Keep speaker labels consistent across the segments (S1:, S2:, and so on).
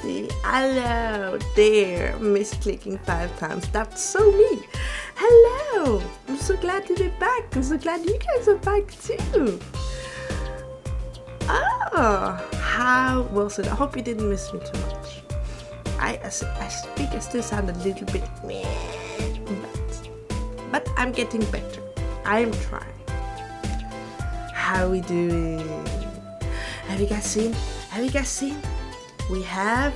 S1: Lucy. Hello there. Misclicking 5 times. That's so me. Hello. I'm so glad to be back. I'm so glad you guys are back too. Oh, how was it? I hope you didn't miss me too much. I think I still sound a little bit meh, but I'm getting better. I am trying. How are we doing? Have you guys seen? We have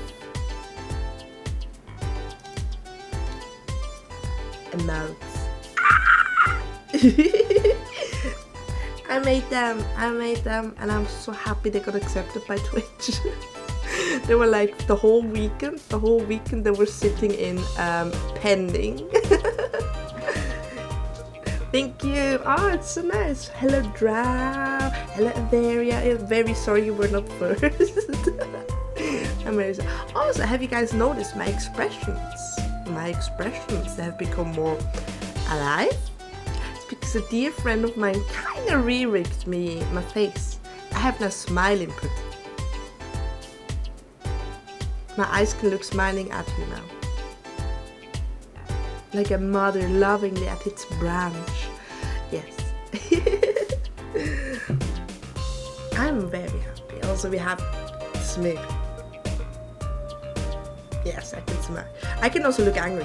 S1: emotes. I made them, and I'm so happy they got accepted by Twitch. They were like the whole weekend they were sitting in pending. Thank you. Oh, it's so nice. Hello, Drow. Hello, Averia. I'm very sorry you were not first. I'm very sorry. Also, have you guys noticed my expressions? They have become more alive. It's because a dear friend of mine kind of re-rigged my face. I have now smile input. My eyes can look smiling at you now. Like a mother lovingly at its branch. Yes. I'm very happy. Also, we have smile. Yes, I can smile. I can also look angry.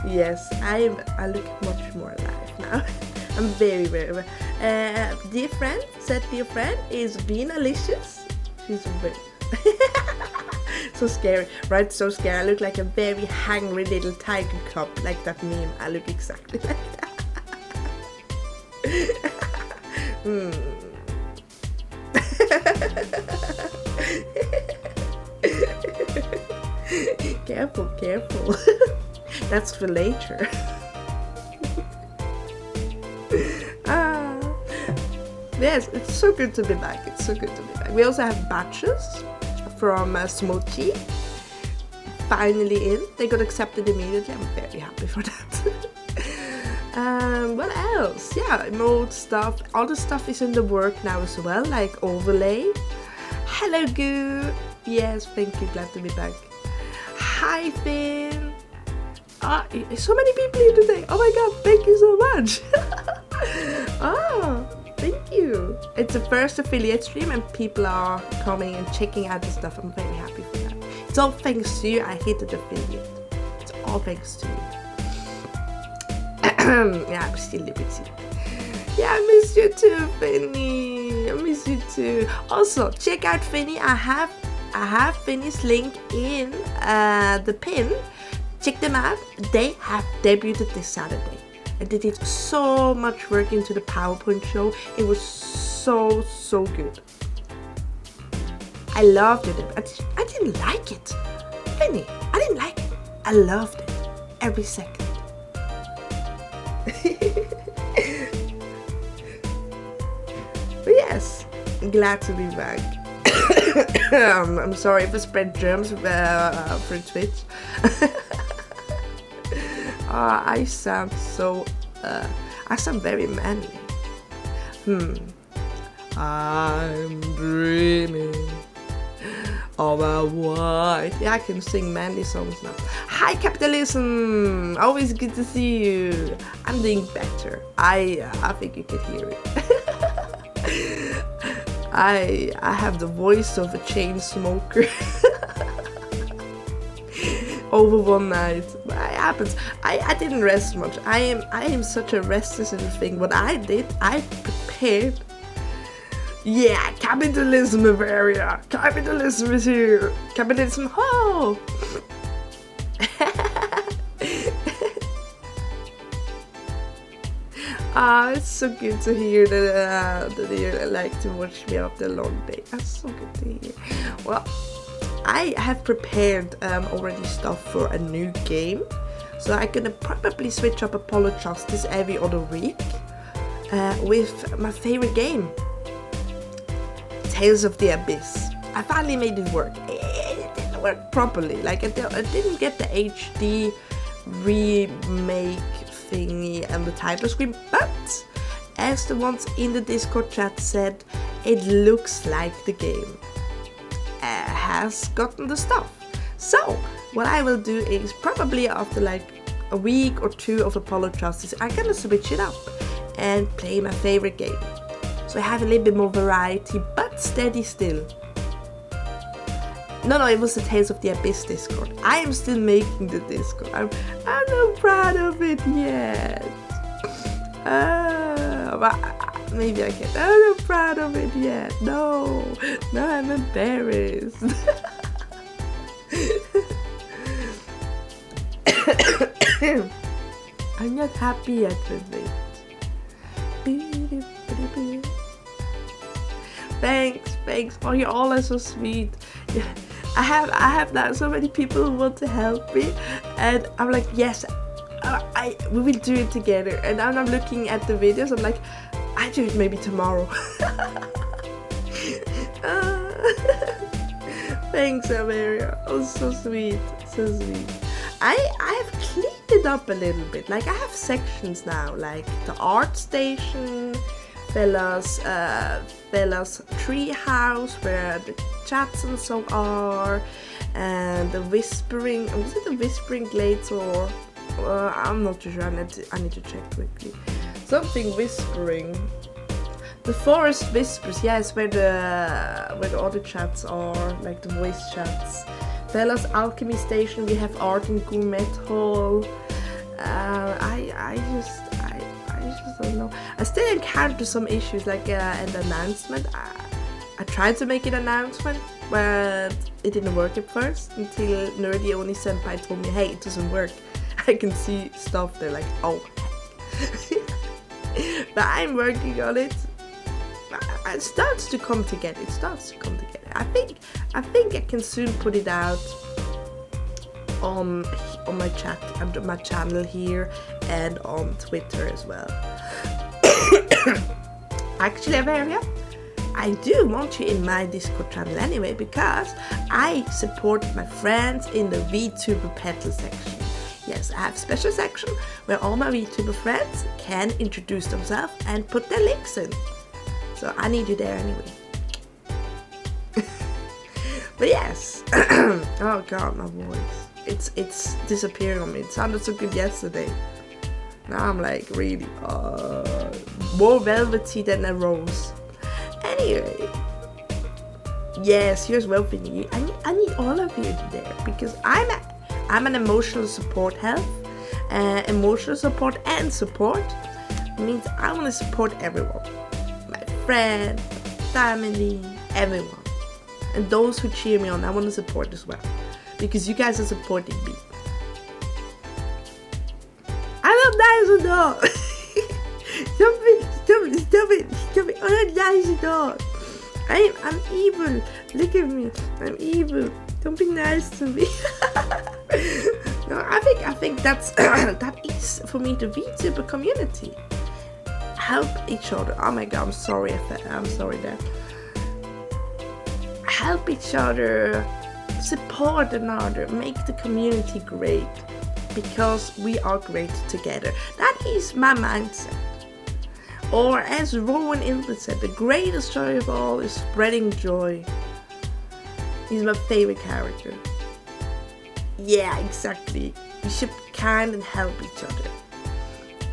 S1: Yes, I look much more alive now. I'm very, very. Dear friend is Venalicious. She's very so scary, right? So scary. I look like a very hungry little tiger cub, like that meme. I look exactly like that. Careful. That's for later. Yes, it's so good to be back. We also have batches from Smokey. Finally in. They got accepted immediately. I'm very happy for that. What else? Yeah, emote stuff. All the stuff is in the work now as well, like overlay. Hello, Goo. Yes, thank you. Glad to be back. Hi, Finn. So many people here today. Oh my god, thank you so much. Thank you. It's the first affiliate stream and people are coming and checking out the stuff. I'm very happy for that. It's all thanks to you. I hit the affiliate. It's all thanks to you. Yeah, I'm still a bit sick. Yeah, I miss you too, Finny. I miss you too. Also, check out Finny. I have Finny's link in the pin. Check them out. They have debuted this Saturday. And they did so much work into the PowerPoint show. It was so good. I loved it. I didn't like it. Finny, I didn't like it. I loved it. Every second. But yes, glad to be back. I'm sorry if I spread germs for Twitch. I sound very manly. I'm dreaming of a white. Yeah, I can sing manly songs now. Hi, capitalism. Always good to see you. I'm doing better. I think you could hear it. I have the voice of a chain smoker. Over one night. But it happens. I didn't rest much. I am such a restless little thing. What I did, I prepared. Yeah, capitalism area. Capitalism is here. Capitalism ho! It's so good to hear that you like to watch me after a long day. That's so good to hear. Well, I have prepared already stuff for a new game, so I'm gonna probably switch up Apollo Justice every other week with my favorite game, Tales of the Abyss. I finally made it work. It didn't work properly. Like I didn't get the HD remake thingy and the title screen, but as the ones in the Discord chat said, it looks like the game has gotten the stuff. So what I will do is probably after like a week or two of Apollo Justice, I'm gonna switch it up and play my favorite game. So I have a little bit more variety, but steady still. No, it was the Tales of the Abyss Discord. I am still making the Discord. I'm not proud of it yet. But maybe I can. I'm not proud of it yet. No, I'm embarrassed. I'm not happy yet with it. Thanks. Oh, you all are so sweet. Yeah, I have now so many people who want to help me, and I'm like, yes, we will do it together. And now I'm looking at the videos. I'm like, I do it maybe tomorrow. Thanks, Amaria. Oh, so sweet. I have cleaned it up a little bit. Like I have sections now, like the art station, Fela'lyr's tree house where the chats and so are, and the whispering. Was it the whispering glades or? I'm not too sure. I need to check quickly. Something whispering. The forest whispers. Yes, where the other chats are, like the voice chats. Fela'lyr's alchemy station. We have art and gourmet hall. I just don't know. I still encounter some issues, like an announcement. I tried to make an announcement, but it didn't work at first until Nerdy Oni Senpai told me, hey, it doesn't work. I can see stuff there, like, oh. But I'm working on it. It starts to come together. I think I can soon put it out on my chat and my channel here and on Twitter as well. Actually, Avaria, I do want you in my Discord channel anyway, because I support my friends in the VTuber Petal section. Yes, I have a special section where all my VTuber friends can introduce themselves and put their links in. So I need you there anyway. But yes. Oh god, my voice. It's disappearing on me. It sounded so good yesterday. Now I'm like really more velvety than a rose. Anyway. Yes, here's well for you. I need all of you there, because I'm an emotional support emotional support and support means I want to support everyone. My friends, family, everyone. And those who cheer me on, I want to support as well. Because you guys are supporting me. I'm not nice at all. Stop it. I'm not nice at all. I'm evil. Look at me. I'm evil. Don't be nice to me. No, I think that is for me the VTuber community. Help each other. Oh my god, I'm sorry Dad. Help each other, support another, make the community great, because we are great together. That is my mindset. Or as Rowan Ilbert said, the greatest joy of all is spreading joy. He's my favorite character. Yeah, exactly. We should be kind and help each other.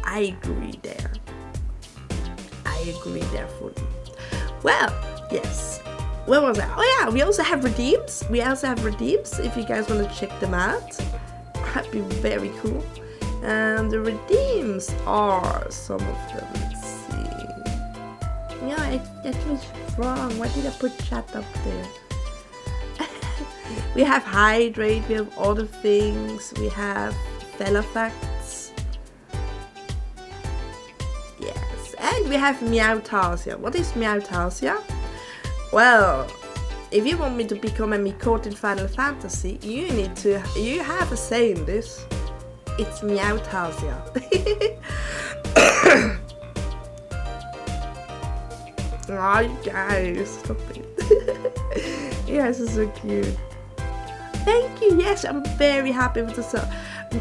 S1: I agree there fully. Well, yes. Where was I? Oh yeah, we also have redeems. If you guys want to check them out. That'd be very cool. And the redeems are some of them. Let's see. Yeah, that was wrong. Why did I put chat up there? We have Hydrate, we have other things, we have Fela'lyr. Yes, and we have Meowtasia. What is Meowtasia? Well, if you want me to become a Mikote in Final Fantasy, you have a say in this. It's Meowtasia. Oh, you guys, stop it. You guys are so cute. Thank you. Yes, I'm very happy with the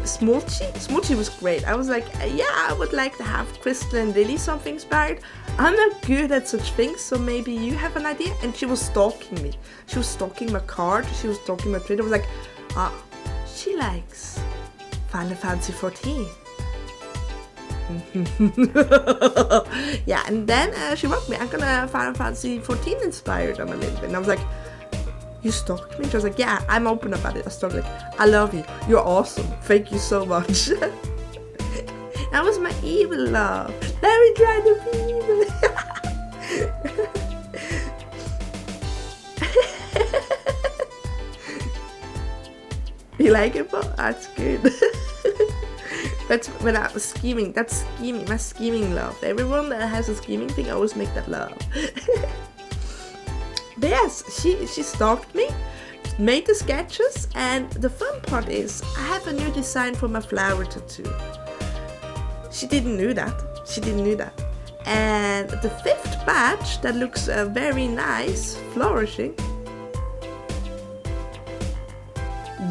S1: Smoochie was great. I was like, yeah, I would like to have Crystal and Lily something inspired. I'm not good at such things, so maybe you have an idea. And she was stalking me. She was stalking my card. She was stalking my Twitter. I was like, she likes Final Fantasy 14. Yeah, and then she wrote me, I'm gonna Final Fantasy 14 inspired them a little bit. And I was like, you stalked me? She was like, yeah, I'm open about it. I started like, I love you. You're awesome. Thank you so much. That was my evil love. Let me try to be evil. You like it, Paul? That's good. That's when I was scheming. That's scheming. My scheming love. Everyone that has a scheming thing, I always make that love. But yes, she stalked me, made the sketches, and the fun part is I have a new design for my flower tattoo. She didn't know that. And the 5th batch that looks very nice, flourishing.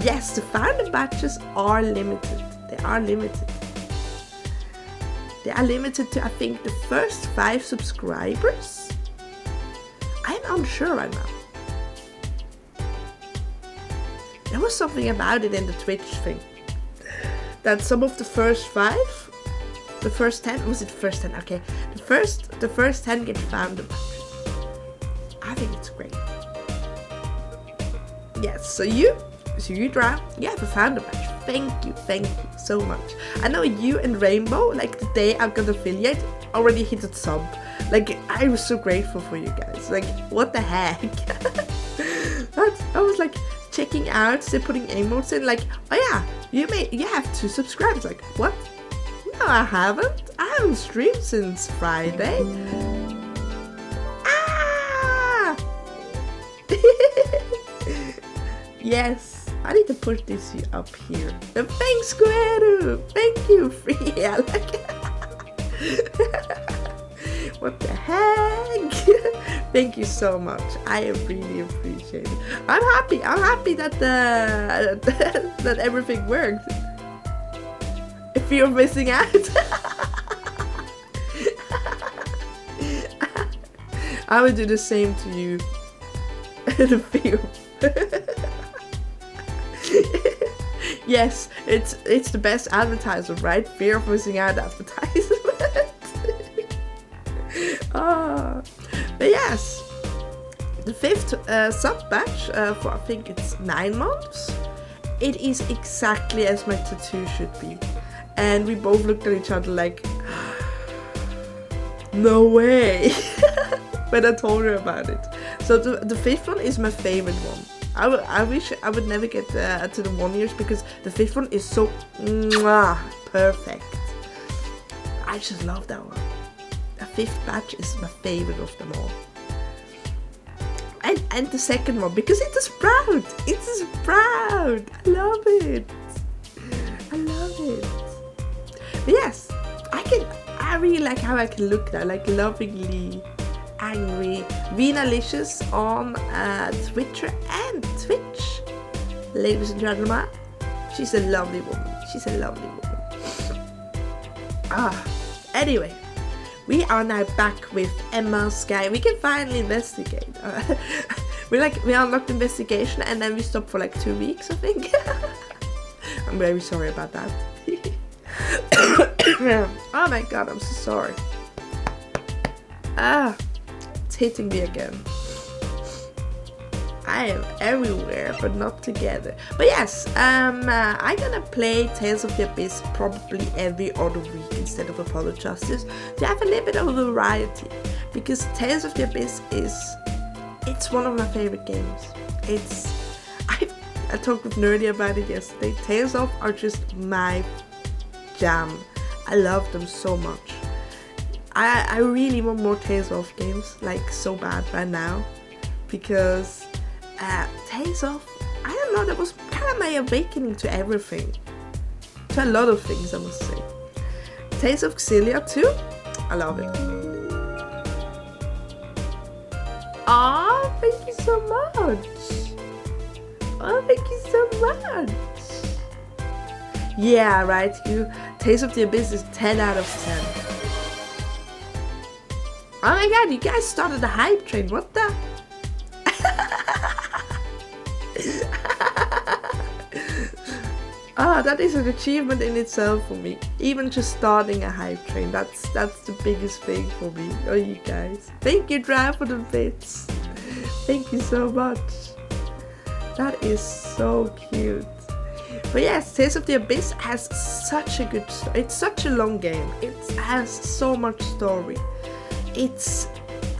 S1: Yes, the founder batches are limited. They are limited. They are limited to, I think, the first 5 subscribers. I'm unsure right now. There was something about it in the Twitch thing. That some of the first 5, the first 10, was it the first 10? Okay. The first 10 get found. I think it's great. Yes, so you draw, you have a founder badge. Thank you so much. I know you and Rainbow, like the day I got affiliate, already hit a sub. Like, I was so grateful for you guys. Like, what the heck? I was like checking out, still putting emotes in, like, oh yeah, you have 2 subscribers. Like, what? No, I haven't. I haven't streamed since Friday. Ah! Yes, I need to put this up here. And thanks, Gueru. Thank you, Freya. What the heck? Thank you so much. I really appreciate it. I'm happy that that everything worked. If you're missing out, I would do the same to you. The film. Yes, it's the best advertisement, right? Fear of missing out advertisement. But yes, the 5th sub batch for I think it's 9 months. It is exactly as my tattoo should be, and we both looked at each other like, no way. When I told her about it. So the 5th one is my favorite one. I wish I would never get to the 1 years because the 5th one is so perfect. I just love that one. The 5th batch is my favorite of them all. And the 2nd one because it's a sprout. It's a sprout. I love it. But yes, I really like how I can look now, like lovingly angry. Vinalicious on Twitter and Twitch. Ladies and gentlemen, she's a lovely woman. Anyway, we are now back with Emma Sky. We can finally investigate. We unlocked investigation and then we stopped for like 2 weeks, I think. I'm very sorry about that. Oh my god, I'm so sorry. It's hitting me again. I am everywhere, but not together. But yes, I'm gonna play Tales of the Abyss probably every other week instead of Apollo Justice to have a little bit of a variety. Because Tales of the Abyss it's one of my favorite games. I talked with Nerdy about it yesterday. Tales of are just my jam. I love them so much. I really want more Tales of games, like so bad right now, because Tales of, I don't know, that was kind of my awakening to everything, to a lot of things, I must say. Tales of Xillia too, I love it. Oh, thank you so much. Oh, thank you so much. Yeah, right, you. Taste of the Abyss is 10 out of 10. Oh my god, you guys started the hype train, what the? That is an achievement in itself for me. Even just starting a hype train, that's the biggest thing for me. Oh, you guys. Thank you, Drive, for the bits. Thank you so much. That is so cute. But yes, Tales of the Abyss has such a good story. It's such a long game. It has so much story. It's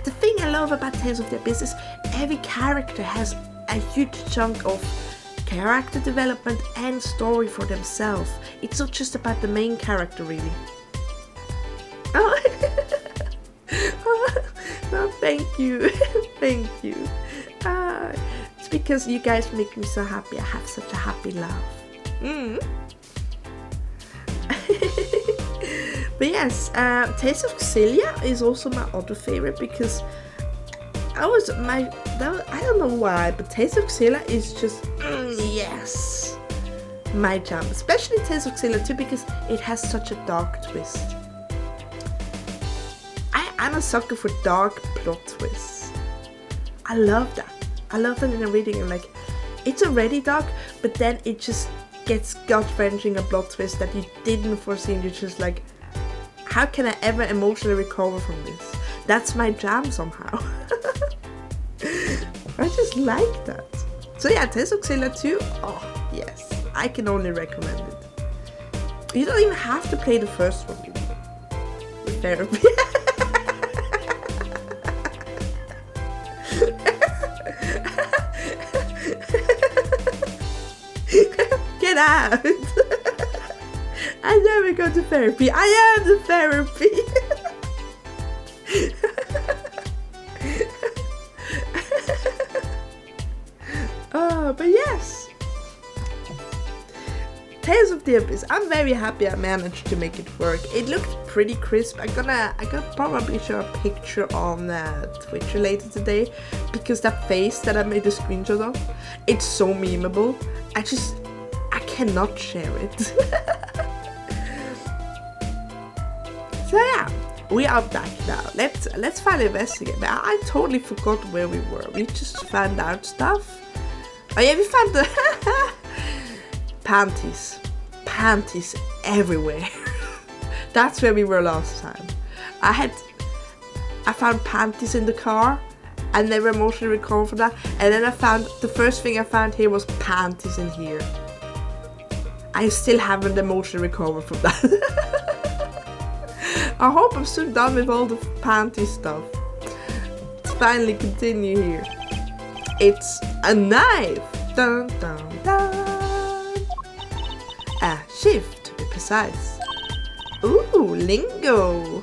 S1: the thing I love about Tales of the Abyss is every character has a huge chunk of character development and story for themselves. It's not just about the main character, really. Oh, no, thank you. Thank you. It's because you guys make me so happy. I have such a happy laugh. But yes, Tales of Xillia is also my other favorite because I don't know why, but Tales of Xillia is just yes, my jam. Especially Tales of Xillia too because it has such a dark twist. I'm a sucker for dark plot twists. I love that. I love that in a reading. I'm like, it's already dark, but then it just gets gut-wrenching a plot twist that you didn't foresee, and you're just like, how can I ever emotionally recover from this? That's my jam somehow. I just like that. So yeah, Tales of Xillia 2, oh yes, I can only recommend it. You don't even have to play the first one with therapy. Get out! I never go to therapy. I am the therapy. But yes, Tales of the Abyss. I'm very happy I managed to make it work. It looked pretty crisp. I gotta probably show a picture on Twitch later today because that face that I made a screenshot of, it's so memeable. I cannot share it. So yeah, we are back now. Let's finally investigate. I totally forgot where we were. We just found out stuff. Oh yeah, we found the panties. Panties everywhere. That's where we were last time. I found panties in the car. I never emotionally recovered from that. And then the first thing I found here was panties in here. I still haven't emotionally recovered from that. I hope I'm soon done with all the panty stuff. Let's finally continue here. It's a knife. Dun dun dun. A shift, to be precise. Ooh, lingo.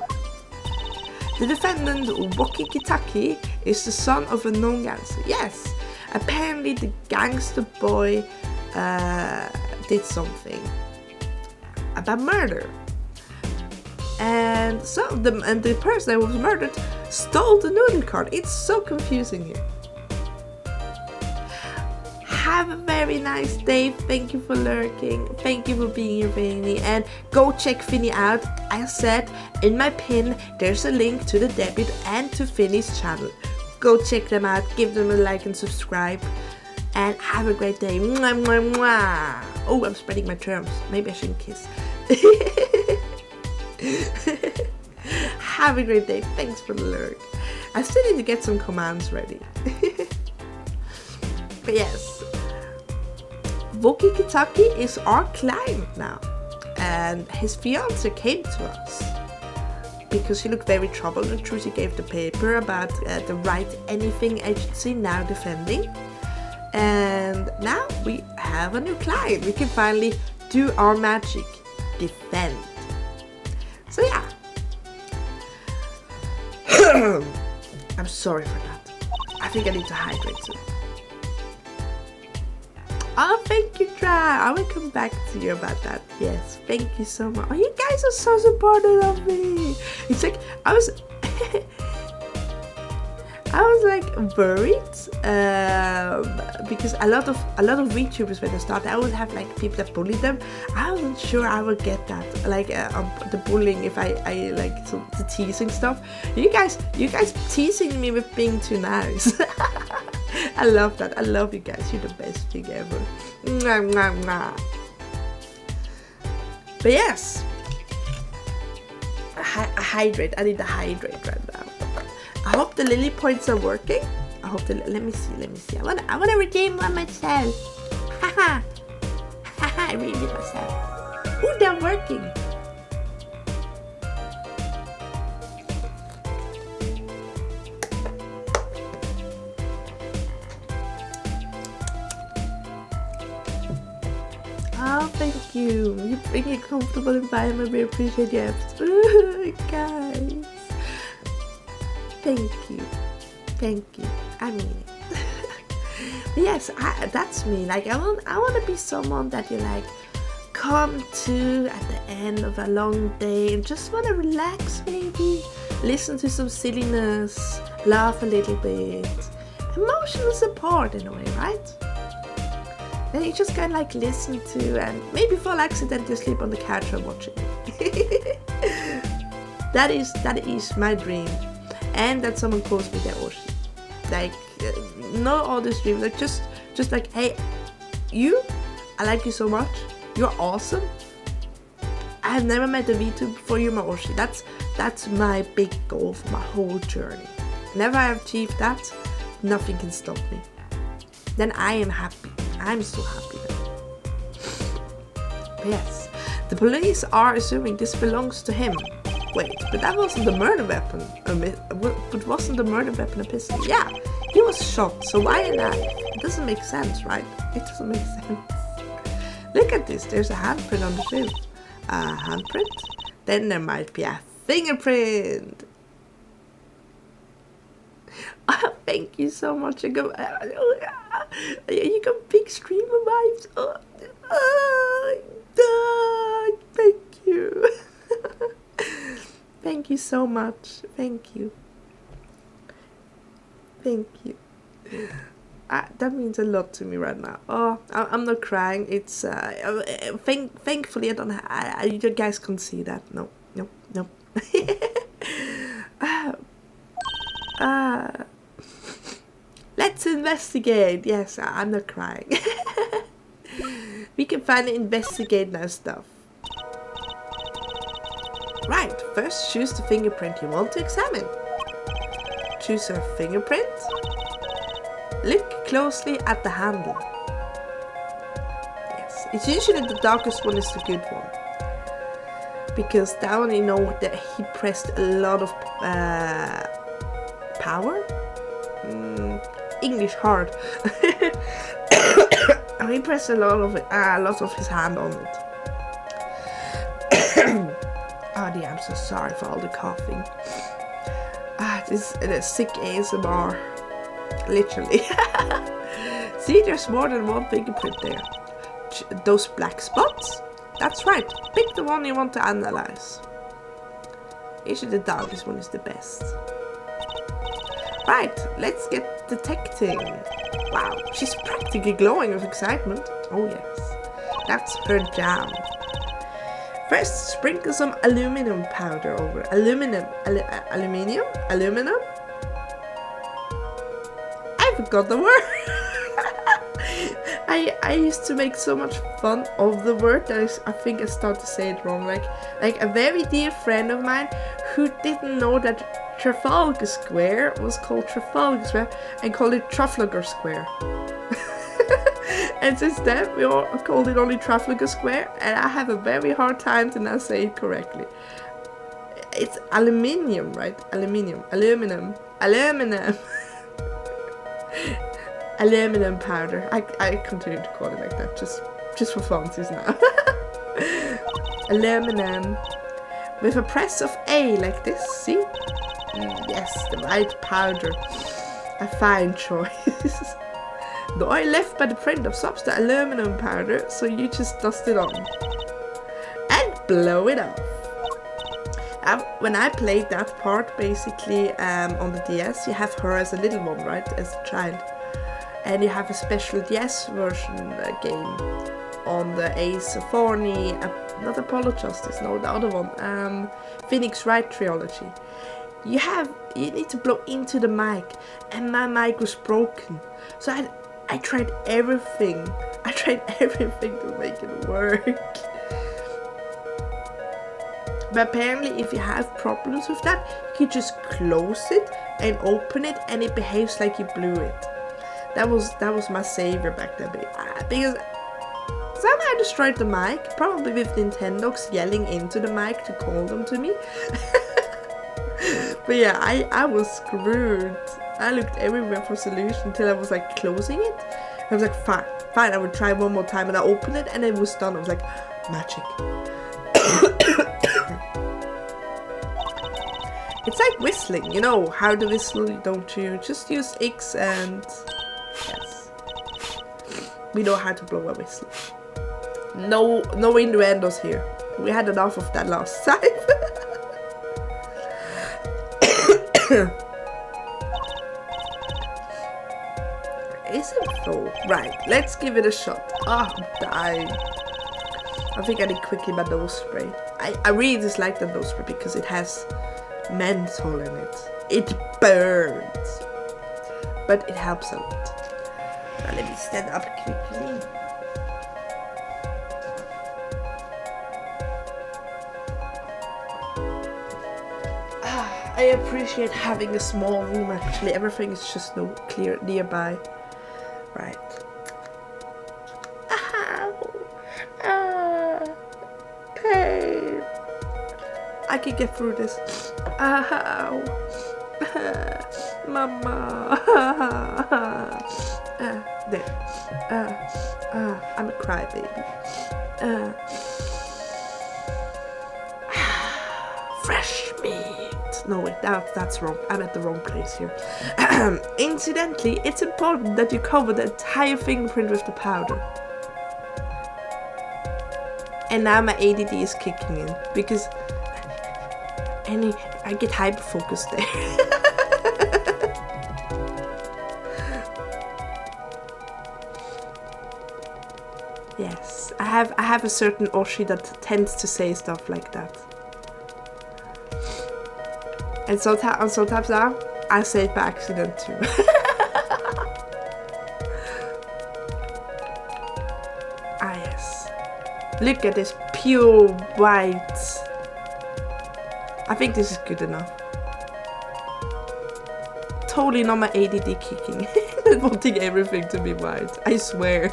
S1: The defendant, Woki Kitaki, is the son of a known gangster. Yes, apparently the gangster boy did something about murder. And so the person that was murdered stole the noodle card. It's so confusing here. Have a very nice day. Thank you for lurking. Thank you for being here, Finny. And go check Finny out. I said in my pin, there's a link to the debut and to Finny's channel. Go check them out. Give them a like and subscribe. And have a great day. Mwah, mwah, mwah. Oh, I'm spreading my terms. Maybe I shouldn't kiss. Have a great day. Thanks for the lurk. I still need to get some commands ready. But yes, Woki Kitaki is our client now, and his fiance came to us because she looked very troubled, and Trucy gave the paper about the Right Anything agency now defending, and now we have a new client. We can finally do our magic, defend. So yeah, I'm sorry for that. I think I need to hydrate soon. Oh, thank you, Dry. I will come back to you about that. Yes, thank you so much. Oh, you guys are so supportive of me. It's like I I was like worried because a lot of VTubers when they start, I would have like people that bully them. I wasn't sure I would get that, like the bullying if I like the teasing stuff. You guys teasing me with being too nice. I love that. I love you guys. You're the best thing ever. Mwah, mwah, mwah. But yes, I hydrate. I need to hydrate right now. I hope the lily points are working. I hope let me see. I wanna redeem one myself. Haha. Haha, I redeemed myself. Ooh, they're working. Oh, thank you. You bring a comfortable environment. We appreciate your efforts. Ooh, guys. Thank you. I mean it. Yes, that's me. Like I want to be someone that you like come to at the end of a long day and just want to relax, maybe listen to some silliness, laugh a little bit, emotional support in a way, right? Then you just kind of like listen to and maybe fall accidentally asleep on the couch while watching. That is my dream. And that someone calls me their Oshi. Like, no other stream. Like, just like, hey, I like you so much. You're awesome. I have never met a VTuber before. You're my Oshi. That's my big goal for my whole journey. Whenever I have achieved that, nothing can stop me. Then I am happy. I'm so happy then. Yes. The police are assuming this belongs to him. Wait, but that wasn't the murder weapon. But wasn't the murder weapon a pistol? Yeah, he was shot, so why a knife? It doesn't make sense, right? It doesn't make sense. Look at this, there's a handprint on the shoe. A handprint? Then there might be a fingerprint. Oh, thank you so much. You got big streamer vibes. Thank you. Thank you so much. Thank you. That means a lot to me right now. Oh, I'm not crying. It's thankfully I don't. You guys can't see that. No. Let's investigate. Yes, I'm not crying. We can finally investigate now stuff. Right, first choose the fingerprint you want to examine. Choose a fingerprint. Look closely at the handle. Yes, it's usually the darkest one is the good one. Because that one you know that he pressed a lot of power. English hard. He pressed a lot of his hand on it. Oh dear, I'm so sorry for all the coughing. This is sick ASMR. Literally. See, there's more than one fingerprint there. Those black spots? That's right. Pick the one you want to analyze. Usually the darkest one is the best. Right, let's get detecting. Wow, she's practically glowing with excitement. Oh yes, that's her jam. First, sprinkle some aluminum powder over. Aluminum? I forgot the word. I used to make so much fun of the word that I think I started to say it wrong. Like a very dear friend of mine who didn't know that Trafalgar Square was called Trafalgar Square and called it Trafalgar Square. And since then we all called it only Trafalgar Square, and I have a very hard time to now say it correctly. It's aluminium, right? Aluminum powder. I continue to call it like that just for funsies now. Aluminum with a press of A like this, see? Yes, the right powder. A fine choice. The oil left by the print absorbs the aluminum powder, so you just dust it on and blow it off. When I played that part, basically on the DS, you have her as a little one, right, as a child, and you have a special DS version game on the Ace Attorney, not Apollo Justice, no, the other one, Phoenix Wright Triology. You need to blow into the mic, and my mic was broken, so I tried everything. I tried everything to make it work. But apparently, if you have problems with that, you can just close it and open it, and it behaves like you blew it. That was my savior back then, because somehow I destroyed the mic, probably with Nintendo's yelling into the mic to call them to me. But yeah, I was screwed. I looked everywhere for a solution until I was like closing it. I was like, fine, I would try one more time, and I opened it and it was done. I was like, magic. It's like whistling, you know how to whistle, don't you? Just use X and yes. We know how to blow a whistle. No innuendos here. We had enough of that last time. Is it though? Right, let's give it a shot. Ah, I'm dying. I think I need quickly my nose spray. I really dislike the nose spray because it has menthol in it. It burns. But it helps a lot. Now let me stand up quickly. I appreciate having a small room actually. Everything is just clear nearby. Right. Ow. Pain. I can get through this. Ow. Mama. There. I'm a crybaby. Fresh meat. No wait, that's wrong. I'm at the wrong place here. Incidentally, it's important that you cover the entire fingerprint with the powder. And now my ADD is kicking in because I get hyper focused there. Yes, I have a certain Oshi that tends to say stuff like that. And sometimes now, I say it by accident too. Ah yes. Look at this pure white. I think this is good enough. Totally not my ADD kicking. Wanting everything to be white. I swear.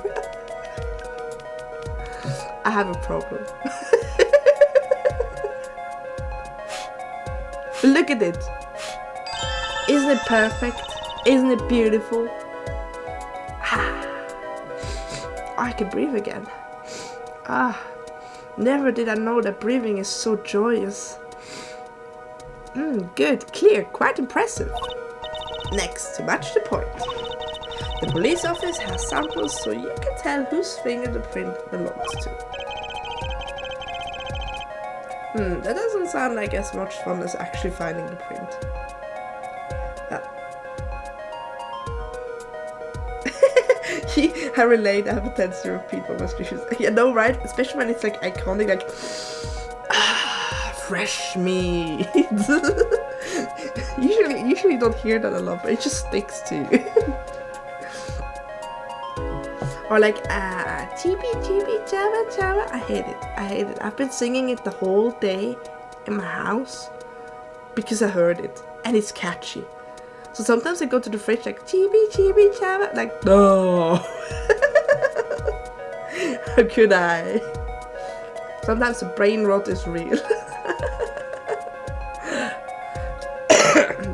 S1: I have a problem. But look at it. Isn't it perfect? Isn't it beautiful? I can breathe again. Never did I know that breathing is so joyous. Good, clear, quite impressive. Next, to match the point. The police office has samples so you can tell whose finger the print belongs to. That doesn't sound like as much fun as actually finding the print. I relate, I have a tendency to repeat what my species. You know, right? Especially when it's like iconic, like fresh meat. usually you don't hear that a lot, but it just sticks to you. Or like chibi chibi chava chava. I hate it. I've been singing it the whole day in my house because I heard it and it's catchy. So sometimes I go to the fridge like chibi chibi chava, like no. How could I? Sometimes the brain rot is real.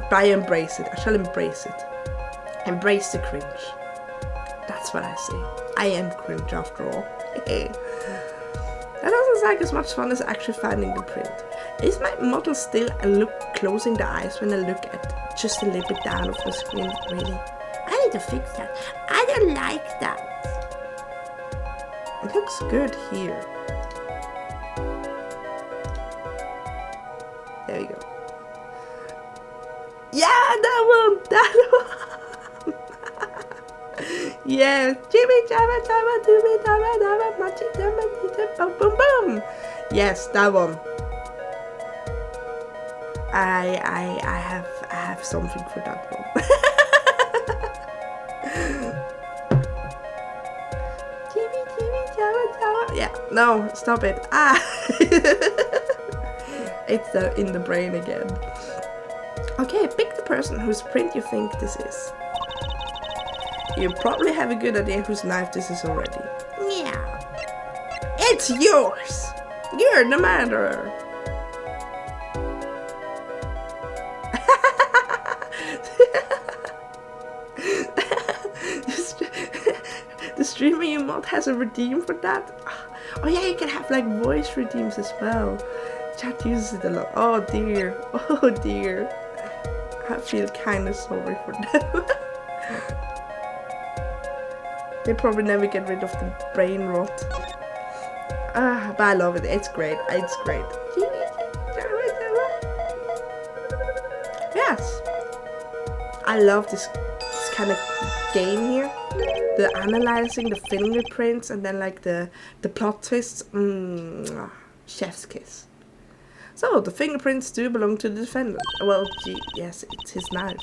S1: But I embrace it. I shall embrace it. Embrace the cringe. That's what I say. I am cringe after all. That doesn't sound like as much fun as actually finding the print. Is my model still closing the eyes when I look at just a little bit down of the screen? Really? I need to fix that. I don't like that. It looks good here. that one. Yes. Jimmy Jabba Jabba Dooby Dabba Dabba Machi Dabba Boom Boom Boom. Yes, that one. I have something for that one. Jimmy Jabba Jabba. Yeah, no, stop it. It's in the brain again. Okay, pick the person whose print you think this is. You probably have a good idea whose knife this is already. Yeah. It's yours! You're the murderer! The streamer you mod has a redeem for that? Oh yeah, you can have like voice redeems as well. Chat uses it a lot. Oh dear. Oh dear. I feel kind of sorry for them. They probably never get rid of the brain rot. But I love it. It's great. It's great. Yes. I love this kind of game here. The analyzing the fingerprints and then like the plot twists. Chef's kiss. So the fingerprints do belong to the defendant. Well, gee, yes, it's his knife.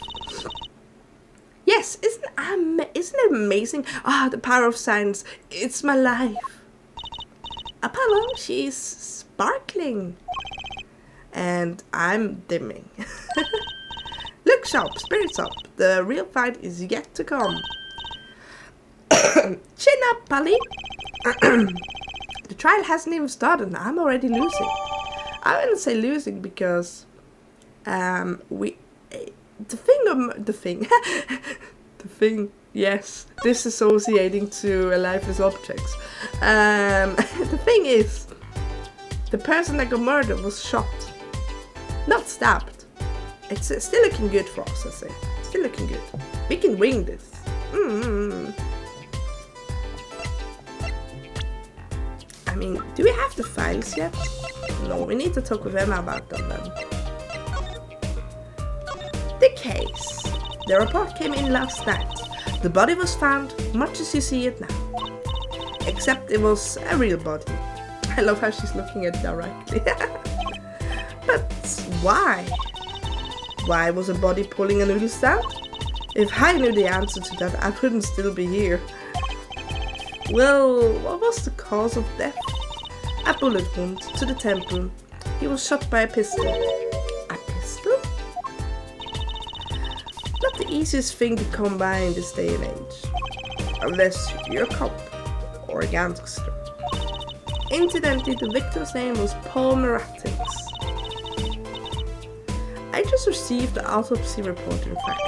S1: Yes, isn't it amazing? The power of science. It's my life. Apollo, she's sparkling. And I'm dimming. Look sharp, spirits up. The real fight is yet to come. Chin up, Polly. The trial hasn't even started and I'm already losing. I wouldn't say losing because the thing, yes, disassociating to lifeless objects. The thing is, the person that got murdered was shot, not stabbed. It's still looking good for us, I say. Still looking good. We can win this. I mean, do we have the files yet? No, we need to talk with Emma about them then. The case. The report came in last night. The body was found, much as you see it now. Except it was a real body. I love how she's looking at it directly. But why? Why was a body pulling a noodle stand? If I knew the answer to that, I wouldn't still be here. Well, what was the cause of death? A bullet wound to the temple. He was shot by a pistol. A pistol? Not the easiest thing to come by in this day and age. Unless you're a cop or a gangster. Incidentally, the victim's name was Paul Miratis. I just received the autopsy report, in fact.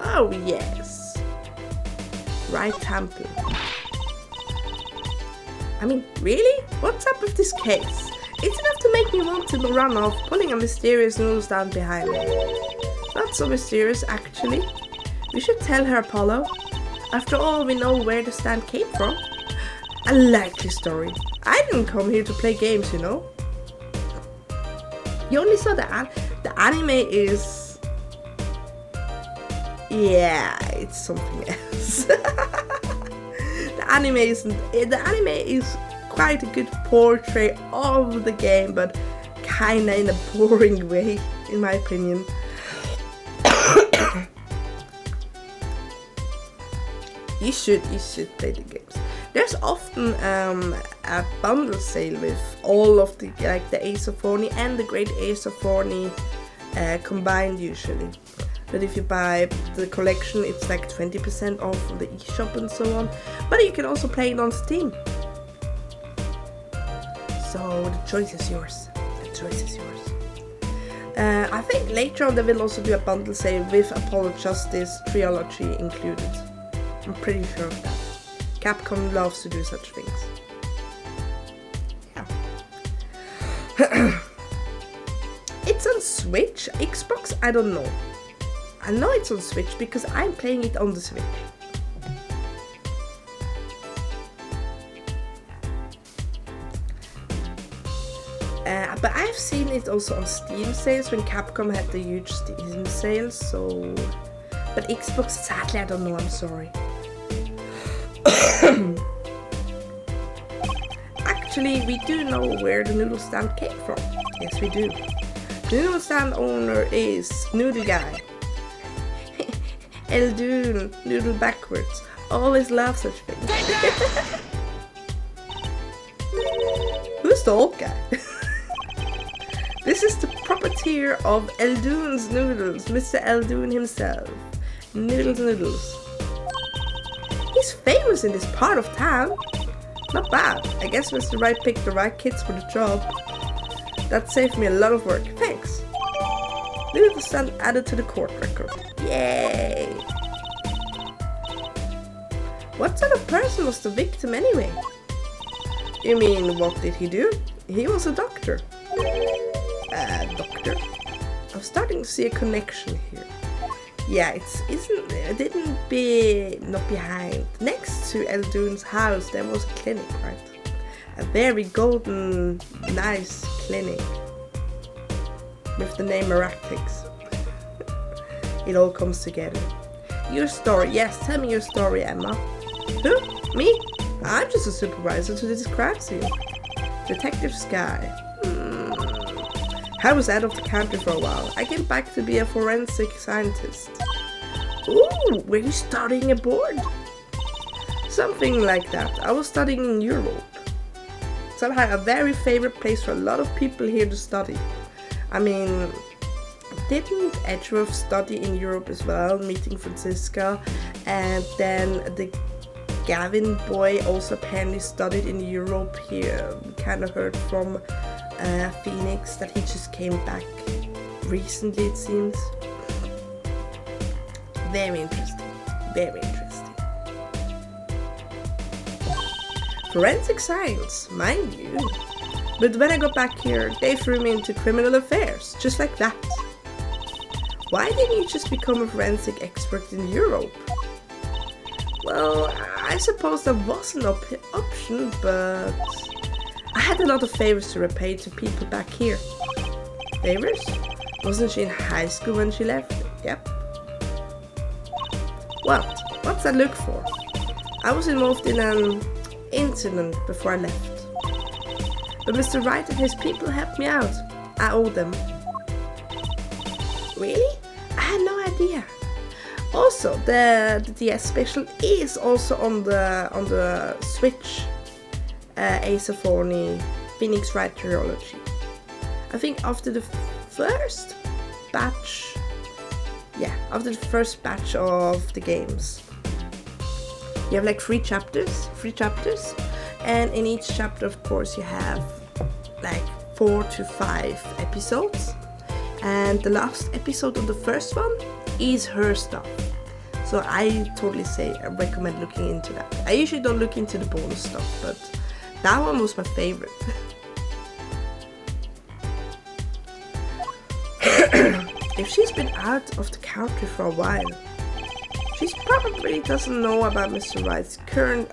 S1: Oh yes. Right temple. I mean, really? What's up with this case? It's enough to make me want to run off, pulling a mysterious noodle stand behind me. Not so mysterious, actually. We should tell her, Apollo. After all, we know where the stand came from. A likely story. I didn't come here to play games, you know. You only saw the anime is... Yeah, it's something else. The anime is quite a good portrait of the game, but kinda in a boring way, in my opinion. You should play the games. There's often a bundle sale with all of the Ace Attorney and the Great Ace Attorney combined usually. But if you buy the collection, it's like 20% off from the eShop and so on. But you can also play it on Steam. So the choice is yours. The choice is yours. I think later on they will also do a bundle sale with Apollo Justice Triology included. I'm pretty sure of that. Capcom loves to do such things. Yeah. It's on Switch, Xbox, I don't know. I know it's on Switch because I'm playing it on the Switch. But I've seen it also on Steam sales when Capcom had the huge Steam sales, so... But Xbox, sadly, I don't know, I'm sorry. Actually, we do know where the noodle stand came from. Yes, we do. The noodle stand owner is Noodle Guy. Eldun, noodle backwards. Always love such things. Who's the old guy? This is the proprietor of Eldun's Noodles, Mr. Eldun himself. Noodles. He's famous in this part of town. Not bad. I guess Mr. Right picked the right kids for the job. That saved me a lot of work. Thanks. Noodle stand added to the court record. Yay! What sort of person was the victim anyway? You mean, what did he do? He was a doctor. Doctor? I'm starting to see a connection here. Yeah, not behind. Next to Eldun's house there was a clinic, right? A very golden, nice clinic. With the name Miraculix. It all comes together. Your story, yes, tell me your story, Emma. Who? Me? I'm just a supervisor to describe you. Detective Sky. I was out of the country for a while. I came back to be a forensic scientist. Ooh, were you studying abroad? Something like that. I was studying in Europe. Somehow a very favorite place for a lot of people here to study. I mean, didn't Edgeworth study in Europe as well, meeting Francisca? And then the Gavin boy also apparently studied in Europe here. We kind of heard from Phoenix that he just came back recently, it seems. Very interesting. Very interesting. Forensic science, mind you. But when I got back here, they threw me into criminal affairs, just like that. Why didn't you just become a forensic expert in Europe? Well, I suppose that was an option, but I had a lot of favors to repay to people back here. Favors? Wasn't she in high school when she left? Yep. What? What's that look for? I was involved in an incident before I left. But Mr. Wright and his people helped me out. I owe them. Really? I had no idea. Also, the DS special is also on the Switch. Ace Attorney, Phoenix Wright Triology. I think after the first batch. Yeah, after the first batch of the games. You have like 3 chapters. And in each chapter, of course, you have like 4 to 5 episodes. And the last episode of the first one is her stuff. So I totally I recommend looking into that. I usually don't look into the bonus stuff, but that one was my favorite. If she's been out of the country for a while, she probably doesn't know about Mr. Wright's current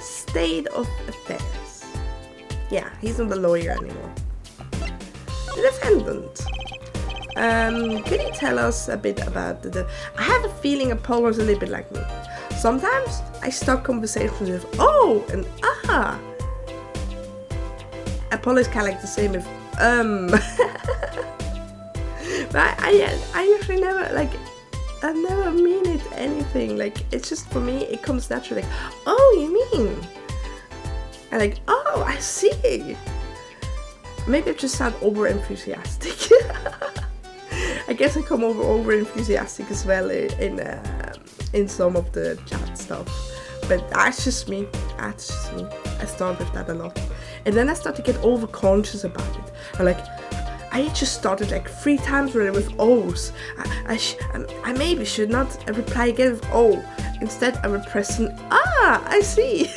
S1: state of affairs. Yeah, he's not a lawyer anymore. The defendant. Could you tell us a bit about I have a feeling Apollo's a little bit like me. Sometimes I start conversations with oh and ah. Apollo is kind of like the same with But I usually never I never mean it anything. Like it's just for me it comes naturally. Like oh you mean? And like oh I see. Maybe I just sound over enthusiastic. I guess I come over enthusiastic as well in some of the chat stuff. But that's just me. I start with that a lot. And then I start to get over conscious about it. I just started 3 times already with O's. I maybe should not reply again with O. Instead I would press an I see.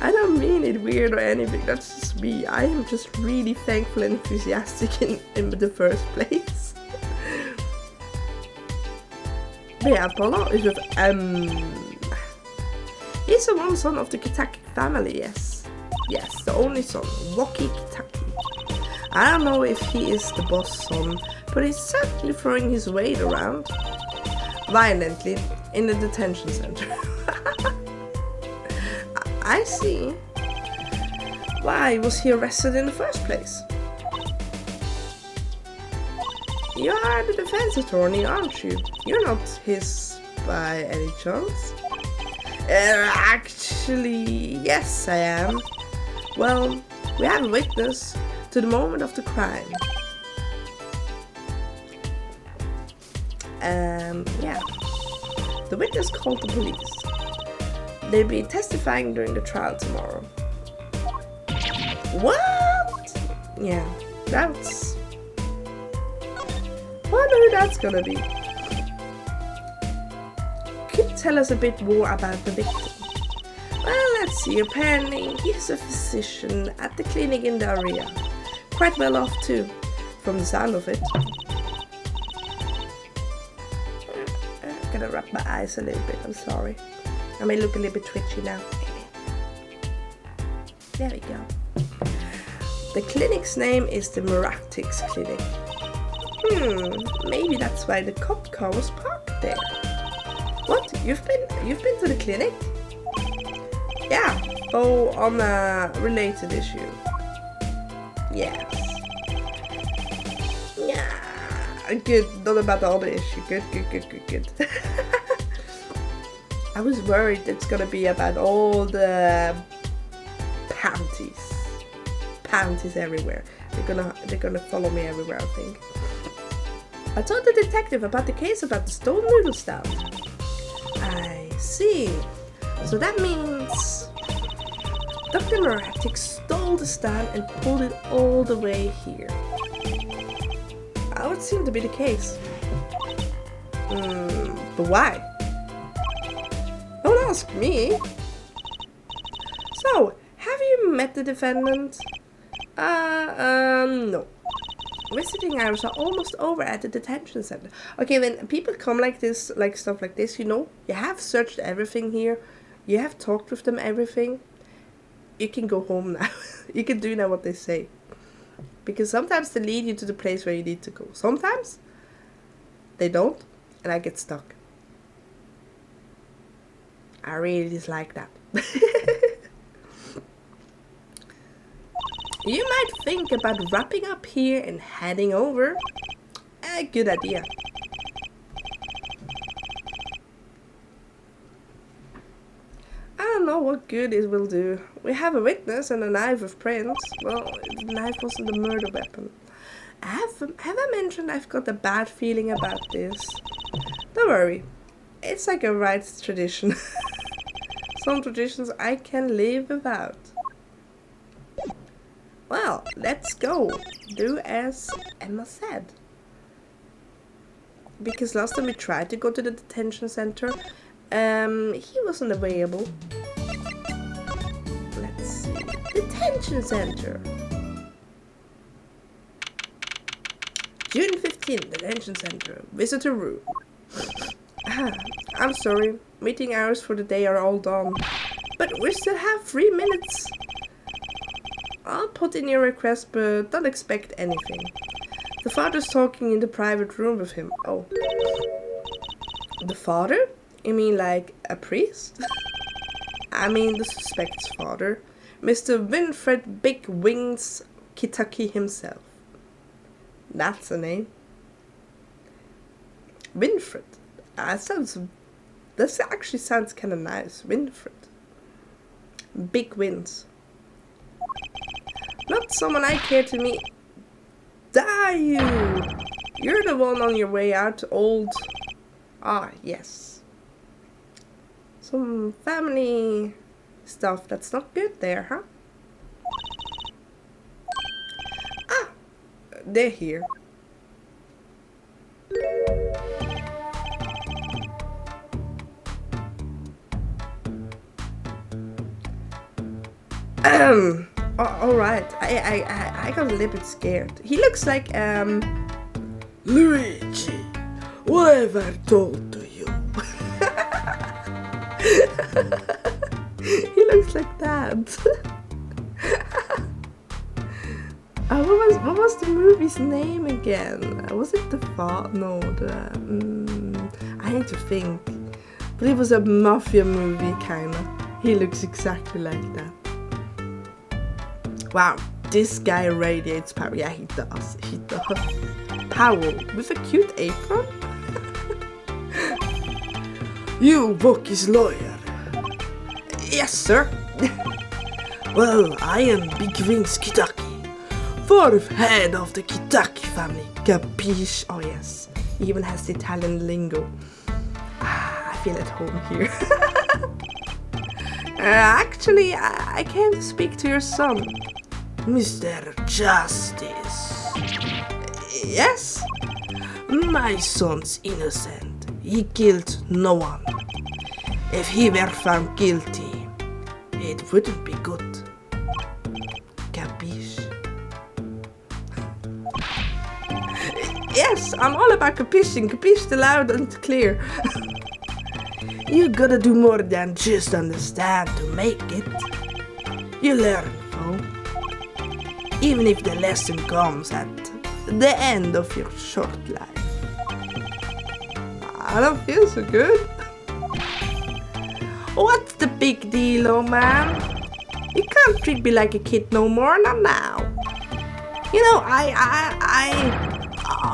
S1: I don't mean it weird or anything, that's just me. I am just really thankful and enthusiastic in the first place. But yeah, Apollo is with He's the one son of the Kitaki family, yes. Yes, the only son, Woki Kitaki. I don't know if he is the boss son, but he's certainly throwing his weight around violently in the detention center. I see. Why was he arrested in the first place? You are the defense attorney, aren't you? You're not his by any chance? Actually, yes, I am. Well, we have a witness to the moment of the crime. Yeah. The witness called the police. They'll be testifying during the trial tomorrow. What? Yeah, that's... Wonder who that's gonna be. Could you tell us a bit more about the victim? Well, let's see. Apparently, he's a physician at the clinic in the area. Quite well off too, from the sound of it. I'm gonna rub my eyes a little bit, I'm sorry. I may look a little bit twitchy now. There we go. The clinic's name is the Miractix Clinic. Maybe that's why the cop car was parked there. What? You've been to the clinic? Yeah. Oh, on a related issue. Yes. Yeah. Good. Not about the other issue. Good. I was worried it's gonna be about all the panties everywhere. They're gonna follow me everywhere, I think. I told the detective about the case about the stolen noodle stand. I see. So that means Dr. Miractix stole the stand and pulled it all the way here. That would seem to be the case. But why? Don't ask me. So, have you met the defendant? No. Visiting hours are almost over at the detention center. Okay, when people come like this, like stuff like this, you know, you have searched everything here. You have talked with them, everything. You can go home now. You can do now what they say. Because sometimes they lead you to the place where you need to go. Sometimes they don't, and I get stuck. I really dislike that. You might think about wrapping up here and heading over. A good idea. I don't know what good it will do. We have a witness and a knife with prints. Well, the knife wasn't a murder weapon. Have I mentioned I've got a bad feeling about this? Don't worry. It's like a rights tradition. Some traditions I can live without. Well, let's go. Do as Emma said. Because last time we tried to go to the detention center, he wasn't available. Let's see. Detention center. June 15th, detention center. Visitor room. I'm sorry. Meeting hours for the day are all done. But we still have 3 minutes. I'll put in your request, but don't expect anything. The father's talking in the private room with him. Oh. The father? You mean like a priest? I mean the suspect's father. Mr. Winfred Big Wings Kitaki himself. That's a name. Winfred. That actually sounds kind of nice. Winfred. Big wins. Not someone I care to meet. Die you! You're the one on your way out, old... Ah, yes. Some family stuff that's not good there, huh? Ah! They're here. Alright, I got a little bit scared. He looks like,
S2: Luigi, what have I told to you?
S1: He looks like that. What was the movie's name again? Was it The Fall? No, I need to think. But it was a mafia movie, kinda. He looks exactly like that. Wow, this guy radiates power. Yeah, he does. He does. Power with a cute apron. You Wookie's lawyer. Yes, sir. Well, I am Big Wings Kitaki, fourth head of the Kitaki family. Capiche? Oh yes, he even has the Italian lingo. I feel at home here. Actually, I came to speak to your son, Mr. Justice. Yes? My son's innocent. He killed no one. If he were found guilty, it wouldn't be good. Capiche? Yes, I'm all about capiching. Capiche the loud and clear. You gotta do more than just understand to make it. You learn, though. Even if the lesson comes at the end of your short life. I don't feel so good. What's the big deal, old man? You can't treat me like a kid no more, not now. You know, I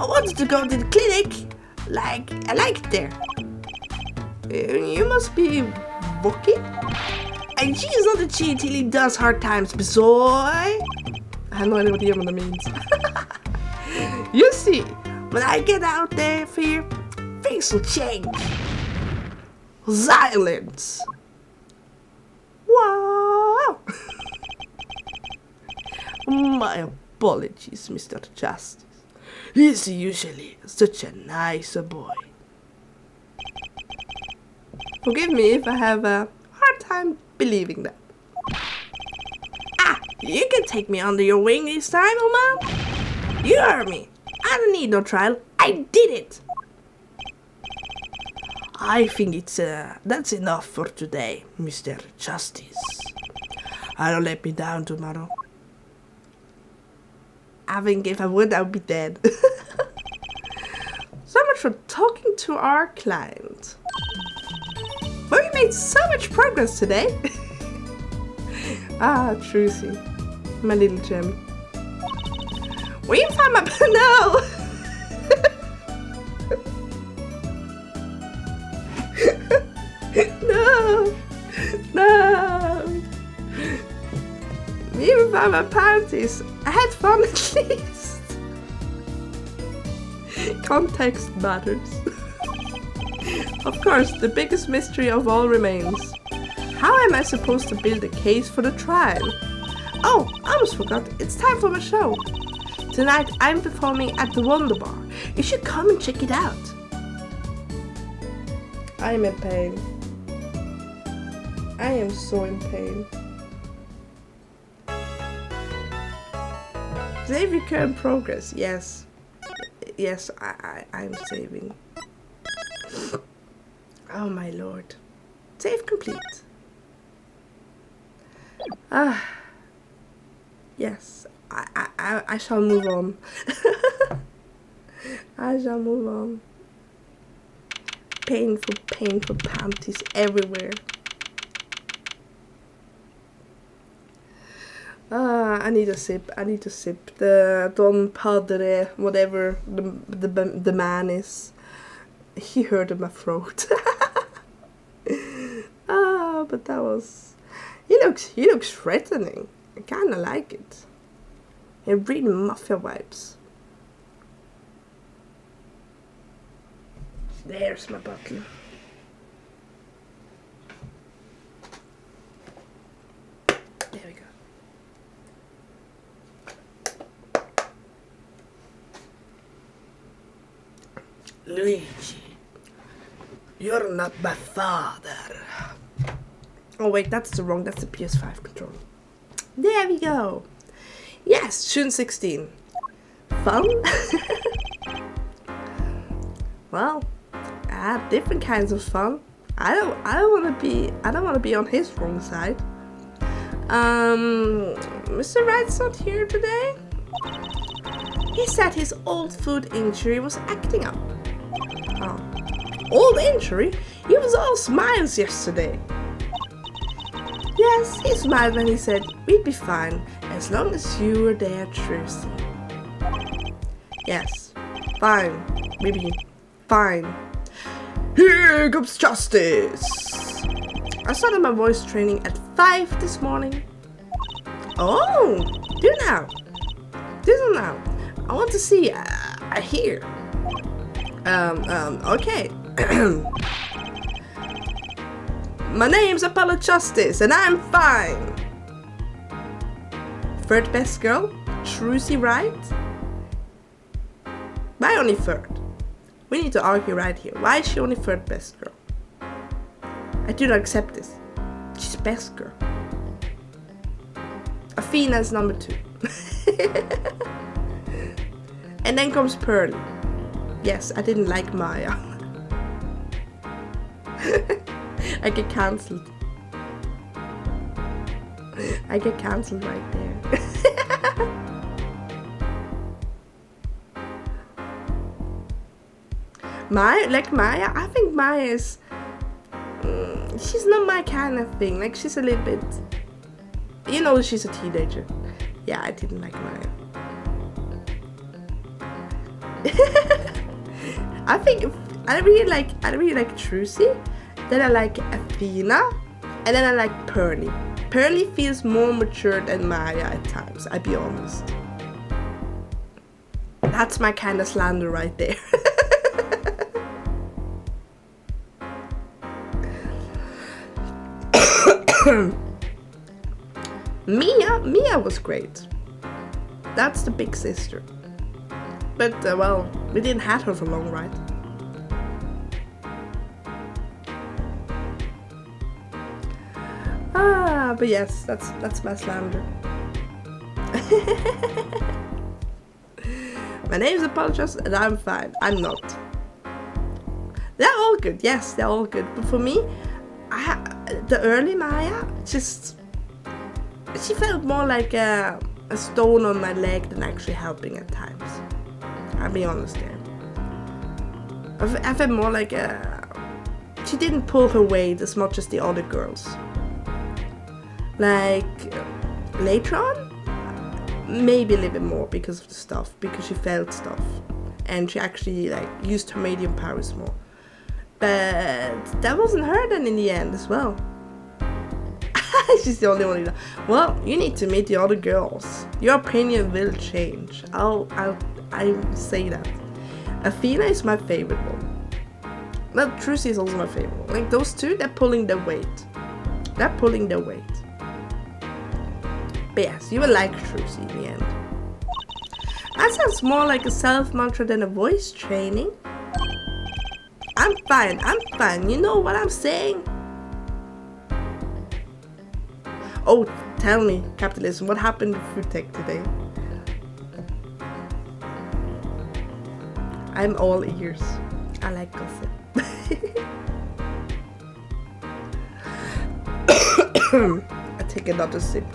S1: wanted to go to the clinic. I like it there. You must be Wookie? And she's not a cheat till he does hard times, boy. I have no idea what that means. You see, when I get out there for you, things will change. Silence. Wow. My apologies, Mr. Justice. He's usually such a nice boy. Forgive me if I have a hard time believing that. You can take me under your wing this time, old man. You heard me. I don't need no trial. I did it. I think that's enough for today, Mr. Justice. Don't let me down tomorrow. I think if I would, I would be dead. So much for talking to our client. But we made so much progress today. Trucy, my little gem. Will you find my no? No. Even by my panties, I had fun at least. Context matters. Of course, the biggest mystery of all remains. How am I supposed to build a case for the trial? Oh, I almost forgot. It's time for my show. Tonight, I'm performing at the Wonder Bar. You should come and check it out. I'm in pain. I am so in pain. Save recurrent progress. Yes. Yes, I'm saving. Oh my lord. Save complete. Yes. I shall move on. I shall move on. Painful panties everywhere. I need a sip. The Don Padre, whatever the man is, he hurt in my throat. But that was. He looks threatening. I kind of like it. He really mafia vibes. There's my butler. There we go. Luigi, you're not my father. Oh wait, that's the PS5 controller. There we go. Yes, June 16. Fun? Well, different kinds of fun. I don't wanna be on his wrong side. Mr. Wright's not here today. He said his old foot injury was acting up. Oh. Old injury? He was all smiles yesterday. Yes, he smiled when he said we'd be fine as long as you were there, Trucy. Yes, fine, we'd be fine. Here comes Justice! I started my voice training at 5 this morning. Oh, do now. I want to see, I hear. Okay. My name's Apollo Justice, and I'm fine. Third best girl, Trucy Wright. Why only third? We need to argue right here. Why is she only third best girl? I do not accept this. She's best girl. Athena's number 2. And then comes Pearly. Yes, I didn't like Maya. I get cancelled. I get cancelled right there. Maya, I think Maya is... she's not my kind of thing. Like, she's a little bit... You know, she's a teenager. Yeah, I didn't like Maya. I think I really like Trucy, then I like Athena, and then I like Pearly. Pearly feels more mature than Maya at times, I'll be honest. That's my kind of slander right there. Mia was great. That's the big sister. But, well, we didn't have her for long, right? But yes, that's my slander. My name's Apologist and I'm fine. I'm not. They're all good, yes, they're all good. But for me, the early Maya, she felt more like a stone on my leg than actually helping at times. I'll be honest there. I felt more like she didn't pull her weight as much as the other girls. Like, later on, maybe a little bit more because of the stuff, because she felt stuff. And she actually, like, used her medium powers more. But that wasn't her then in the end as well. She's the only one who knows. Well, you need to meet the other girls. Your opinion will change. I say that. Athena is my favorite one. Well, Trucy is also my favorite one. Like, those two, they're pulling their weight. But yes, you will like Trucy in the end. That sounds more like a self-mantra than a voice training. I'm fine. You know what I'm saying? Oh, tell me, capitalism, what happened to food tech today? I'm all ears. I like gossip. I take another sip.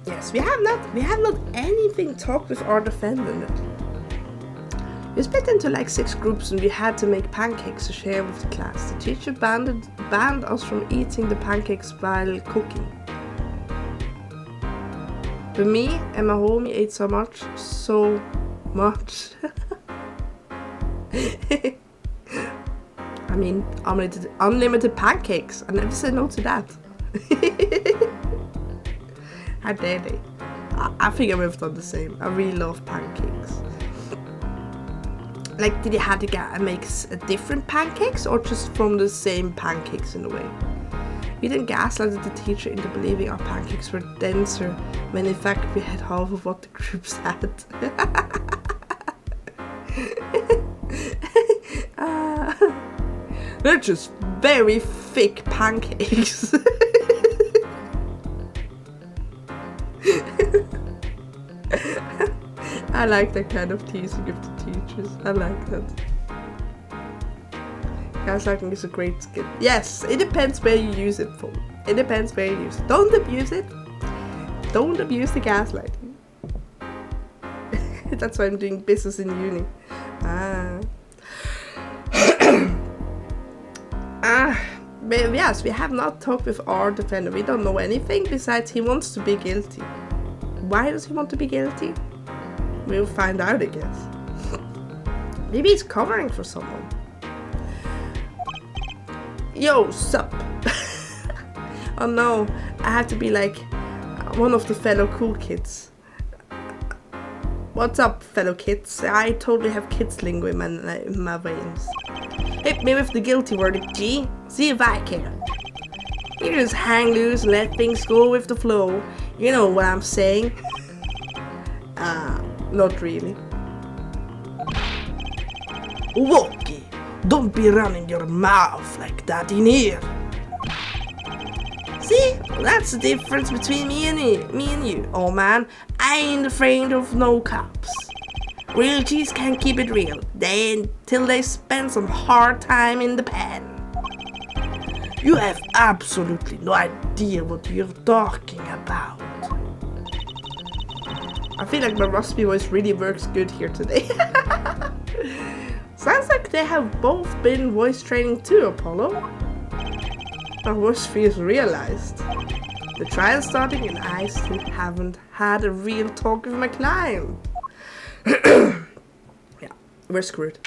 S1: Yes, we have not anything talked with our defendant. We split into like 6 groups and we had to make pancakes to share with the class. The teacher banned us from eating the pancakes while cooking. But me and my homie ate so much. I mean, unlimited pancakes. I never said no to that. How dare they? I think I would have done the same. I really love pancakes. Like, did you have to make different pancakes or just from the same pancakes in a way? We then gaslighted the teacher into believing our pancakes were denser when in fact we had half of what the groups had. They're just very thick pancakes. I like that kind of teasing of the teachers. I like that. Gaslighting is a great skill. Yes, it depends where you use it for. It depends where you use it. Don't abuse it. Don't abuse the gaslighting. That's why I'm doing business in uni. But yes, we have not talked with our defender. We don't know anything besides he wants to be guilty. Why does he want to be guilty? We'll find out, I guess. Maybe he's covering for someone. Yo, sup? Oh no, I have to be like one of the fellow cool kids. What's up, fellow kids? I totally have kids lingo in my veins. Hit me with the guilty verdict, G. See if I care. You just hang loose and let things go with the flow. You know what I'm saying? Not really. Wookie, don't be running your mouth like that in here. See, that's the difference between me and you. Oh man, I ain't afraid of no cops. Real G's can't keep it real. Till they spend some hard time in the pen. You have absolutely no idea what you're talking about. I feel like my raspy voice really works good here today. Sounds like they have both been voice training too, Apollo. My voice feels realized. The trial starting and I still haven't had a real talk with my client. Yeah, we're screwed.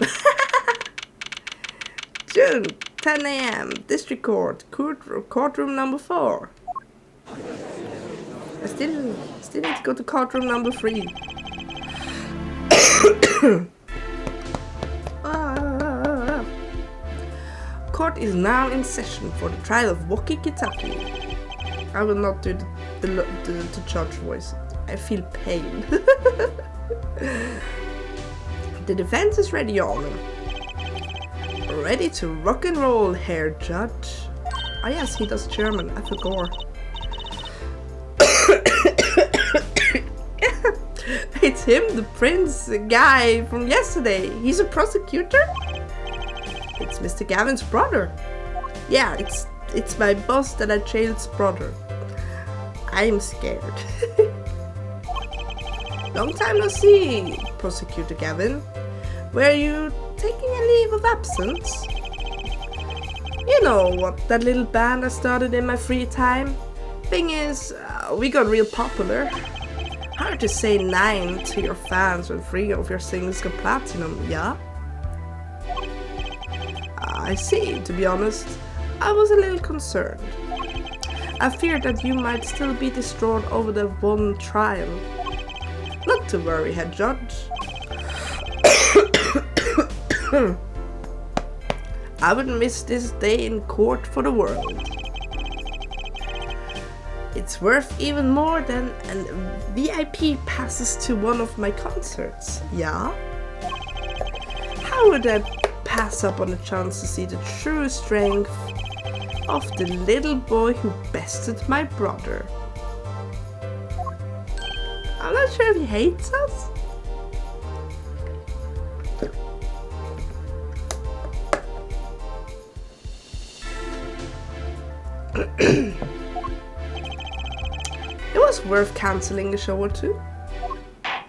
S1: June, 10 a.m. District Court, courtroom number 4. I still need to go to courtroom number 3. Court is now in session for the trial of Woki Kitaki. I will not do the judge voice. I feel pain. The defense is ready, Your Honor. Ready to rock and roll, Herr Judge. Oh yes, he does German. I forgot. It's him, the prince guy from yesterday. He's a prosecutor? It's Mr. Gavin's brother. Yeah, it's my boss that I jailed's brother. I'm scared. Long time no see, Prosecutor Gavin. Were you taking a leave of absence? You know what, that little band I started in my free time? Thing is, we got real popular. Hard to say 9 to your fans when 3 of your singles got platinum, yeah? I see, to be honest, I was a little concerned. I feared that you might still be distraught over the one trial. Not to worry, Head Judge. I wouldn't miss this day in court for the world. It's worth even more than VIP passes to one of my concerts, yeah? How would I pass up on the chance to see the true strength of the little boy who bested my brother? I'm not sure if he hates us. It was worth cancelling a show or two. I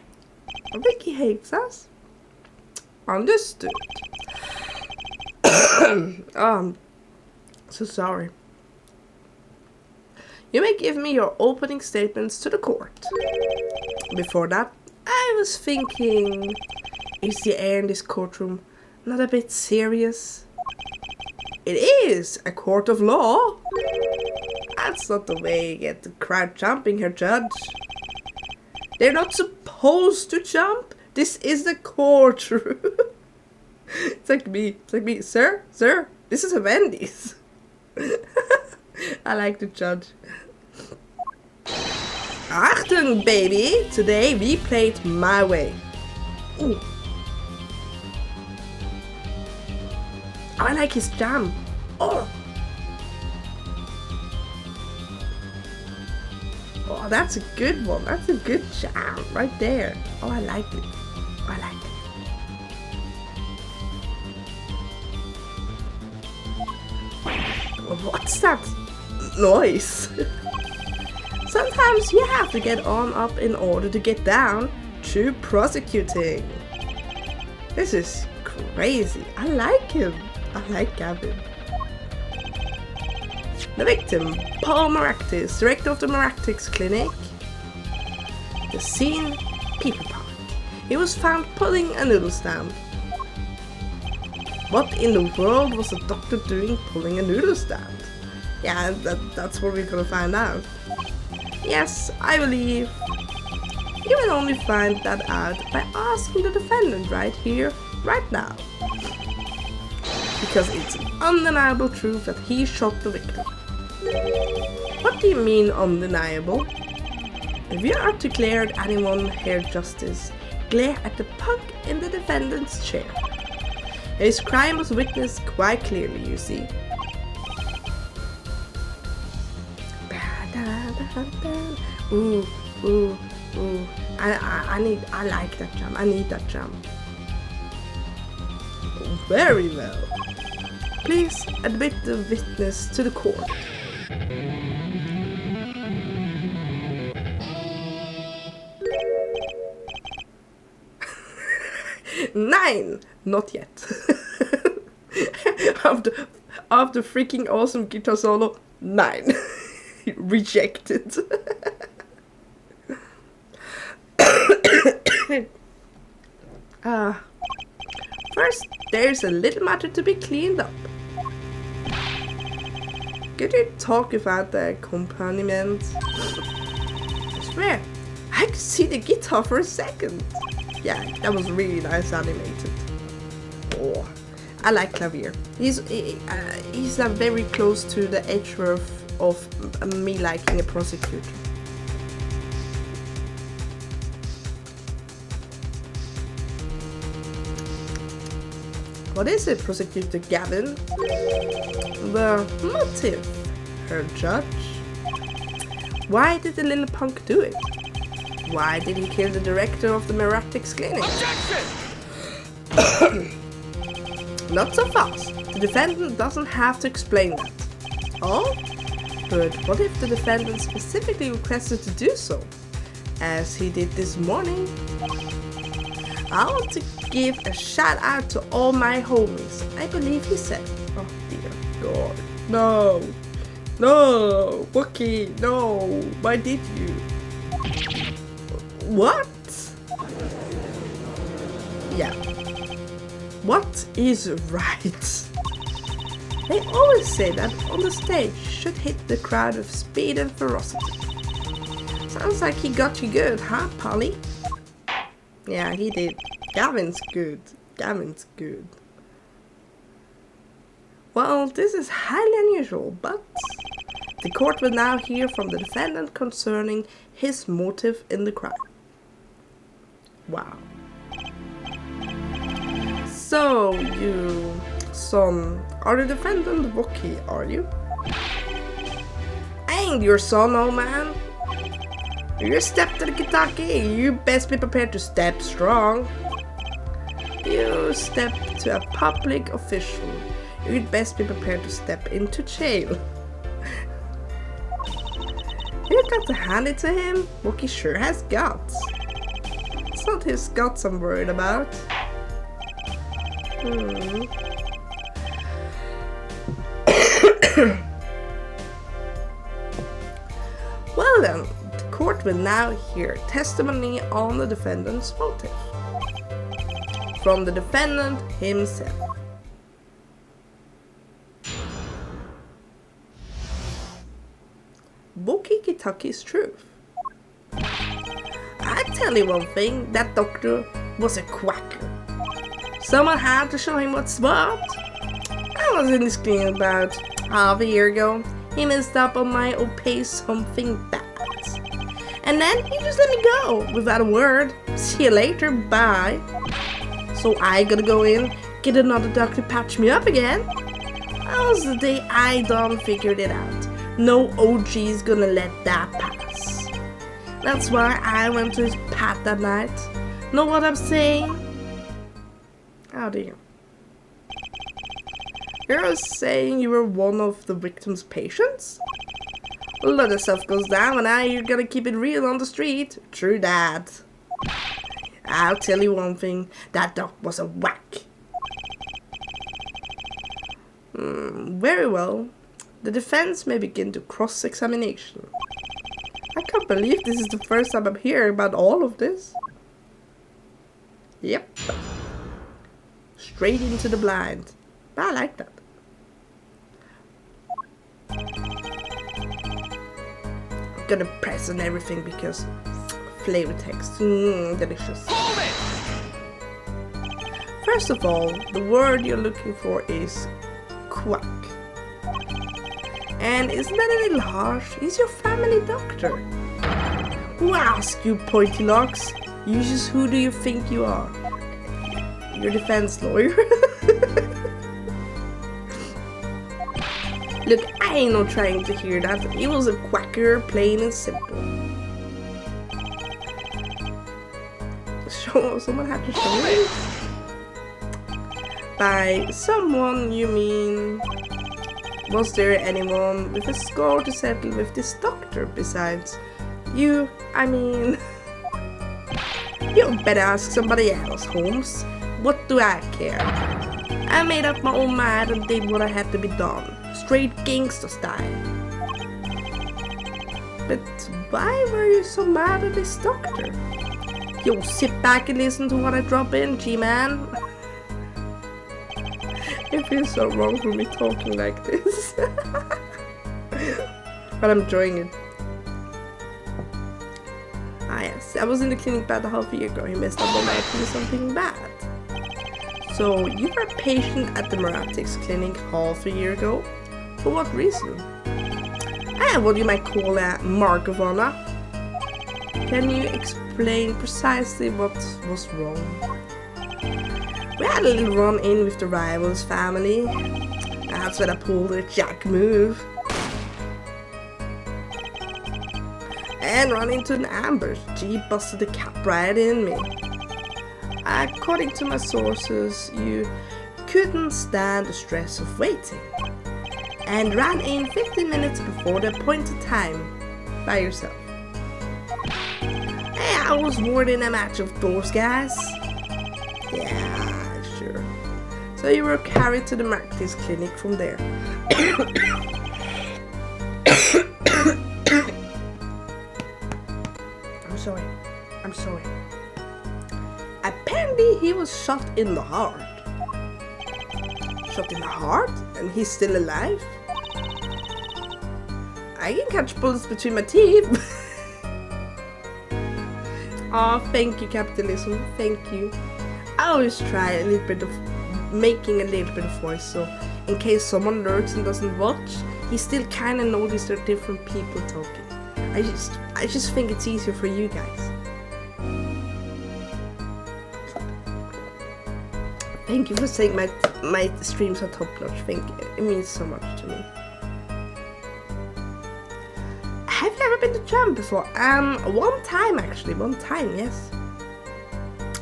S1: think he hates us. Understood. I'm so sorry. You may give me your opening statements to the court. Before that, I was thinking, is the air in this courtroom not a bit serious? It is a court of law. That's not the way you get the crowd jumping, Herr Judge. They're not supposed to jump. This is the courtroom. It's like me. Sir, this is a Wendy's. I like the judge. Achtung, baby. Today we played my way. Ooh. I like his jam. Oh, oh, that's a good one. That's a good jam right there. Oh, I like it. I like it. What's that noise? Sometimes you have to get on up in order to get down. True prosecuting. This is crazy. I like him. I like Gavin. The victim, Paul Maractis, director of the Maractis Clinic. The scene, People Park. He was found pulling a noodle stand. What in the world was the doctor doing pulling a noodle stand? Yeah, that's what we're gonna find out. Yes, I believe you will only find that out by asking the defendant right here, right now. Because it's an undeniable truth that he shot the victim. What do you mean undeniable? If you are to glare at anyone here, Justice, glare at the punk in the defendant's chair. His crime was witnessed quite clearly, you see. Ooh, ooh, ooh. I like that jam. I need that jam. Very well. Please admit the witness to the court. Nine! Not yet. After freaking awesome guitar solo, 9. Rejected. First, there's a little matter to be cleaned up. Could you talk about the accompaniment? I swear, I could see the guitar for a second. Yeah, that was really nice animated. Oh, I like Fela'lyr. He's very close to the Edgeworth of me liking a prosecutor. What is it, Prosecutor Gavin? The motive, Herr Judge. Why did the little punk do it? Why did he kill the director of the Maractis Clinic? Not so fast. The defendant doesn't have to explain that. Oh? But what if the defendant specifically requested to do so? As he did this morning? I want to give a shout out to all my homies. I believe he said. Oh dear God. No. No. Wookie, no. Why did you? What? Yeah. What is right? They always say that on the stage should hit the crowd with speed and ferocity. Sounds like he got you good, huh, Polly? Yeah, he did. Gavin's good. Gavin's good. Well, this is highly unusual, but the court will now hear from the defendant concerning his motive in the crime. Wow. So, you, son, are the defendant Wookie, are you? I ain't your son, old man. You step to the kitaki, you best be prepared to step strong. You step to a public official, you'd best be prepared to step into jail. You got to hand it to him, Wookie sure has guts. It's not his guts I'm worried about. Well then, the court will now hear testimony on the defendant's motive. From the defendant himself. Wookie Kitaki's truth. I tell you one thing, that doctor was a quacker. Someone had to show him what's what. I was in this clinic about half a year ago. He messed up on my opaque something bad. And then he just let me go without a word. See you later, bye. So I gotta go in, get another doctor patch me up again. That was the day I done figured it out. No OG is gonna let that pass. That's why I went to his pad that night. Know what I'm saying? Oh dear. You're saying you were one of the victim's patients? A lot of stuff goes down and now you're gonna keep it real on the street. True that. I'll tell you one thing, that doc was a whack. Very well. The defense may begin to cross-examination. I can't believe this is the first time I'm hearing about all of this. Yep. Straight into the blind. I like that. I'm gonna press on everything because flavor text. Delicious. First of all, the word you're looking for is quack. And isn't that a little harsh? He's your family doctor. Who asked you, pointy locks? You just who do you think you are? Your defense lawyer? Look, I ain't not trying to hear that. He was a quacker, plain and simple. Someone had to show it. By someone, you mean... Was there anyone with a score to settle with this doctor besides you? I mean... You better ask somebody else, Holmes. What do I care? I made up my own mind and did what I had to be done. Straight gangster style. But why were you so mad at this doctor? Yo, sit back and listen to what I drop in, G-Man. It feels so wrong for me talking like this. But I'm enjoying it. Ah yes, I was in the clinic about a half a year ago. He messed up on my doing something bad. So, you were a patient at the Meratics clinic half a year ago? For what reason? What you might call a mark of honor. Can you explain precisely what was wrong? We had a little run-in with the rival's family. That's when I pulled a jack move. And ran into an ambush. G busted the cap right in me. According to my sources, you couldn't stand the stress of waiting. And ran in 15 minutes before the appointed time by yourself. Hey, I was more than a match of those guys. Yeah, sure. So you were carried to the Marctis clinic from there. I'm sorry. Apparently he was shot in the heart. Shot in the heart? And he's still alive? I can catch bullets between my teeth. Oh, thank you, capitalism. Thank you. I always try a little bit of making a little bit of voice, so in case someone lurks and doesn't watch, he still kind of notice there are different people talking. I just think it's easier for you guys. Thank you for saying my streams are top notch. Thank you. It means so much to me. Have you ever been to Germany before? One time actually. One time, yes.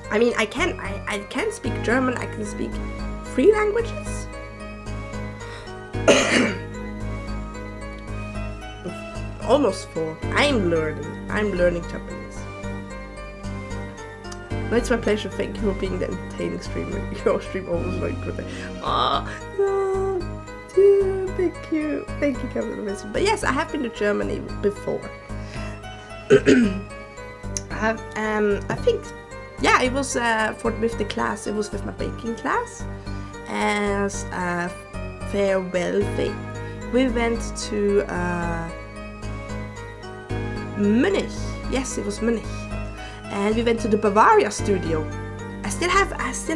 S1: I mean, I can speak German. I can speak 3 languages. Almost 4. I'm learning Japanese. No, it's my pleasure. Thank you for being the entertaining streamer. Your stream always like good. Oh, no. Dude, thank you. Thank you, capitalism. But yes, I have been to Germany before. I think, yeah, it was with the class. It was with my baking class. As a farewell thing, we went to Munich. Yes, it was Munich. And we went to the Bavaria studio. I still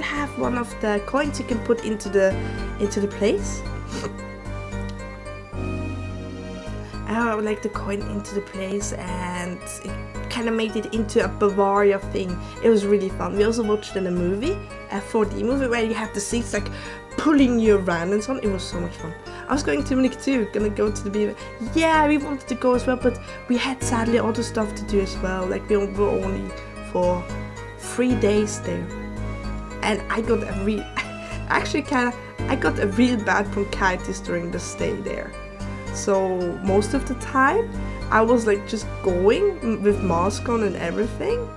S1: have one of the coins you can put into the place. I like the coin into the place, and it kind of made it into a Bavaria thing. It was really fun. We also watched in a movie, a 4D movie, where you have the seats like pulling you around and so on. It was so much fun. I was going to Munich too, gonna go to the BMV. Yeah, we wanted to go as well, but we had sadly other stuff to do as well. Like we were only for 3 days there, and I got a real bad bronchitis during the stay there. So most of the time I was like just going with mask on and everything.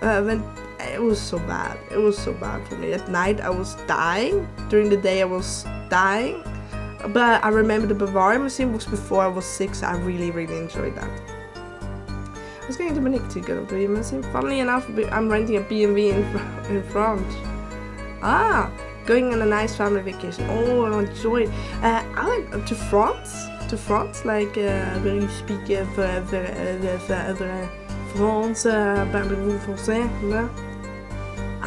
S1: When it was so bad. It was so bad for me. At night I was dying. During the day I was dying. But I remember the Bavaria Museum was before I was sick, so I really, really enjoyed that. I was going to Munich to go to the Bavaria Museum. Funnily enough, I'm renting a B&B in France. Going on a nice family vacation. Oh, I enjoyed. I went to France. Like where you speak France, parlez-vous français? No? I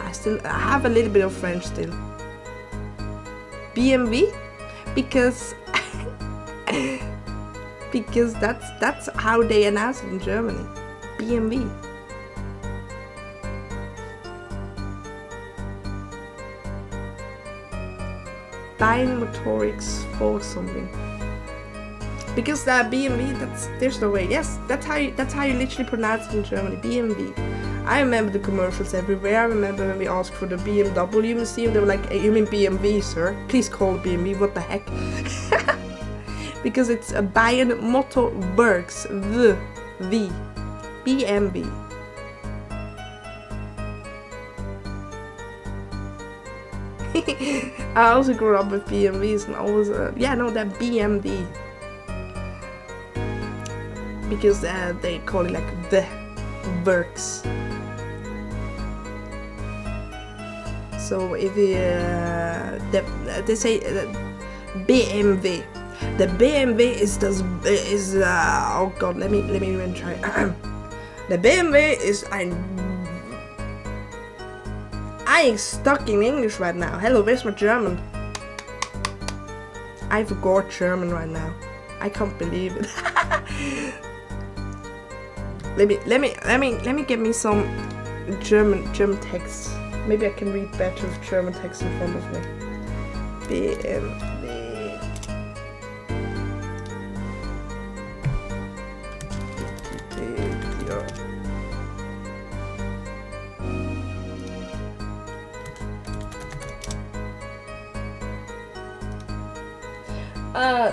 S1: have a little bit of French still. B&B, because that's how they announce it in Germany. B&B. Motorics for something. Because that B&B, there's no way. Yes, that's how you literally pronounce it in Germany. B&B. I remember the commercials everywhere. I remember when we asked for the BMW museum, they were like, hey, you mean B&B, sir? Please call it B&B. What the heck? Because it's a Bayern Motor Works. V. B&B. I also grew up with BMWs and always, that BMD. Because they call it like the works. So if you, they say BMW. The BMW is oh god, let me even try. The BMW is I'm stuck in English right now. Hello, where's my German? I forgot German right now. I can't believe it. let me get me some German text. Maybe I can read better with German text in front of me. BMW.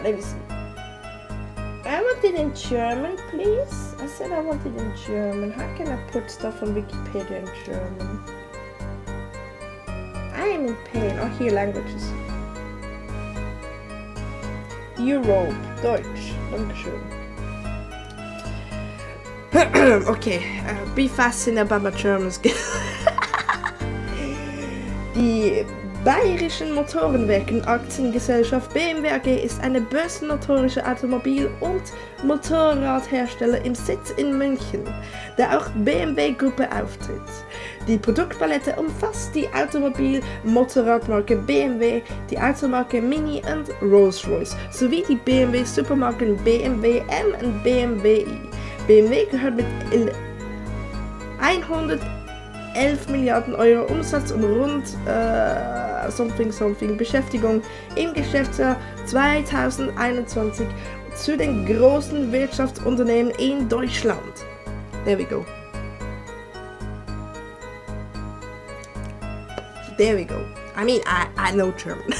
S1: Let me see. I want it in German, please. I said I want it in German. How can I put stuff on Wikipedia in German? I am in pain. Oh, here, languages. Europe, Deutsch. Dankeschön. Okay, be fascinated by my German skills. Die Bayerischen Motorenwerken Aktiengesellschaft BMW AG ist eine börsennotorische Automobil- und Motorradhersteller im Sitz in München, der auch BMW-Gruppe auftritt. Die Produktpalette umfasst die Automobil-Motorradmarke BMW, die Automarke Mini und Rolls-Royce sowie die BMW-Supermarken BMW M und BMW i. BMW gehört mit 111 Milliarden Euro Umsatz und rund Beschäftigung im Geschäftsjahr 2021 zu den großen Wirtschaftsunternehmen in Deutschland. There we go. There we go. I mean, I know German.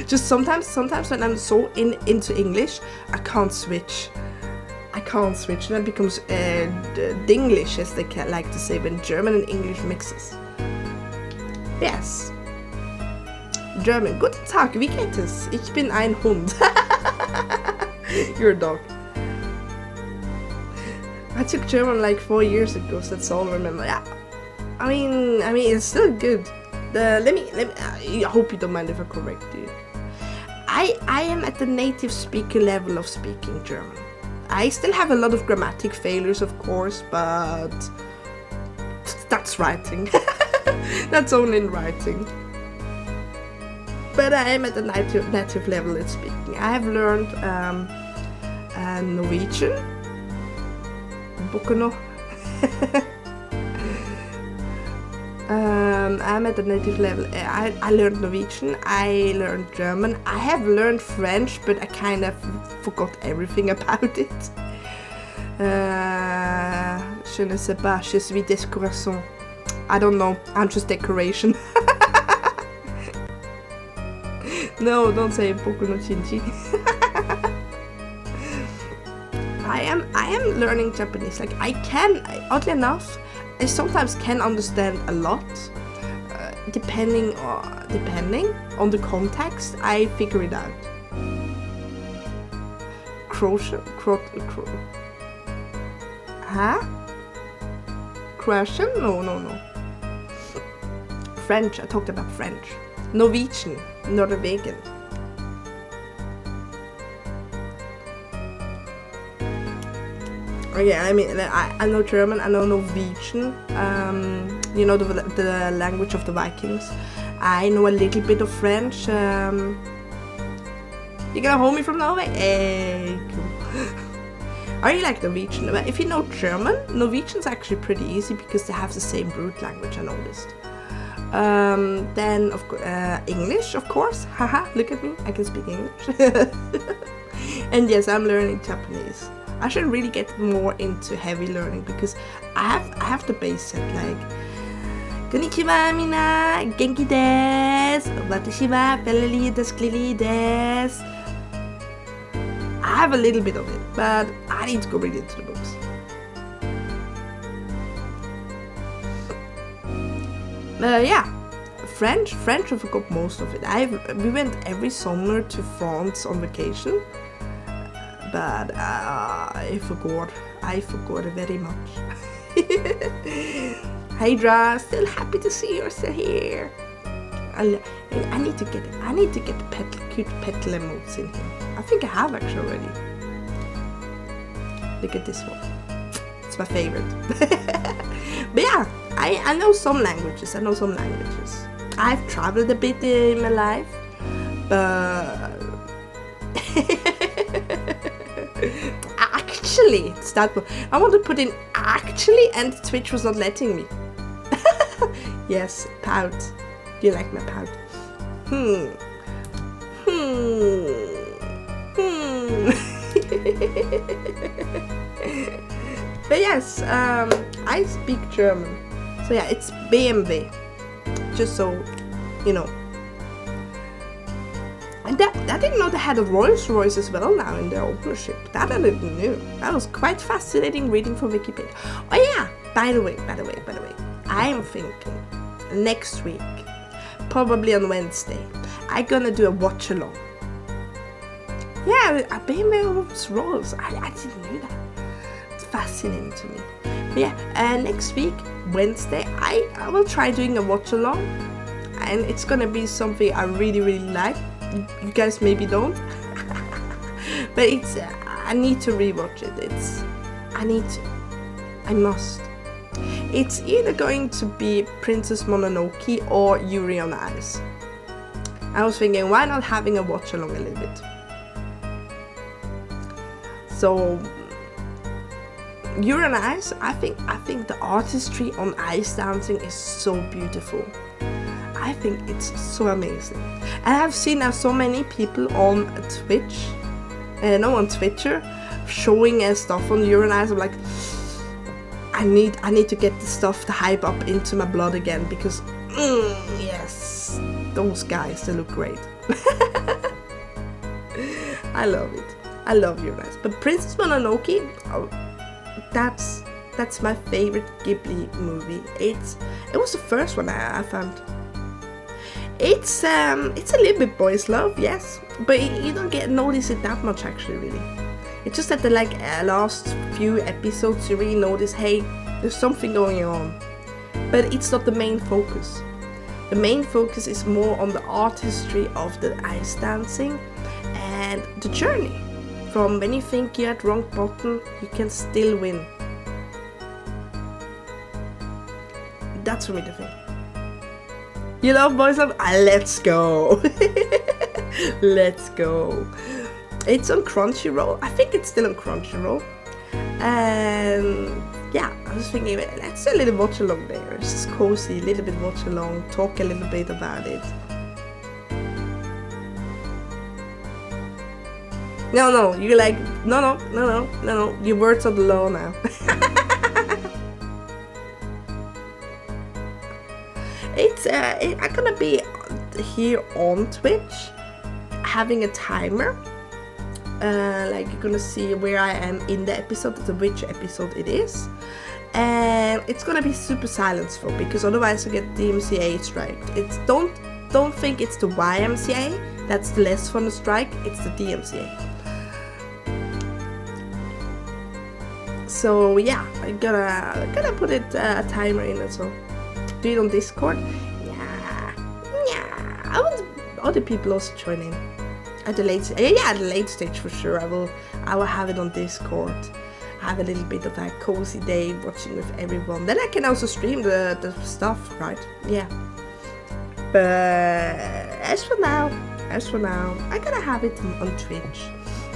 S1: Just sometimes when I'm so into English, I can't switch. And it becomes Dinglish, as they like to say, when German and English mixes. Yes. German. Guten Tag, wie geht es? Ich bin ein Hund. You're a dog. I took German like 4 years ago, so that's all I remember. Yeah. I mean, it's still good. Let me. I hope you don't mind if I correct you. I am at the native speaker level of speaking German. I still have a lot of grammatic failures, of course, but that's writing. That's only in writing. But I am at the native level in speaking. I have learned Norwegian. Bokono. I'm at the native level. I learned Norwegian. I learned German. I have learned French, but I kind of forgot everything about it. Je ne sais pas. Je suis décoration. I don't know. I'm just decoration. No, don't say Bokono Chinchi. I am learning Japanese. Like oddly enough, I sometimes can understand a lot. Depending on the context, I figure it out. Croatian? Croatian? No. French. I talked about French. Norwegian. Norwegian. Okay, I mean, I know German, I know Norwegian, you know, the language of the Vikings. I know a little bit of French. You gonna hold me from Norway? Hey, cool. I really like Norwegian. If you know German, Norwegian's actually pretty easy because they have the same root language, I noticed. Then, of course, English, of course. Haha, look at me, I can speak English. And yes, I'm learning Japanese. I should really get more into heavy learning because I have the base set, like Konnichiwa mina, genki desu, watashi wa Fela'lyr desu. I have a little bit of it, but I need to go read into the books. Yeah, French, I forgot most of it. We went every summer to France on vacation. But I forgot very much. Hey Dra, still happy to see you're still here. I need to get the cute petal emotes in here. I think I have actually already. Look at this one. It's my favorite. But yeah, I know some languages. I've traveled a bit in my life, but actually, it's that one. I want to put in actually, and Twitch was not letting me. Yes, pout. Do you like my pout? But yes, I speak German. So yeah, it's BMW. Just so you know. And I didn't know they had a Rolls-Royce as well now in their ownership. That I didn't know. That was quite fascinating reading from Wikipedia. Oh yeah, by the way, I'm thinking next week, probably on Wednesday, I'm gonna do a watch-along. Yeah, a BMW Rolls. I didn't know that. It's fascinating to me. But yeah, next week, Wednesday, I will try doing a watch-along. And it's gonna be something I really, really like. You guys maybe don't. But it's I need to rewatch it. I must. It's either going to be Princess Mononoke or Yuri on Ice. I was thinking, why not having a watch along a little bit? So Yuri on Ice, I think the artistry on ice dancing is so beautiful. I think it's so amazing. And I've seen now so many people on Twitch, on Twitter, showing stuff on Yuri on Ice. I'm like, I need to get the stuff to hype up into my blood again because, yes, those guys, they look great. I love it. I love Yuri on Ice. But Princess Mononoke, that's my favorite Ghibli movie. It was the first one I found. It's a little bit boys love, yes, but you don't notice it that much actually, really. It's just that the last few episodes you really notice, hey, there's something going on, but it's not the main focus. The main focus is more on the artistry of the ice dancing and the journey. From when you think you're at wrong bottom, you can still win. That's for me the thing. You love boys love? Let's go. Let's go. It's on Crunchyroll. I think it's still on Crunchyroll. And yeah, I was thinking, let's do a little watch along there. It's just cozy, a little bit watch along, talk a little bit about it. No, you're like, no, your words are the law now. I'm gonna be here on Twitch, having a timer. Like you're gonna see where I am in the episode, which episode it is. And it's gonna be super silenceful because otherwise I get DMCA striked. Don't think it's the YMCA, that's the less fun strike, it's the DMCA. So yeah, I'm gonna put it a timer in it, so do it on Discord. Yeah. I want other people also join in at the late stage for sure. I will have it on Discord. Have a little bit of a cozy day watching with everyone. Then I can also stream the stuff, right? Yeah. But as for now, I'm gonna have it on Twitch.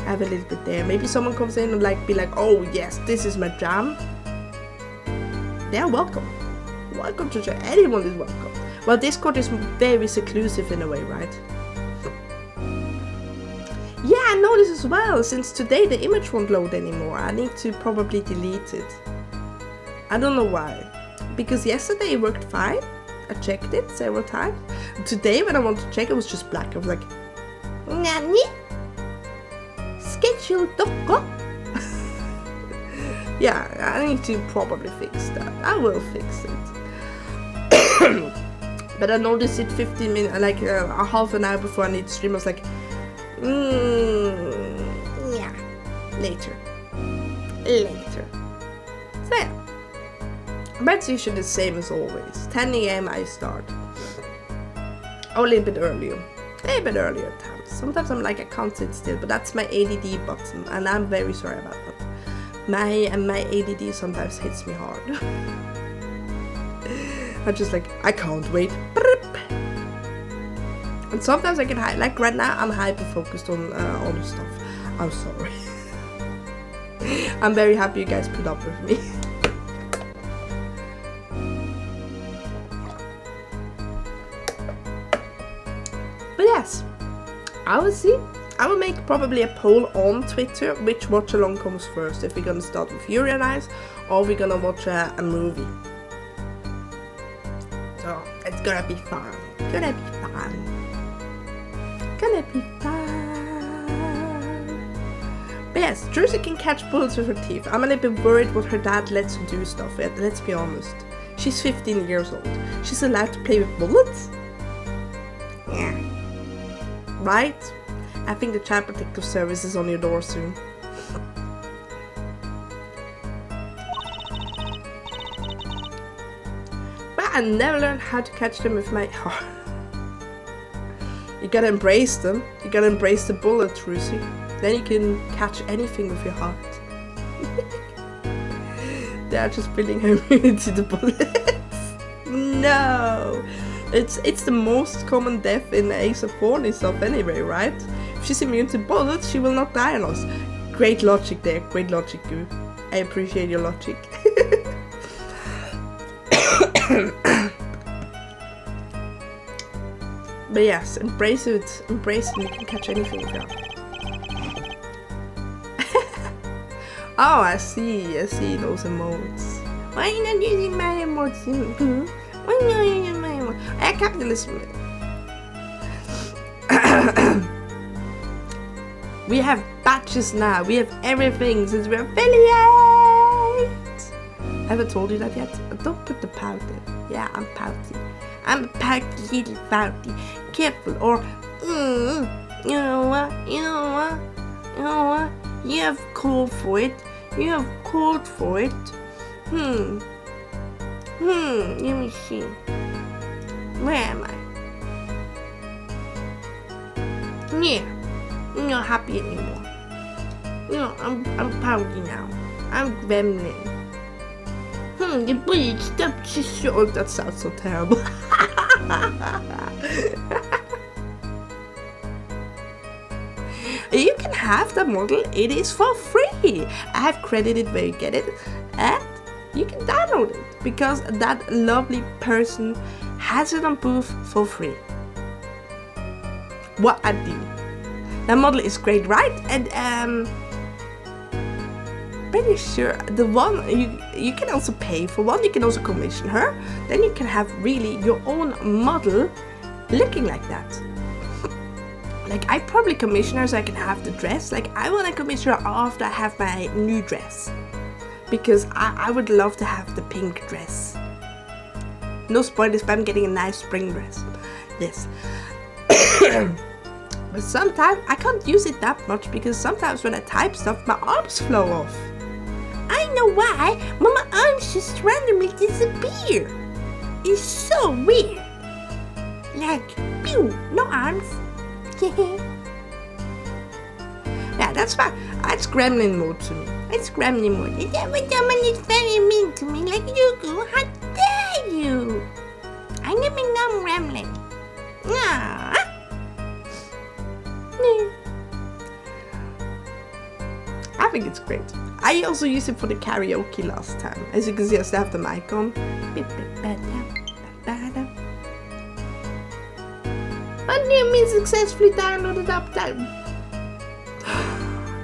S1: Have a little bit there. Maybe someone comes in and be like, oh yes, this is my jam. They're welcome. Welcome to join. Anyone is welcome. Well, Discord is very seclusive in a way, right? Yeah, I noticed as well. Since today the image won't load anymore. I need to probably delete it. I don't know why. Because yesterday it worked fine. I checked it several times. Today when I wanted to check, it was just black. I was like, Nani? Schedule.com. Yeah, I need to probably fix that. I will fix it. But I noticed it 15 minutes, like a half an hour before I need to stream. I was like, yeah, later. So yeah, but it's usually the same as always. 10 a.m. I start. Or a little bit earlier at times. Sometimes I'm like, I can't sit still, but that's my ADD button, and I'm very sorry about that. My ADD sometimes hits me hard. I'm just like, I can't wait. And sometimes I get high. Like right now, I'm hyper focused on stuff. I'm sorry. I'm very happy you guys put up with me. But yes, I will see. I will make probably a poll on Twitter which watch along comes first. If we're gonna start with Yuri on Ice or we're gonna watch a movie. So it's gonna be fun. But yes, Druzy can catch bullets with her teeth. I'm a little bit worried what her dad lets her do stuff with. Let's be honest. She's 15 years old. She's allowed to play with bullets? Yeah. Right? I think the Child Protective Service is on your door soon. But I never learned how to catch them with my heart. You gotta embrace them. You gotta embrace the bullet, Druzy. Then you can catch anything with your heart. They are just building her immunity to bullets. No! It's the most common death in Ace of Horny stuff anyway, right? If she's immune to bullets, she will not die on us. Great logic there. Great logic, Goo. I appreciate your logic. But yes, embrace it. Embrace it, you can catch anything with that. Oh, I see those emotes. Why are you not using my emotes? Why are you not using my emotes? Capitalism. We have badges now. We have everything since we're affiliate. Have I told you that yet? Don't put the pout in. Yeah, I'm pouty. I'm a pouty little pouty. Careful or you know what? You have called for it. Let me see. Where am I? Yeah. I'm not happy anymore. I'm pouty now. I'm gremlin. The bullet stopped his short. That sounds so terrible. You can have the model. It is for free. I have credited where you get it, and you can download it because that lovely person has it on Booth for free. What a deal. The model is great, right? And pretty sure the one you can also pay for one. You can also commission her. Then you can have really your own model looking like that. Like, I probably commission her so I can have the dress. Like, I want to commission her after I have my new dress, because I would love to have the pink dress. No spoilers, but I'm getting a nice spring dress. Yes. But sometimes I can't use it that much, because sometimes when I type stuff, my arms flow off. I know why, but my arms just randomly disappear. It's so weird. Like, pew, no arms. Yeah, that's why it's gremlin mode to me. It's gremlin mode. Someone is very mean to me, like you go. How dare you? I'm a gremlin. I think it's great. I also used it for the karaoke last time. As you can see, I still have the mic on. My name is successfully downloaded update.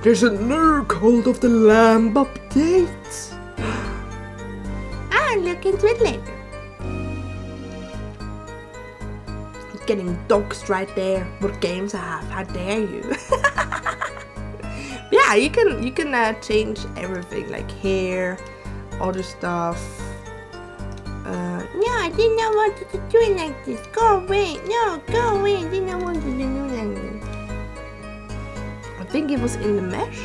S1: There's a new Cult of the Lamb update. I'll look into it later. Getting doxed right there. What games I have? How dare you? Yeah, you can change everything, like hair, other stuff. No, I did not want to do it like this. Go away. No, go away. I did not want to do it like this. I think it was in the mesh.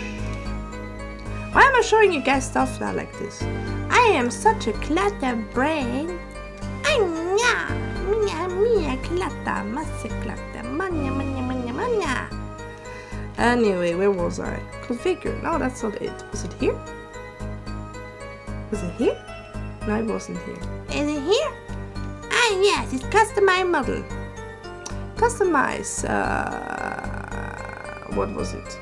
S1: Why am I showing you guys stuff now like this? I am such a clutter brain. Anyway, where was I? Configure. No, that's not it. Was it here? Was it here? No, it wasn't here. Is it here? Ah, yes, it's customize model. Customize, what was it?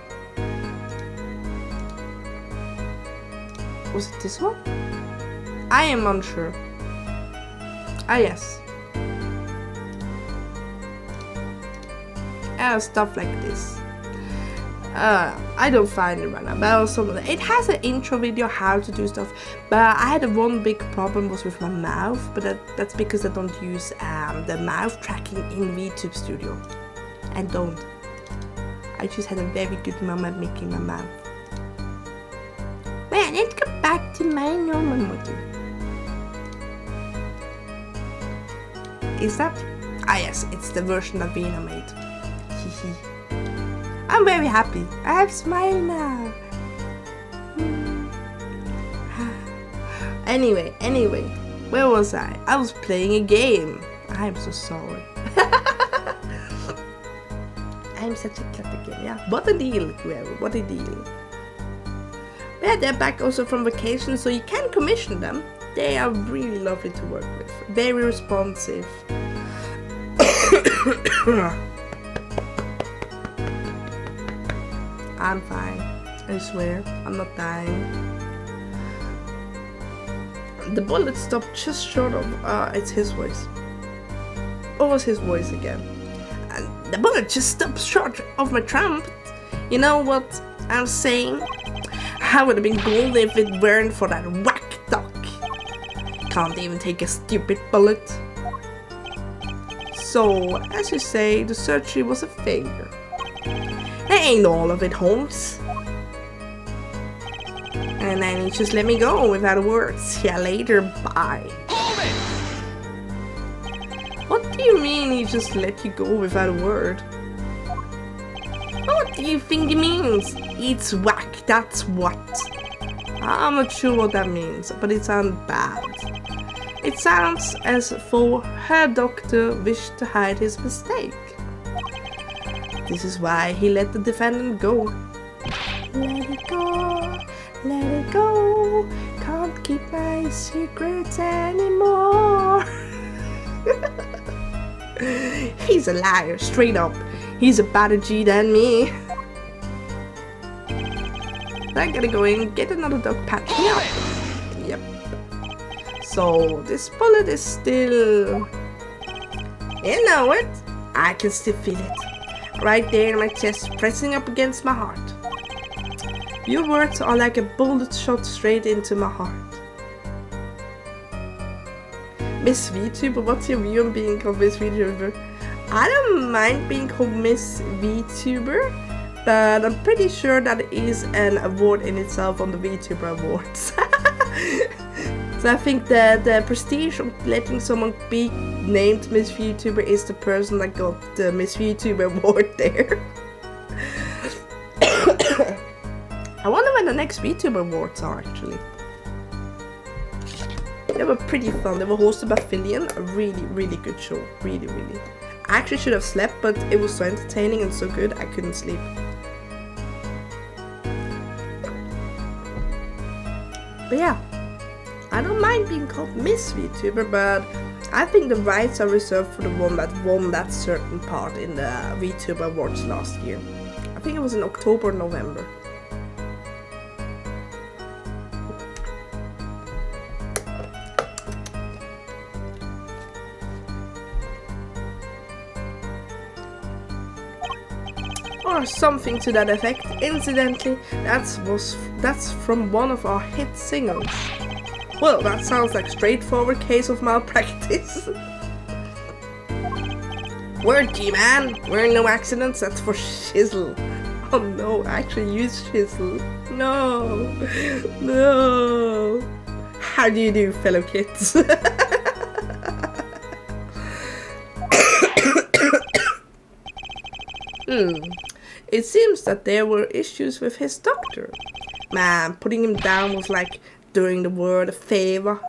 S1: Was it this one? I am unsure. Ah, yes. Stuff like this. I don't find it right now, but also it has an intro video how to do stuff, but I had one big problem was with my mouth, but that's because I don't use the mouth tracking in VTube Studio. I don't. I just had a very good mom at making my mouth. Well, let's go back to my normal model. Is that? Ah yes, it's the version that Vina made. I'm very happy. I have smile now. Anyway, where was I? I was playing a game. I'm so sorry. I'm such a clutter game, yeah. What a deal, whoever. What a deal. But yeah, they're back also from vacation, so you can commission them. They are really lovely to work with. Very responsive. I'm fine. I swear. I'm not dying. The bullet stopped just short of... it's his voice. Or was his voice again? And the bullet just stopped short of my trumpet. You know what I'm saying? I would have been golden if it weren't for that whack duck. Can't even take a stupid bullet. So, as you say, the surgery was a failure. That ain't all of it, Holmes. And then he just let me go without a word. See ya later, bye. What do you mean he just let you go without a word? What do you think it means? It's whack, that's what. I'm not sure what that means, but it sounds bad. It sounds as though her doctor wished to hide his mistake. This is why he let the defendant go. Let it go, let it go. Can't keep my secrets anymore. He's a liar, straight up. He's a better G than me. I gotta go in, get another dog, patch me up. Yep. So this bullet is still... You know it. I can still feel it. Right there in my chest, pressing up against my heart. Your words are like a bullet shot straight into my heart. Miss VTuber, what's your view on being called Miss VTuber? I don't mind being called Miss VTuber, but I'm pretty sure that is an award in itself on the VTuber Awards. So I think the prestige of letting someone be named Miss VTuber is the person that got the Miss VTuber award there. I wonder when the next VTuber awards are actually. They were pretty fun. They were hosted by Fela'lyr, a really good show. Really. I actually should have slept, but it was so entertaining and so good I couldn't sleep. But yeah, I don't mind being called Miss VTuber, but I think the rights are reserved for the one that won that certain part in the VTuber Awards last year. I think it was in October or November. Or something to that effect. Incidentally, that's from one of our hit singles. Well, that sounds like a straightforward case of malpractice. Word G-man, we're no accidents, that's for shizzle. Oh no, I actually use shizzle. No. How do you do, fellow kids? It seems that there were issues with his doctor. Man, putting him down was like doing the world a favor.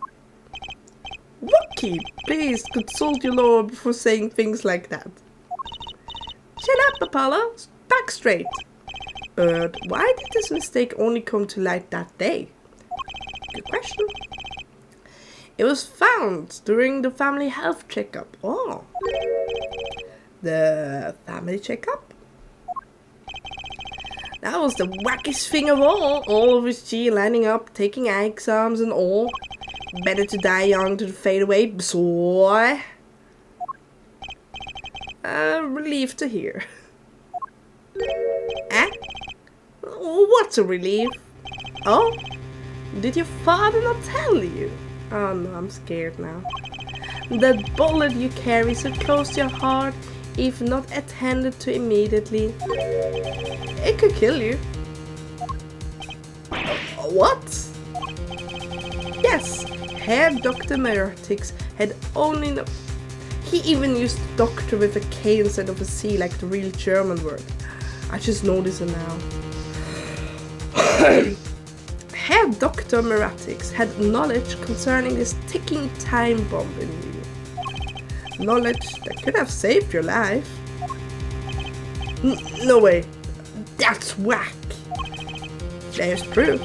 S1: Wookie, please consult your lord before saying things like that. Shut up, Apollo. Back straight. But why did this mistake only come to light that day? Good question. It was found during the family health checkup. Oh. The family checkup? That was the wackiest thing of all of his G lining up, taking eye exams and all. Better to die young than fade away, boy. Relief to hear. Eh? What's a relief? Oh? Did your father not tell you? Oh no, I'm scared now. That bullet you carry so close to your heart, if not attended to immediately, it could kill you. What? Yes, Herr Dr. Meratix had only no... He even used doctor with a K instead of a C, like the real German word. I just noticed it now. Herr Dr. Meratix had knowledge concerning this ticking time bomb in you. Knowledge that could have saved your life. No way. That's whack. There's proof.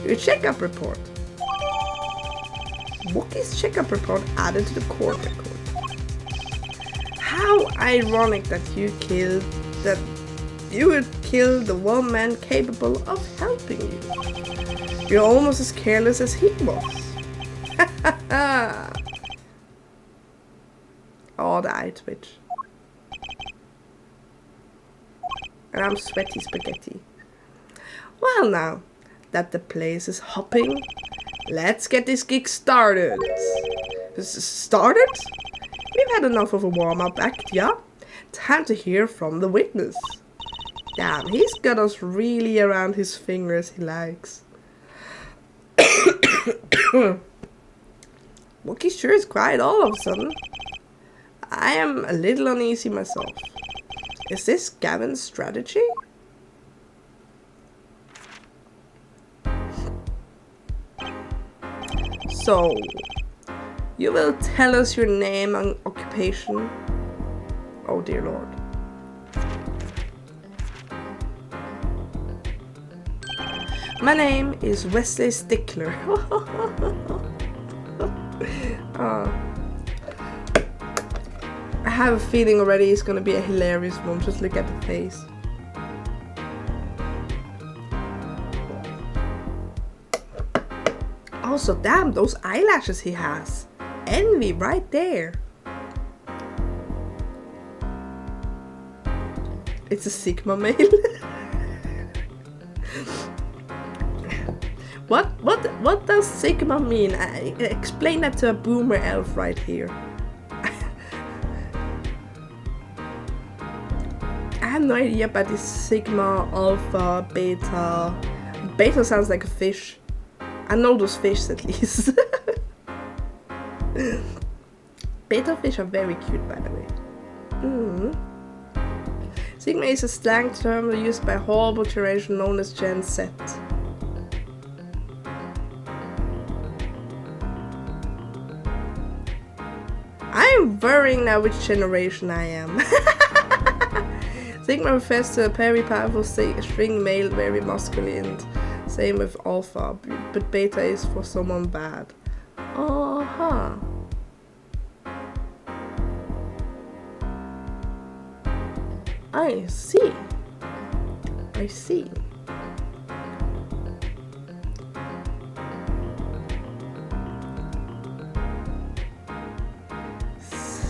S1: Your checkup report. Wookie's checkup report added to the court record. How ironic that you would kill the one man capable of helping you. You're almost as careless as he was. Oh, the eye twitch. And I'm sweaty spaghetti. Well now, that the place is hopping, let's get this gig started. Started? We've had enough of a warm-up act, yeah? Time to hear from the witness. Damn, he's got us really around his fingers he likes. Wookie sure is quiet all of a sudden. I am a little uneasy myself. Is this Gavin's strategy? So, you will tell us your name and occupation? Oh dear lord. My name is Wesley Stickler. I have a feeling already it's gonna be a hilarious one. Just look at the face. Also, damn, those eyelashes he has. Envy right there. It's a Sigma male. What does Sigma mean? Explain that to a boomer elf right here. I have no idea about this Sigma, Alpha, Beta. Beta sounds like a fish. I know those fish at least. Beta fish are very cute, by the way. Sigma is a slang term used by a horrible generation known as Gen Z. I'm worrying now which generation I am. Sigma refers to a very powerful string male, very masculine. Same with Alpha, but Beta is for someone bad. Uh-huh. I see. I see.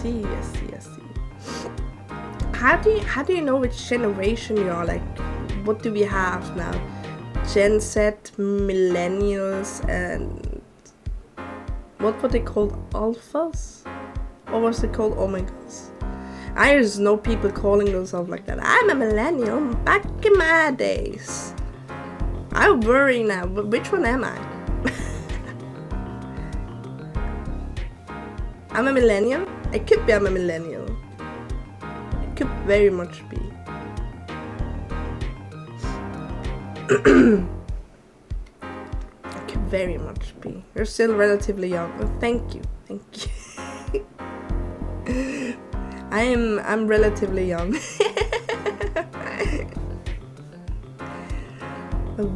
S1: I see. How do you know which generation you are? Like, what do we have now? Gen Z, millennials, and what were they called? Alphas? Or was it called omegas? I just know people calling themselves like that. I'm a millennial back in my days. I worry now, but which one am I? I'm a millennial? I could be I'm a millennial. I could very much be. I could very much be. You're still relatively young. Well, thank you. I'm relatively young.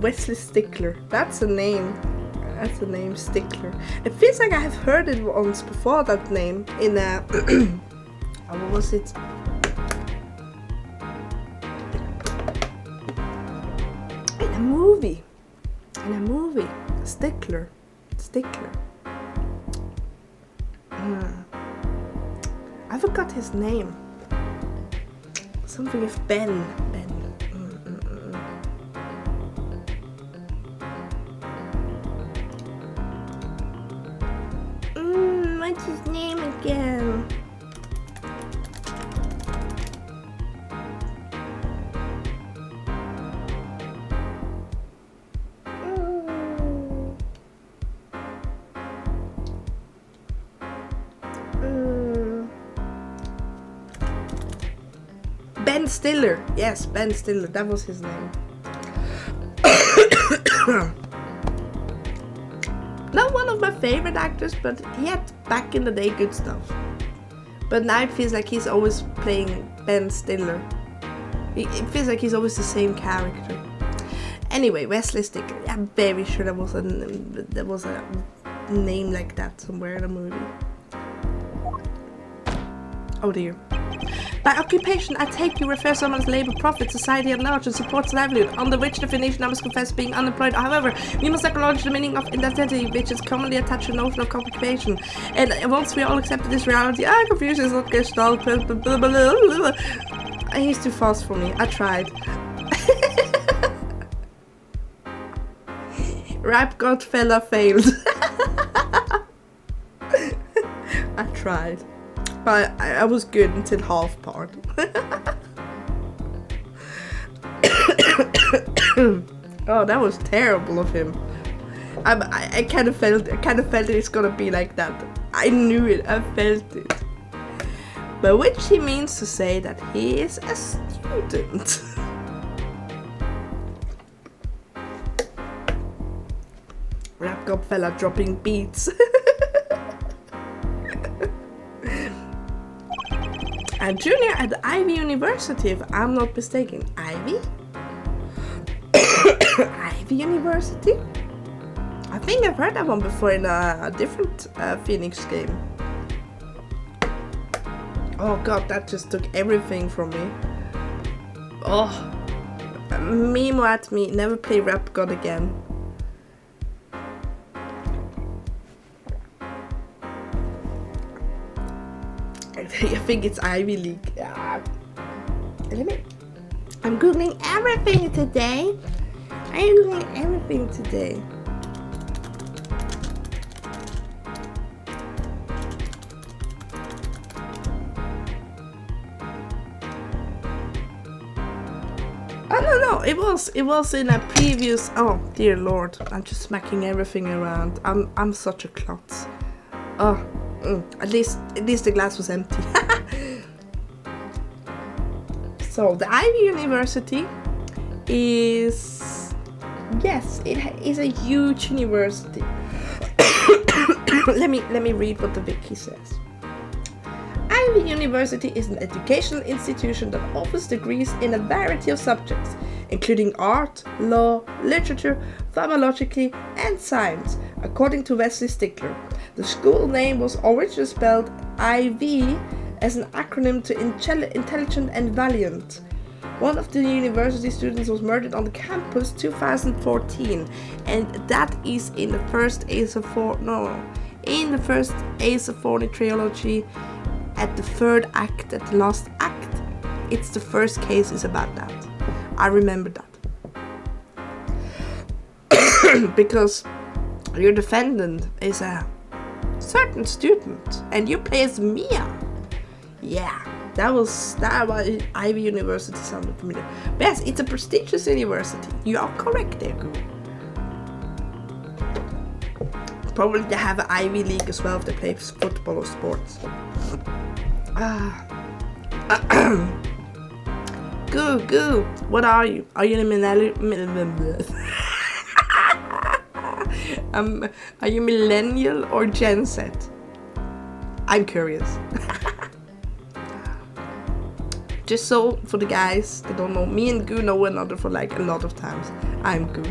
S1: Wesley Stickler. That's a name. Stickler. It feels like I have heard it once before, that name, in a... what was it? In a movie. Stickler. I forgot his name. Something with Ben. What's his name again? Ben Stiller. Yes, Ben Stiller. That was his name. Not one of my favorite actors, but he had back in the day good stuff. But now it feels like he's always playing Ben Stiller. It feels like he's always the same character. Anyway, Wesley Stickler. I'm very sure there was a name like that somewhere in the movie. Oh dear. By occupation, I take you refer someone's labor, profit, society at large, and supports livelihood, under which definition I must confess being unemployed. However, we must acknowledge the meaning of identity, which is commonly attached to the notion of occupation. And once we all accepted this reality, confusion is not gestalt. He's too fast for me. I tried. Rap God fella failed. I tried. But I was good until half part. Oh, that was terrible of him. I kind of felt it's gonna be like that. I knew it. I felt it. By which he means to say that he is a student. Rap God fella dropping beats. A junior at Ivy University, if I'm not mistaken. Ivy? Ivy University? I think I've heard that one before in a different Phoenix game. Oh god, that just took everything from me. Oh. Memo at me, never play Rap God again. I think it's Ivy League. I'm googling everything today. I'm googling everything today. Oh no, it was in a previous. Oh dear Lord, I'm just smacking everything around. I'm such a klutz. Oh, at least the glass was empty. So the Ivy University is, yes, it is a huge university. let me read what the wiki says. Ivy University is an educational institution that offers degrees in a variety of subjects, including art, law, literature, pharmacology, and science, according to Wesley Stickler. The school name was originally spelled IV as an acronym to Intelligent and Valiant. One of the university students was murdered on the campus 2014, and that is in the first Ace of Forty Triology. At the third act, at the last act, it's the first case is about that. I remember that. Because your defendant is a certain student and you play as Mia. Yeah, that was Ivy University sounded familiar. But yes, it's a prestigious university. You are correct there, Goo. Probably they have an Ivy League as well if they play football or sports. Goo, what are you? Are you a are you millennial or Gen Z? I'm curious. Just so for the guys that don't know, me and Goo know one another for like a lot of times. I'm Goo.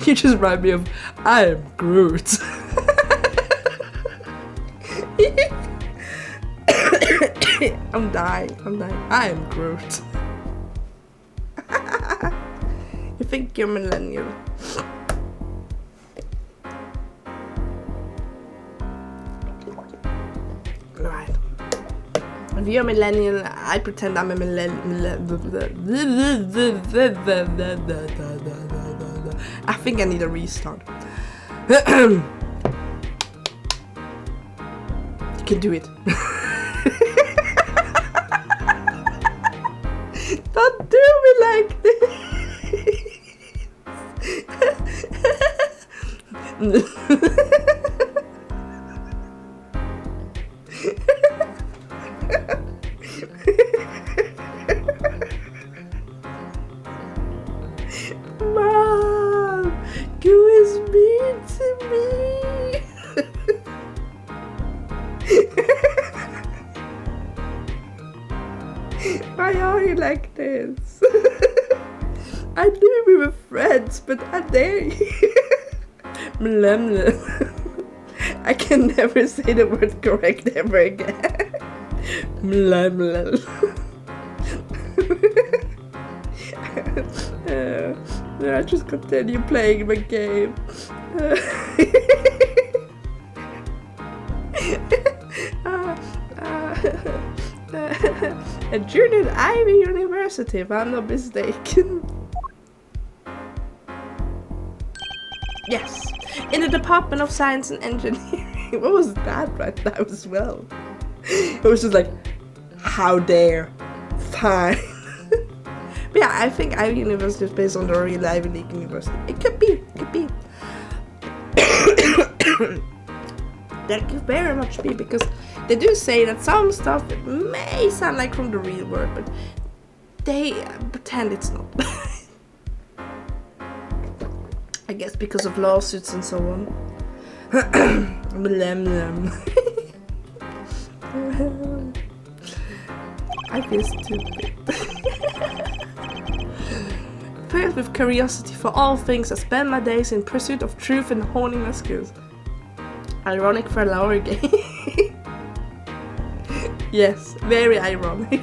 S1: You just remind me of I'm Groot. I'm dying. I'm Groot. You think you're millennial? Right. If you're a millennial, I pretend I'm a millennial. I think I need a restart. You can do it. Don't do me like this. Mom, Goo is mean to me. Why are you like this? I knew we were friends, but I dare you. I can never say the word correct ever again. I just continue playing my game. A junior at Ivy University, if I'm not mistaken. Yes, in the Department of Science and Engineering. What was that right now as well? It was just like, how dare? Fine. But yeah, I think Ivy University is based on the real Ivy League University. It could be. That could very much be, because they do say that some stuff may sound like from the real world, but they pretend it's not. I guess because of lawsuits and so on. I feel stupid. Filled with curiosity for all things, I spend my days in pursuit of truth and honing my skills. Ironic Fela'lyr game. Yes, very ironic.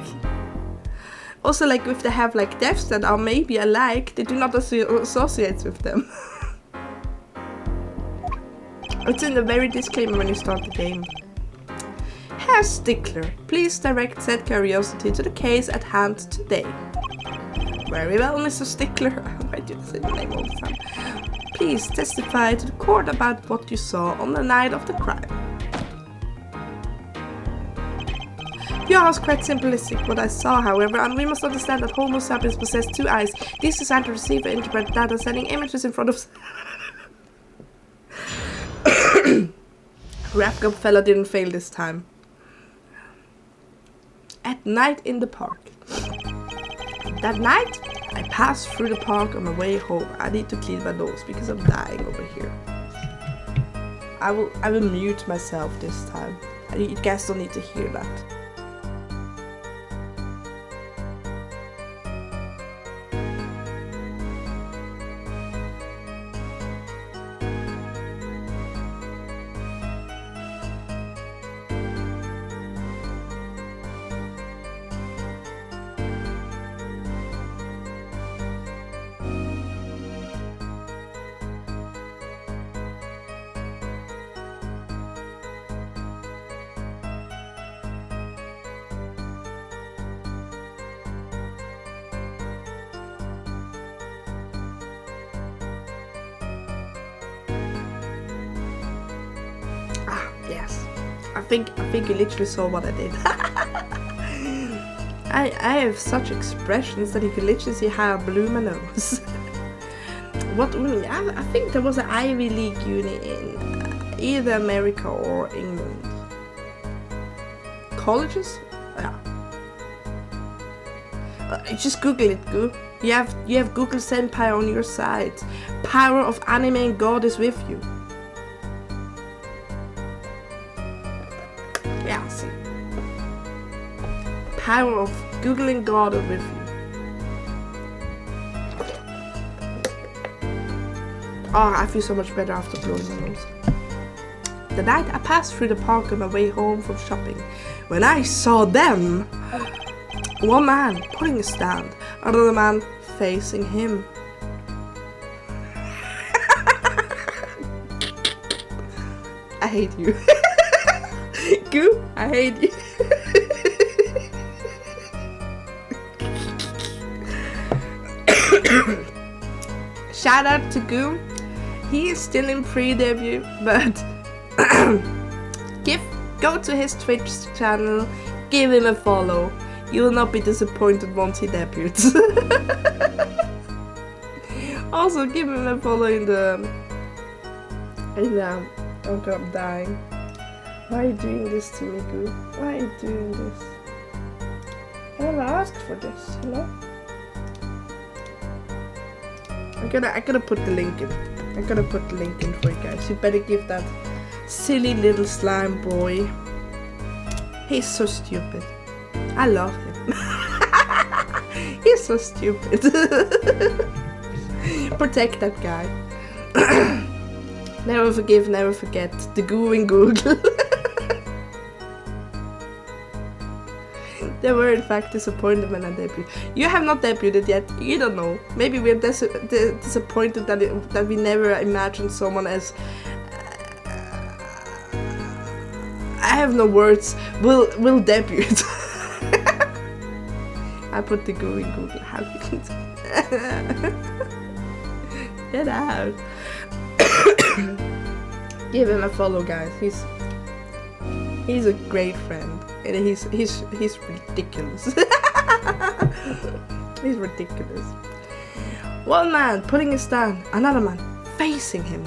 S1: Also, like if they have like deaths that are maybe alike, they do not associate with them. It's in the very disclaimer when you start the game. Herr Stickler, please direct said curiosity to the case at hand today. Very well, Mr. Stickler. I do say the name all the time. Please testify to the court about what you saw on the night of the crime. Yours quite simplistic what I saw, however, and we must understand that Homo sapiens possess 2 eyes. These designed to receive and interpret data, sending images in front of... Rapgub fella didn't fail this time. At night in the park. That night, I passed through the park on my way home. I need to clean my nose because I'm dying over here. I will mute myself this time. You guys don't need to hear that. Yes, I think you literally saw what I did. I have such expressions that you can literally see how I blew my nose. What uni? I think there was an Ivy League uni in either America or England. Colleges? Yeah. Just Google it, Goo. You have Google Senpai on your side. Power of anime and God is with you. Yeah, see. Power of Googling God is with you. Oh, I feel so much better after blowing my nose. The night I passed through the park on my way home from shopping, when I saw them, one man putting a stand, another man facing him. I hate you. Goo, I hate you. Shout out to Goo. He is still in pre-debut, but go to his Twitch channel, give him a follow. You will not be disappointed once he debuts. Also, give him a follow in the. Oh god, I'm dying. Why are you doing this to me, Goo? Why are you doing this? I never asked for this, you know? I'm gonna put the link in. I'm gonna put the link in for you guys. You better give that silly little slime boy. He's so stupid. I love him. He's so stupid. Protect that guy. Never forgive, never forget. The Goo in Google. They were in fact disappointed when I debuted. You have not debuted yet. You don't know. Maybe we're disappointed that we never imagined someone as. I have no words. Will debut. I put the Goo in Google. How you can get out. Give him a follow, guys. He's a great friend. And he's ridiculous. He's ridiculous. One man putting a stand, another man facing him.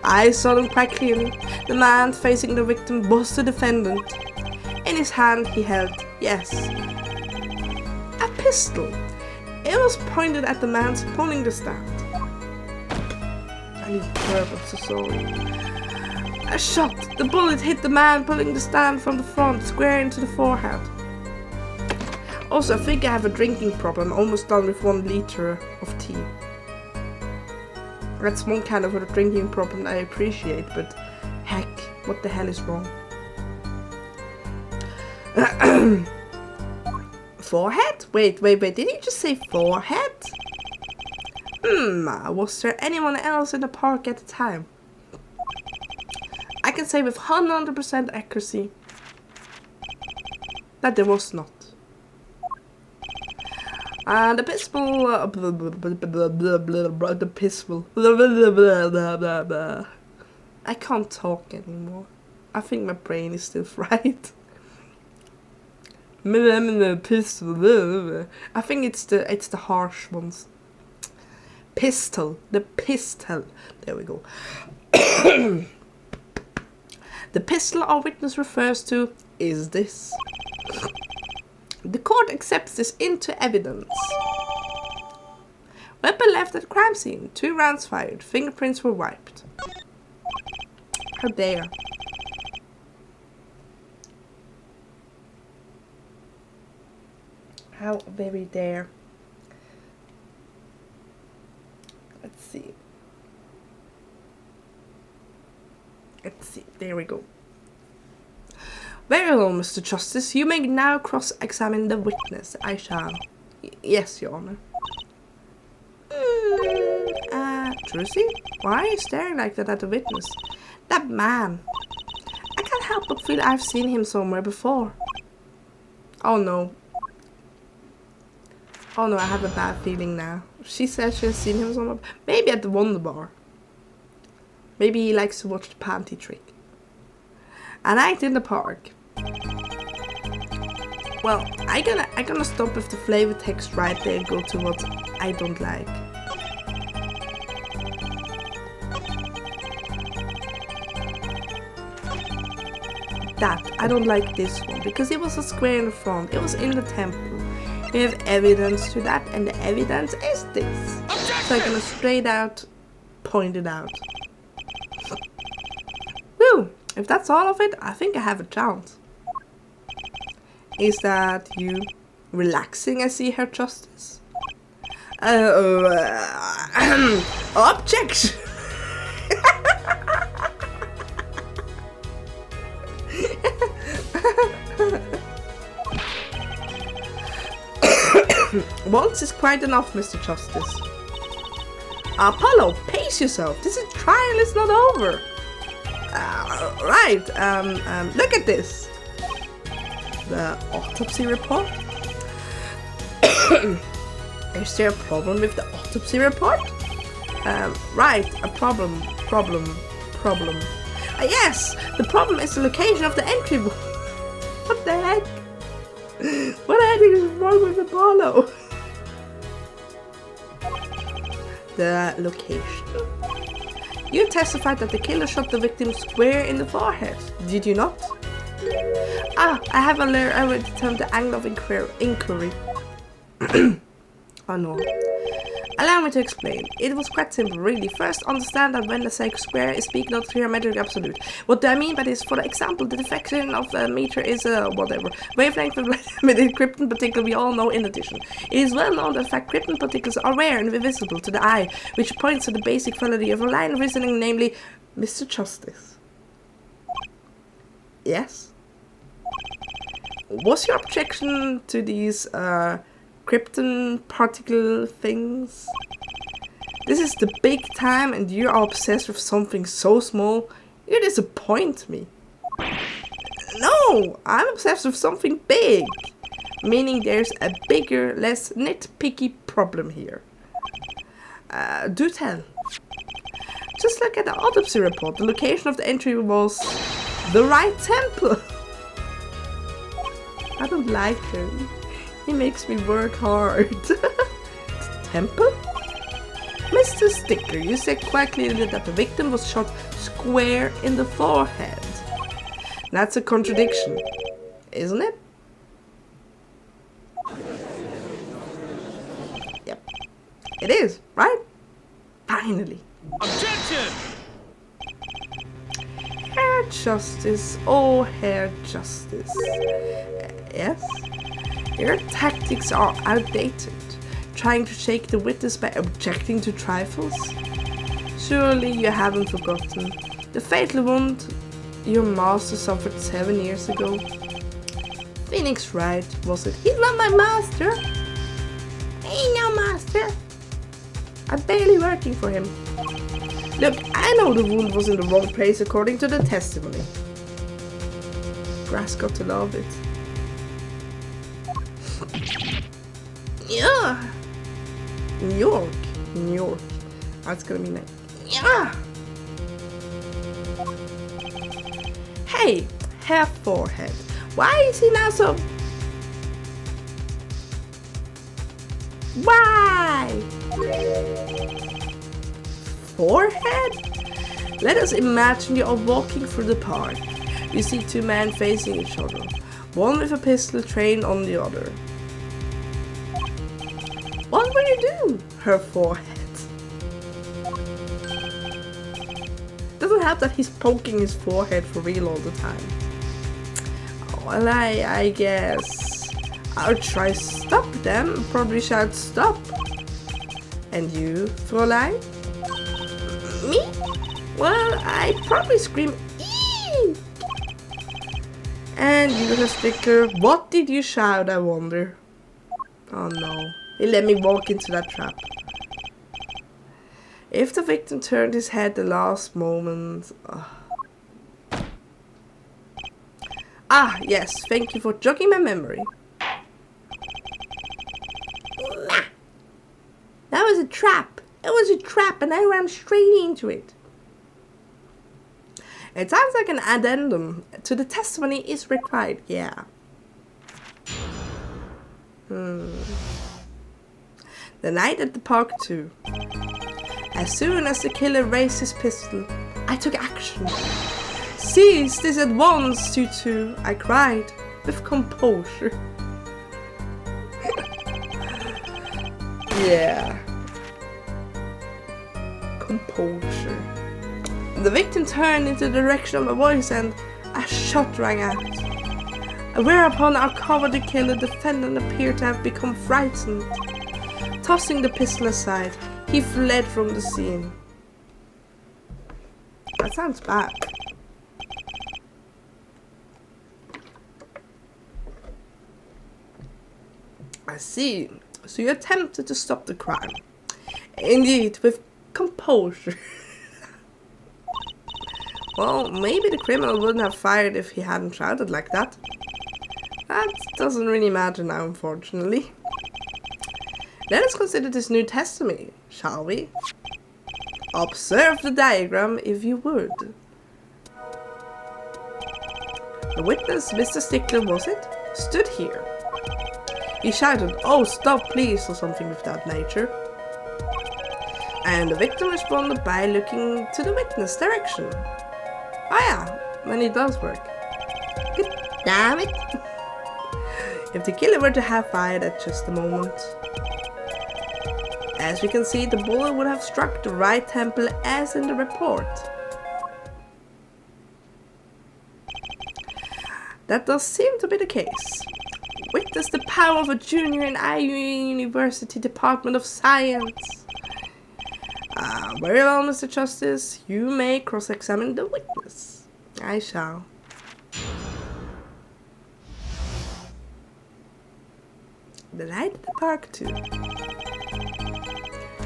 S1: I saw them quite clearly. The man facing the victim was the defendant. In his hand he held, yes, a pistol. It was pointed at the man pulling the stand. I need to burp, I'm so sorry. A shot! The bullet hit the man pulling the stand from the front, square into the forehead. Also, I think I have a drinking problem. I'm almost done with 1 liter of tea. That's one kind of a drinking problem I appreciate, but heck, what the hell is wrong? Forehead? Wait, did you just say forehead? Was there anyone else in the park at the time? I can say with 100% accuracy, that there was not. The pistol, the pistol, I can't talk anymore. I think my brain is still fried. I think it's the harsh ones. Pistol, the pistol. There we go. The pistol our witness refers to is this. The court accepts this into evidence. Weapon left at the crime scene. 2 rounds fired. Fingerprints were wiped. How dare. How very dare. Let's see. There we go. Very well, Mr. Justice. You may now cross-examine the witness. I shall. Yes, Your Honor. Trucy? Why are you staring like that at the witness? That man. I can't help but feel I've seen him somewhere before. Oh no. Oh no, I have a bad feeling now. She says she has seen him somewhere. Maybe at the Wonder Bar. Maybe he likes to watch the panty trick. A night in the park. Well, I gonna stop with the flavor text right there and go to what I don't like. That, I don't like this one because it was a square in the front. It was in the temple. We have evidence to that, and the evidence is this. So I'm gonna straight out point it out. Woo! If that's all of it, I think I have a chance. Is that you relaxing, I see, Her Justice? Objection! Once is quite enough, Mr. Justice. Apollo, pace yourself. This trial is not over. Right, look at this. The autopsy report? Is there a problem with the autopsy report? Right, a problem. Yes, the problem is the location of the entry. What the heck? What the heck is wrong with Apollo? The location? You testified that the killer shot the victim square in the forehead, did you not? I have already determined the angle of inquiry. Oh no. Allow me to explain. It was quite simple, really. First, understand that when I say square, I speak not geometric absolute. What do I mean by this? For example, the deflection of a meter is whatever. Wavelength of krypton particles we all know in addition. It is well known that fact krypton particles are rare and invisible to the eye, which points to the basic fallacy of a line of reasoning, namely, Mr. Justice. Yes? Was your objection to these krypton particle things? This is the big time and you are obsessed with something so small. You disappoint me. No, I'm obsessed with something big. Meaning there's a bigger, less nitpicky problem here. Do tell. Just look at the autopsy report. The location of the entry was the right temple. I don't like him. He makes me work hard. Temple? Mr. Sticker, you said quite clearly that the victim was shot square in the forehead. That's a contradiction, isn't it? Yep. It is, right? Finally.
S2: Objection!
S1: Herr Justice, oh Herr Justice. Yes? Your tactics are outdated. Trying to shake the witness by objecting to trifles? Surely you haven't forgotten the fatal wound your master suffered 7 years ago. Phoenix Wright, was it? He's not my master. Ain't no master. I'm barely working for him. Look, I know the wound was in the wrong place according to the testimony. Grass got to love it. Yeah. New York. New York. That's gonna be nice. Yeah. Hey, hair forehead. Why is he now so... Why? Forehead? Let us imagine you are walking through the park. You see two men facing each other, one with a pistol trained on the other. What will you do? Her forehead. Doesn't help that he's poking his forehead for real all the time. Well, I guess I'll try stop them. Probably shout stop. And you, Fela'lyr? Me? Well, I'd probably scream eee! And you, her sticker, what did you shout, I wonder? Oh no, he let me walk into that trap. If the victim turned his head the last moment... Ah, yes, thank you for jogging my memory. That was a trap. It was a trap and I ran straight into it. It sounds like an addendum to the testimony is required. Yeah. The night at the park too. As soon as the killer raised his pistol, I took action. Seize this at once, you two, I cried with composure. Yeah. Composure. The victim turned into the direction of my voice and a shot rang out. Whereupon our cowardly killer defendant appeared to have become frightened. Tossing the pistol aside, he fled from the scene. That sounds bad. I see. So you attempted to stop the crime. Indeed, with composure. Well, maybe the criminal wouldn't have fired if he hadn't shouted like that. That doesn't really matter now, unfortunately. Let us consider this new testimony, shall we? Observe the diagram if you would. The witness, Mr. Stickler, was it? Stood here. He shouted, "Oh, stop please," or something of that nature. And the victim responded by looking to the witness' direction. Oh yeah, then it does work. Good damn it. If the killer were to have fired at just a moment. As we can see, the bullet would have struck the right temple as in the report. That does seem to be the case. Witness the power of a junior in IU University Department of Science. Very well, Mr. Justice. You may cross-examine the witness. I shall. The night at the park too.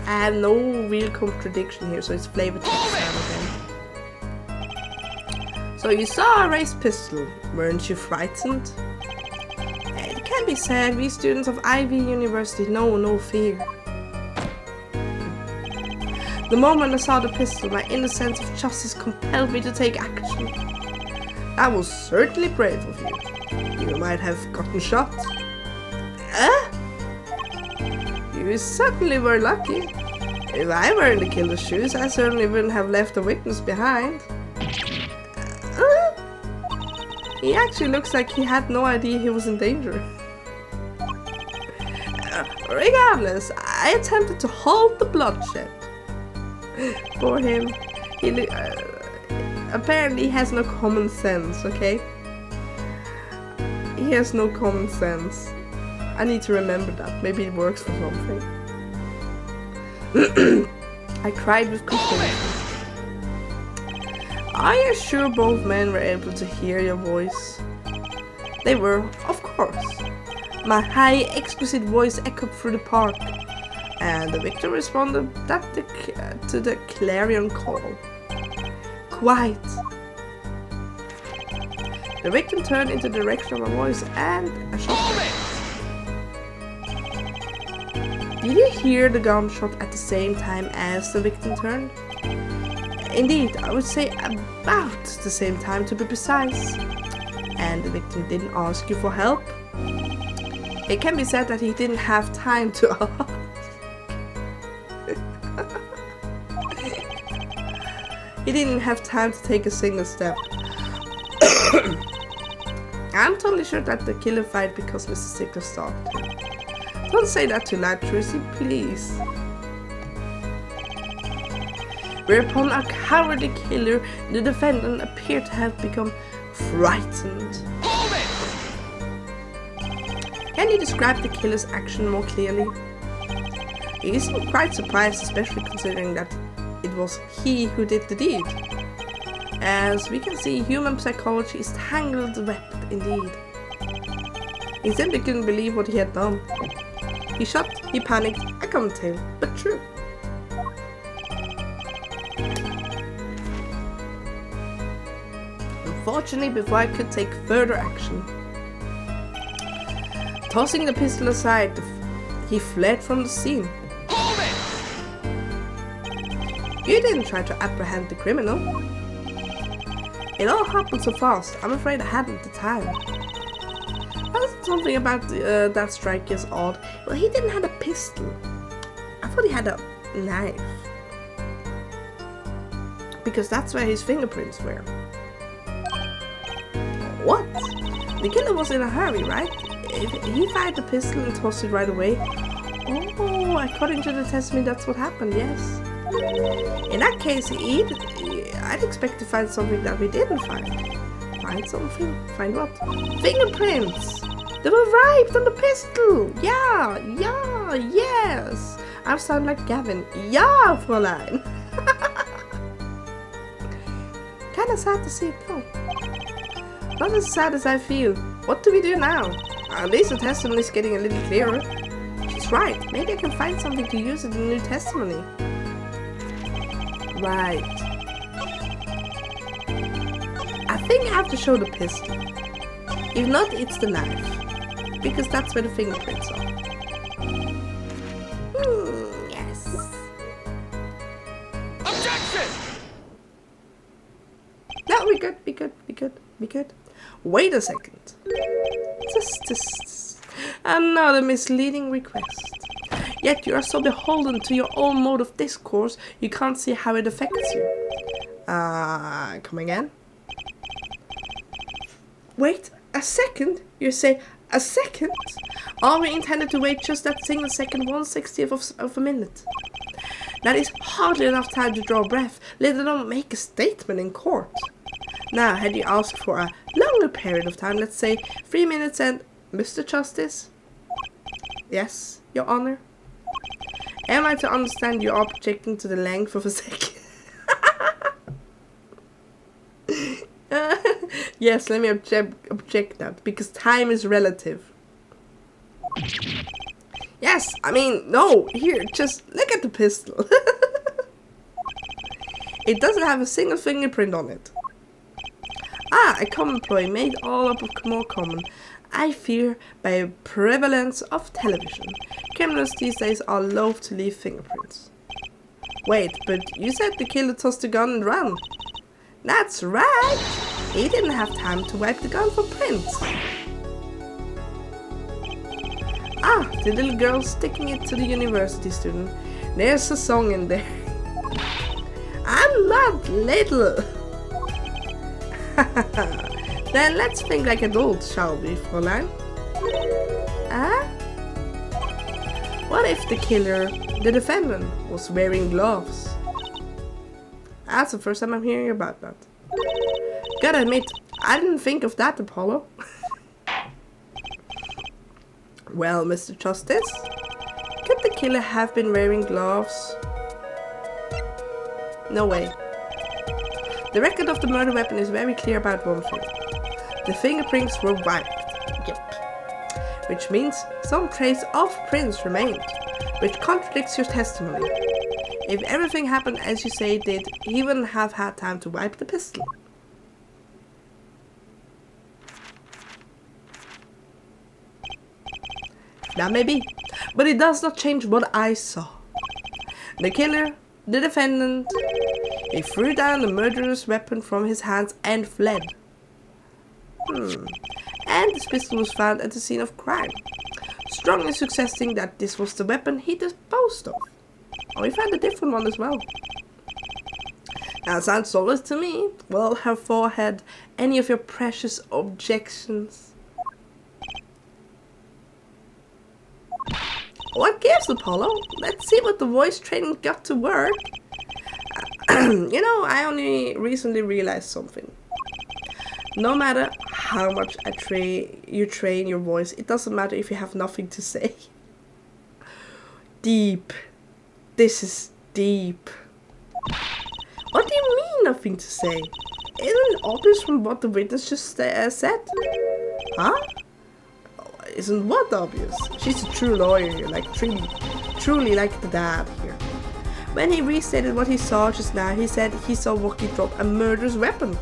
S1: I have no real contradiction here, so it's flavor text again. So you saw a raised pistol. Weren't you frightened? It can be said we students of Ivy University know no fear. The moment I saw the pistol, my inner sense of justice compelled me to take action. That was certainly brave of you. You might have gotten shot. You certainly were lucky. If I were in the killer's shoes, I certainly wouldn't have left a witness behind. He actually looks like he had no idea he was in danger. Regardless, I attempted to halt the bloodshed. For him, he apparently has no common sense, okay? He has no common sense. I need to remember that. Maybe it works for something. I cried with composure. Are you sure both men were able to hear your voice? They were, of course. My high, exquisite voice echoed through the park, and the victim responded to the clarion call. Quiet. The victim turned into the direction of my voice and a shot. Did you hear the gunshot at the same time as the victim turned? Indeed, I would say about the same time to be precise. And the victim didn't ask you for help? It can be said that he didn't have time to ask. He didn't have time to take a single step. I'm totally sure that the killer fired because Mr. Stickler stalked him. Don't say that too loud, Tracy, please. Whereupon a cowardly killer, the defendant appeared to have become frightened. Can you describe the killer's action more clearly? He seemed quite surprised, especially considering that it was he who did the deed. As we can see, human psychology is tangled web indeed. He simply couldn't believe what he had done. He shot, he panicked, a common tale, but true. Unfortunately, before I could take further action, tossing the pistol aside, he fled from the scene. You didn't try to apprehend the criminal. It all happened so fast, I'm afraid I hadn't the time. That's something about that strike is odd. Well, he didn't have a pistol. I thought he had a knife. Because that's where his fingerprints were. What? The killer was in a hurry, right? He fired the pistol and tossed it right away. Oh, according to the testimony, that's what happened, yes. In that case, I'd expect to find something that we didn't find. Find something? Find what? Fingerprints! They were wiped on the pistol! Yeah, yes! I sound like Gavin. Yeah, Fela'lyr! Kinda sad to see it go. Not as sad as I feel. What do we do now? At least the testimony is getting a little clearer. She's right. Maybe I can find something to use in the new testimony. Right. I think I have to show the pistol. If not, it's the knife. Because that's where the fingerprints are. Yes. Objection! No, we good. Wait a second. Just another misleading request. Yet you are so beholden to your own mode of discourse, you can't see how it affects you. Come again? Wait a second? You say a second? Are we intended to wait just that single second, 1/60th of a minute? That is hardly enough time to draw breath, let alone make a statement in court. Now, had you asked for a longer period of time, let's say 3 minutes and... Mr. Justice? Yes, Your Honor? Am I to understand you are objecting to the length of a second? Yes, let me object that, because time is relative. Yes, I mean, no, here, just look at the pistol. It doesn't have a single fingerprint on it. A common ploy made all up of more common. I fear by a prevalence of television. Criminals these days are loath to leave fingerprints. Wait, but you said the killer tossed the gun and ran. That's right. He didn't have time to wipe the gun for prints. The little girl sticking it to the university student. There's a song in there. I'm not little. Then let's think like adults, shall we, Fela'lyr? What if the killer, the defendant, was wearing gloves? That's the first time I'm hearing about that. Gotta admit, I didn't think of that, Apollo. Well, Mr. Justice, could the killer have been wearing gloves? No way. The record of the murder weapon is very clear about one thing. The fingerprints were wiped. Yep. Which means some trace of prints remained, which contradicts your testimony. If everything happened as you say it did, he wouldn't have had time to wipe the pistol. That may be, But it does not change what I saw. The killer, the defendant, he threw down the murderer's weapon from his hands and fled. And this pistol was found at the scene of crime, strongly suggesting that this was the weapon he disposed of. Oh, he found a different one as well. Now, sounds solid to me. Well, have forehead any of your precious objections? What gives, Apollo? Let's see what the voice training got to work. You know, I only recently realized something. No matter how much you train your voice, it doesn't matter if you have nothing to say. Deep. This is deep. What do you mean nothing to say? Isn't it obvious from what the witness just said? Huh? Isn't what obvious? She's a true lawyer, like truly like the dad here. When he restated what he saw just now, he said he saw Wookie drop a murderous weapon.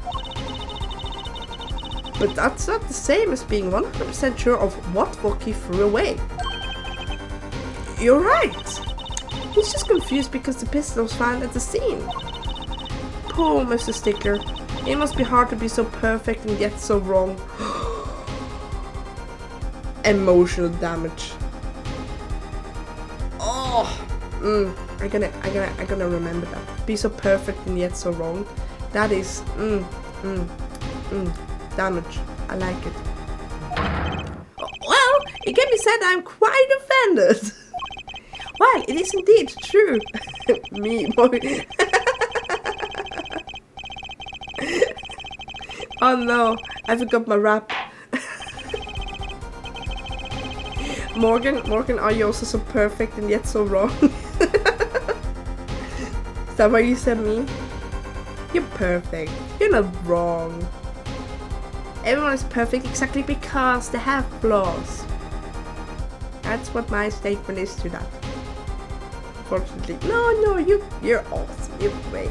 S1: But that's not the same as being 100% sure of what Wookie threw away. You're right. He's just confused because the pistol was found at the scene. Poor Mr. Sticker. It must be hard to be so perfect and yet so wrong. Emotional damage. Oh, I'm gonna remember that. Be so perfect and yet so wrong. That is damage. I like it. Well, it can be said I'm quite offended. Well, it is indeed true. Me, boy. Oh no, I forgot my rap. Morgan, are you also so perfect and yet so wrong? Is that what you said me? You're perfect. You're not wrong. Everyone is perfect exactly because they have flaws. That's what my statement is to that. Unfortunately. No, you're awesome. You're great.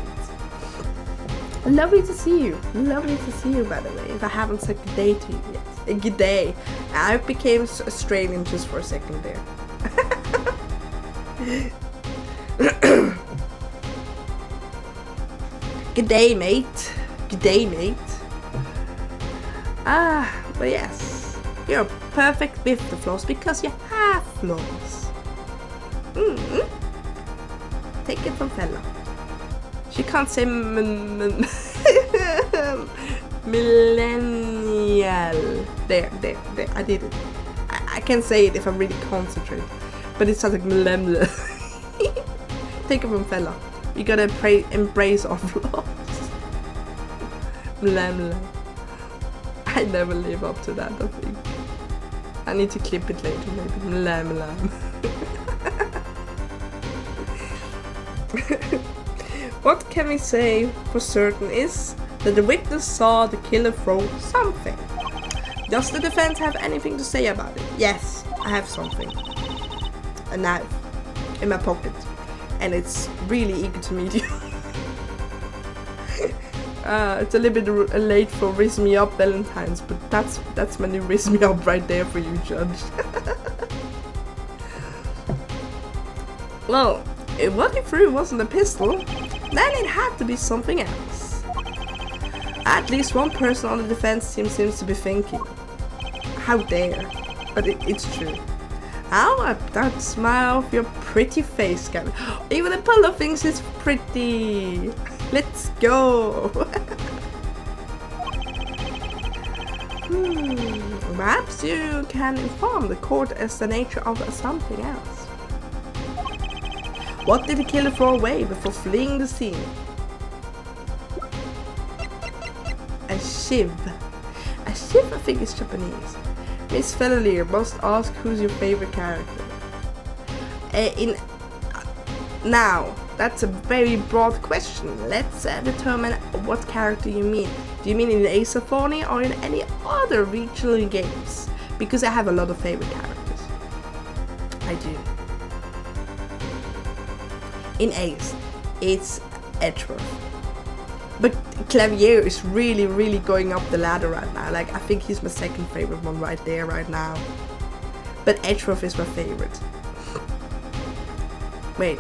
S1: Lovely to see you. Lovely to see you, by the way. If I haven't said good day to you yet. Good day. I became Australian just for a second there. Good day, mate. Good day, mate. But yes. You're perfect with the flaws because you have flaws. Take it from Fela'lyr. She can't say millennial. There, I did it. I can say it if I'm really concentrated. But it sounds like millennial. Take it from Fela'lyr. You gotta embrace our flaws. Millennial. I never live up to that, I think. I need to clip it later, maybe. Millennial. What can we say for certain is that the witness saw the killer throw something. Does the defense have anything to say about it? Yes, I have something. A knife in my pocket. And it's really eager to meet you. It's a little bit late for Raise Me Up Valentine's, but that's my new Raise Me Up right there for you, Judge. Well, if what he threw wasn't a pistol, then it had to be something else. At least one person on the defense team seems to be thinking. How dare. But it's true. I'll wipe that smile off your pretty face, Gavin. Even Apollo thinks it's pretty. Let's go. Perhaps you can inform the court as the nature of something else. What did the killer throw away before fleeing the scene? A shiv. A shiv, I think, is Japanese. Miss Fela'lyr must ask who's your favorite character. Now, that's a very broad question. Let's determine what character you mean. Do you mean in Ace Attorney or in any other regional games? Because I have a lot of favorite characters. I do. In Ace, it's Edgeworth. But Clavier is really going up the ladder right now. Like, I think he's my second favorite one right there, right now. But Edgeworth is my favorite. Wait.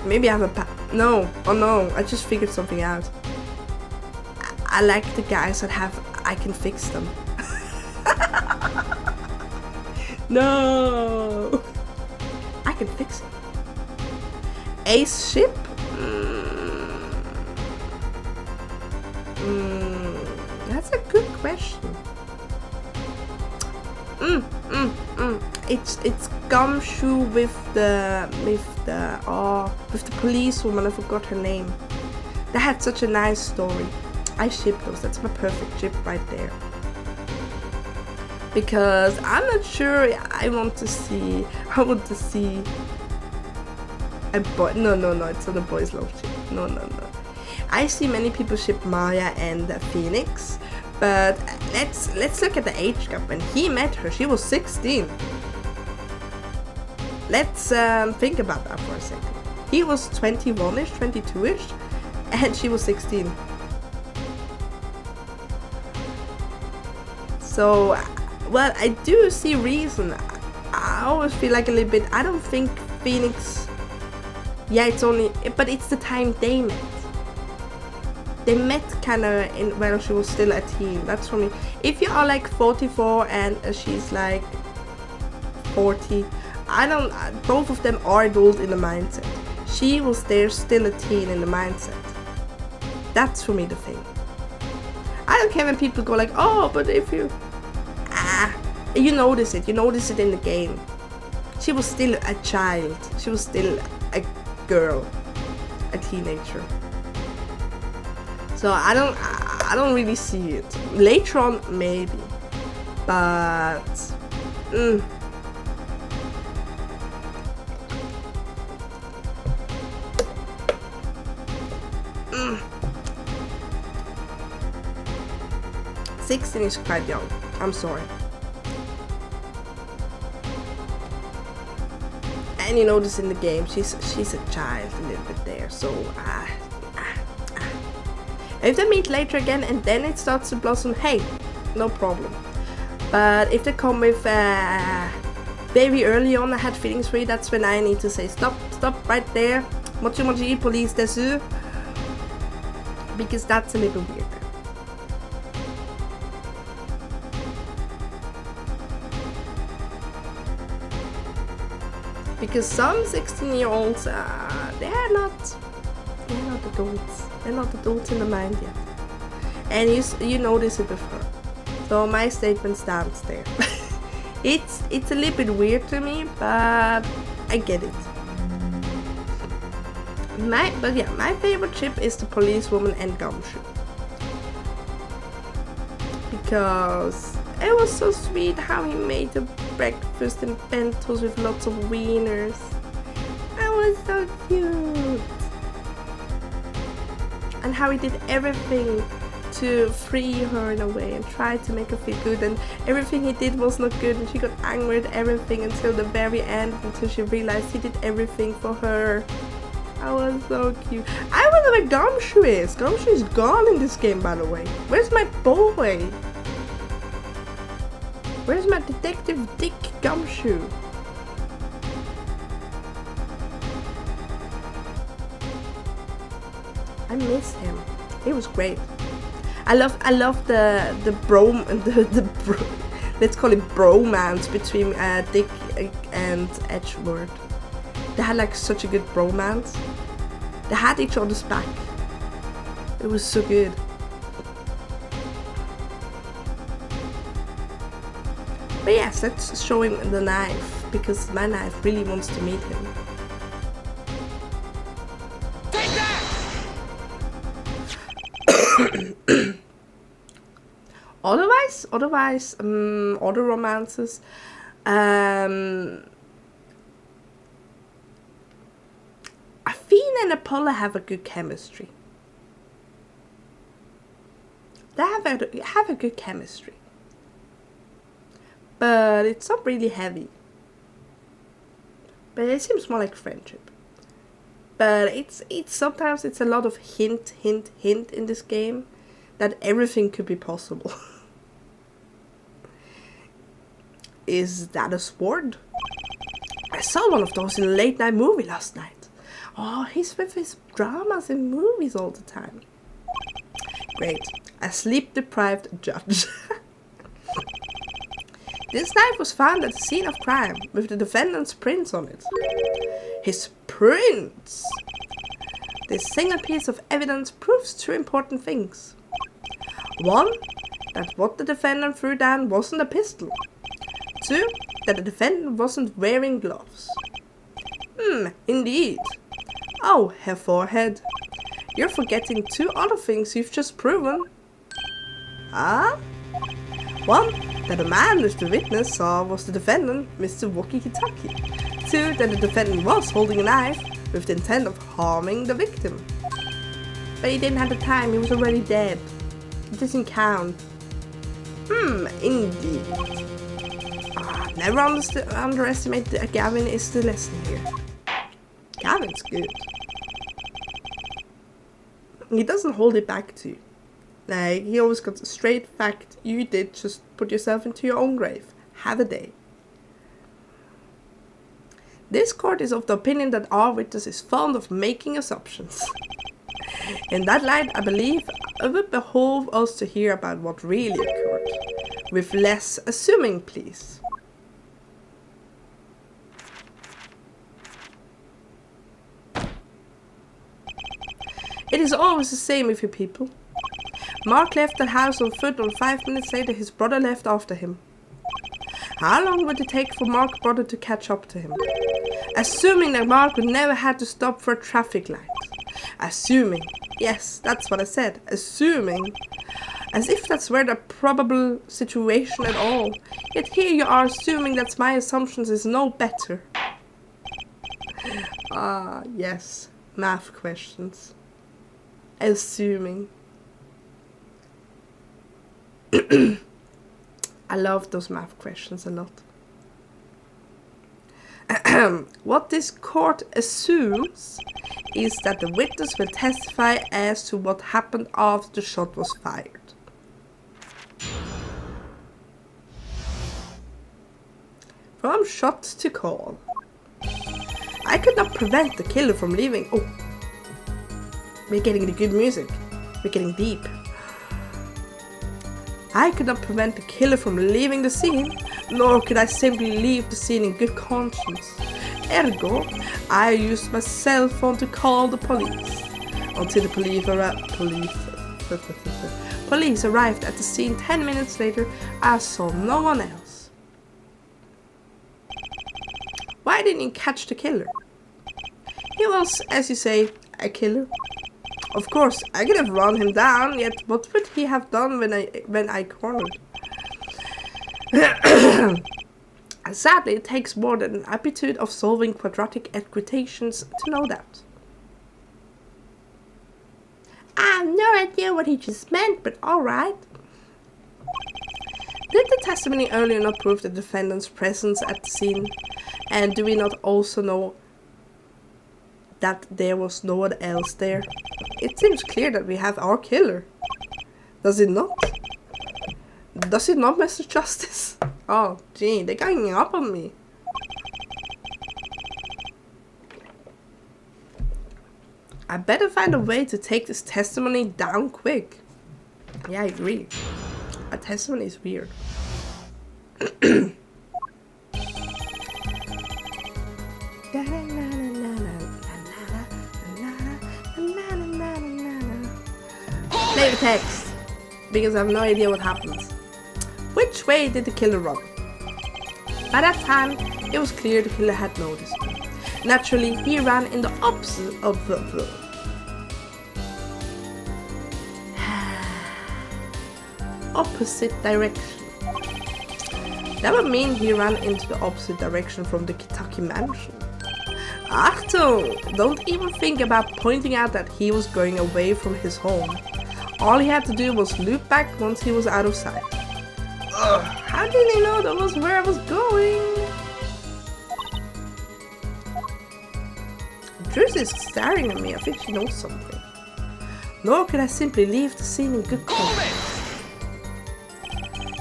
S1: Maybe I have a no. Oh no, I just figured something out. I like the guys that have... I can fix them. No! I can fix it. Ace ship? That's a good question. It's Gumshoe with the police woman. I forgot her name. They had such a nice story. I ship those. That's my perfect ship right there. Because I'm not sure I want to see a boy. No, it's not a boys love ship. No. I see many people ship Maya and Phoenix, but let's look at the age gap. When he met her, she was 16. Let's think about that for a second. He was 21ish, 22ish, and she was 16. So, well, I do see reason. I always feel like a little bit. I don't think Phoenix. Yeah, it's only, but it's the time they met. They met kind of in when she was still a teen. That's for me. If you are like 44 and she's like 40, I don't. Both of them are adult in the mindset. She was there still a teen in the mindset. That's for me the thing. I don't care when people go like, oh, but if you, you notice it. You notice it in the game. She was still a child. She was still a girl, a teenager. So I don't really see it. Later on, maybe, but 16 is quite young. I'm sorry. And you notice in the game, she's a child a little bit there. So if they meet later again and then it starts to blossom, hey, no problem. But if they come with very early on, I had feelings for you, that's when I need to say stop right there. Mochi police desu. Because that's a little weird. Because some 16-year-olds, they're not adults. They're not adults in the mind yet. And you notice it with her. So my statement stands there. It's a little bit weird to me, but I get it. My favorite ship is the policewoman and Gumshoe. Because it was so sweet how he made the breakfast and bentos with lots of wieners. That was so cute. And how he did everything to free her in a way and try to make her feel good, and everything he did was not good and she got angry at everything until the very end, until she realized he did everything for her. That was so cute. I wonder where Gumshoe is. Gumshoe is gone in this game, by the way. Where's my boy? Where's my Detective Dick Gumshoe? I miss him. He was great. I love the let's call it bromance between Dick and Edgeworth. They had like such a good bromance. They had each other's back. It was so good. But yes, let's show him the knife, because my knife really wants to meet him.
S2: Take that!
S1: Otherwise, other romances. Athena and Apollo have a good chemistry. They have a good chemistry. But it's not really heavy. But it seems more like friendship. But it's sometimes it's a lot of hint in this game that everything could be possible. Is that a sword? I saw one of those in a late night movie last night. Oh, he's with his dramas and movies all the time. Great. A sleep-deprived judge. This knife was found at the scene of crime with the defendant's prints on it. His prints! This single piece of evidence proves two important things. One, that what the defendant threw down wasn't a pistol. Two, that the defendant wasn't wearing gloves. Indeed. Oh, Herr Forehead, you're forgetting two other things you've just proven. One, that the man which the witness saw was the defendant, Mr. Kitaki. Two, that the defendant was holding a knife with the intent of harming the victim. But he didn't have the time, he was already dead. It doesn't count. Indeed. Never underestimate Gavin is the lesson here. Gavin's good. He doesn't hold it back to you. Like, he always got a straight fact. You did just put yourself into your own grave. Have a day. This court is of the opinion that our witness is fond of making assumptions. In that light, I believe it would behoove us to hear about what really occurred. With less assuming, please. It is always the same with you people. Mark left the house on foot, and 5 minutes later his brother left after him. How long would it take for Mark's brother to catch up to him? Assuming that Mark would never have to stop for a traffic light. Assuming. Yes, that's what I said. Assuming. As if that's where the probable situation at all. Yet here you are assuming that my assumptions is no better. Yes. Math questions. Assuming. I love those math questions a lot. What this court assumes is that the witness will testify as to what happened after the shot was fired. From shot to call. I could not prevent the killer from leaving. Oh, we're getting the good music. We're getting deep. I could not prevent the killer from leaving the scene, nor could I simply leave the scene in good conscience. Ergo, I used my cell phone to call the police. Until the police arrived at the scene 10 minutes later, I saw no one else. Why didn't you catch the killer? He was, as you say, a killer. Of course, I could have run him down, yet what would he have done when I cornered? Sadly, it takes more than an aptitude of solving quadratic equations to know that. I have no idea what he just meant, but alright. Did the testimony earlier not prove the defendant's presence at the scene? And do we not also know that there was no one else there? It seems clear that we have our killer. Does it not? Does it not, Mr. Justice? Oh, gee, they're ganging up on me. I better find a way to take this testimony down quick. Yeah, I agree. A testimony is weird. Play the text, because I have no idea what happens. Which way did the killer run? By that time, it was clear the killer had noticed me. Naturally, he ran in the opposite of the opposite direction. That would mean he ran into the opposite direction from the Kitaki mansion. Achtung! Don't even think about pointing out that he was going away from his home. All he had to do was loop back once he was out of sight. Ugh, how did he know that was where I was going? Truth is staring at me. I think she knows something. Nor could I simply leave the scene in good conscience.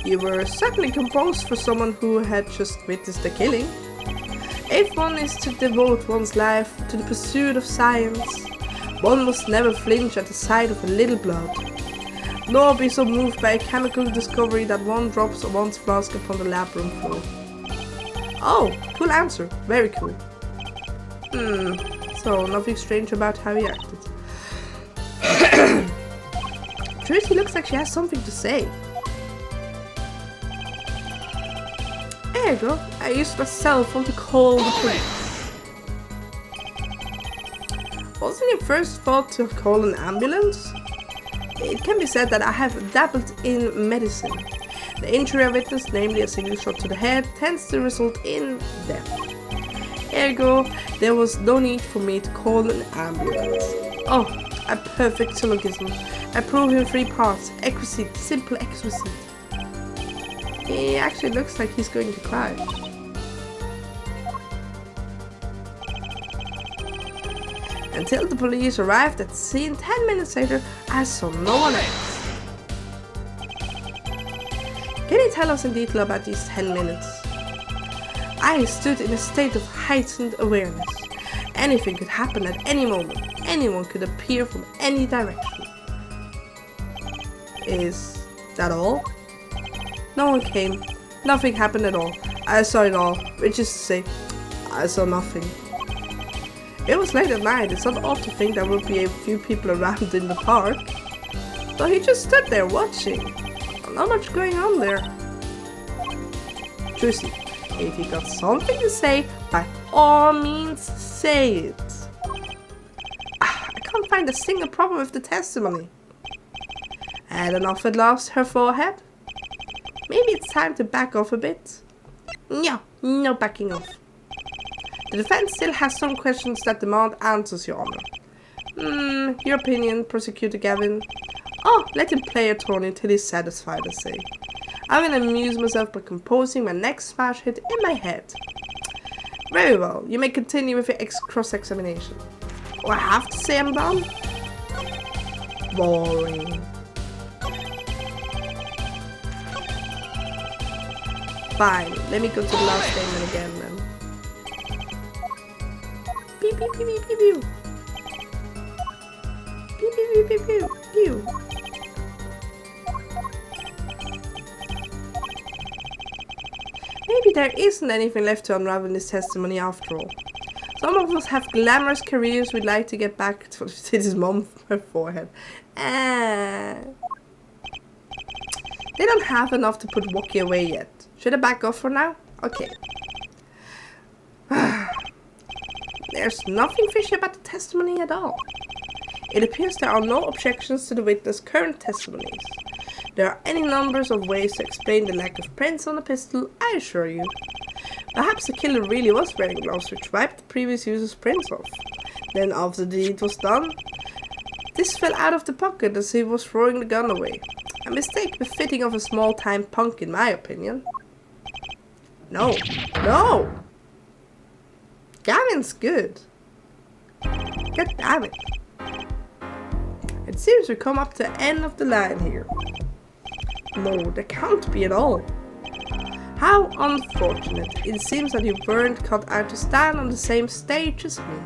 S1: You were certainly composed for someone who had just witnessed the killing. If one is to devote one's life to the pursuit of science, one must never flinch at the sight of a little blood, nor be so moved by a chemical discovery that one drops one's flask upon the lab room floor. Oh, cool answer. Very cool. So nothing strange about how he acted. Tracy looks like she has something to say. There you go. I used my cell phone to call the police. Wasn't your first thought to call an ambulance? It can be said that I have dabbled in medicine. The injury I witnessed, namely a single shot to the head, tends to result in death. Ergo, there was no need for me to call an ambulance. Oh, a perfect syllogism. I prove in 3 parts. Exquisite, simple exquisite. He actually looks like he's going to cry. Until the police arrived at the scene 10 minutes later, I saw no one else. Can you tell us in detail about these 10 minutes? I stood in a state of heightened awareness. Anything could happen at any moment. Anyone could appear from any direction. Is that all? No one came. Nothing happened at all. I saw it all, which is to say, I saw nothing. It was late at night. It's not odd to think there would be a few people around in the park. So he just stood there watching. Not much going on there. Juicy, if you got something to say, by all means say it. I can't find a single problem with the testimony. Had enough at last, her forehead? Maybe it's time to back off a bit. No backing off. The defense still has some questions that demand answers, Your Honor. Your opinion, Prosecutor Gavin? Oh, let him play attorney until he's satisfied, I say. I will amuse myself by composing my next smash hit in my head. Very well, you may continue with your cross-examination. Oh, I have to say I'm done? Boring. Fine, let me go to the last statement again then. Pew pew pew pew pew pew. Pew pew pew pew pew pew. Maybe there isn't anything left to unravel in this testimony after all. Some of us have glamorous careers we'd like to get back to. His mom, her forehead. They don't have enough to put Wookie away yet. Should I back off for now? Okay. There's nothing fishy about the testimony at all. It appears there are no objections to the witness' current testimonies. There are any numbers of ways to explain the lack of prints on the pistol, I assure you. Perhaps the killer really was wearing gloves which wiped the previous user's prints off. Then after the deed was done, this fell out of the pocket as he was throwing the gun away. A mistake befitting of a small-time punk in my opinion. No. Gavin's good. God damn it. It seems we've come up to the end of the line here. No, there can't be at all. How unfortunate. It seems that you weren't cut out to stand on the same stage as me.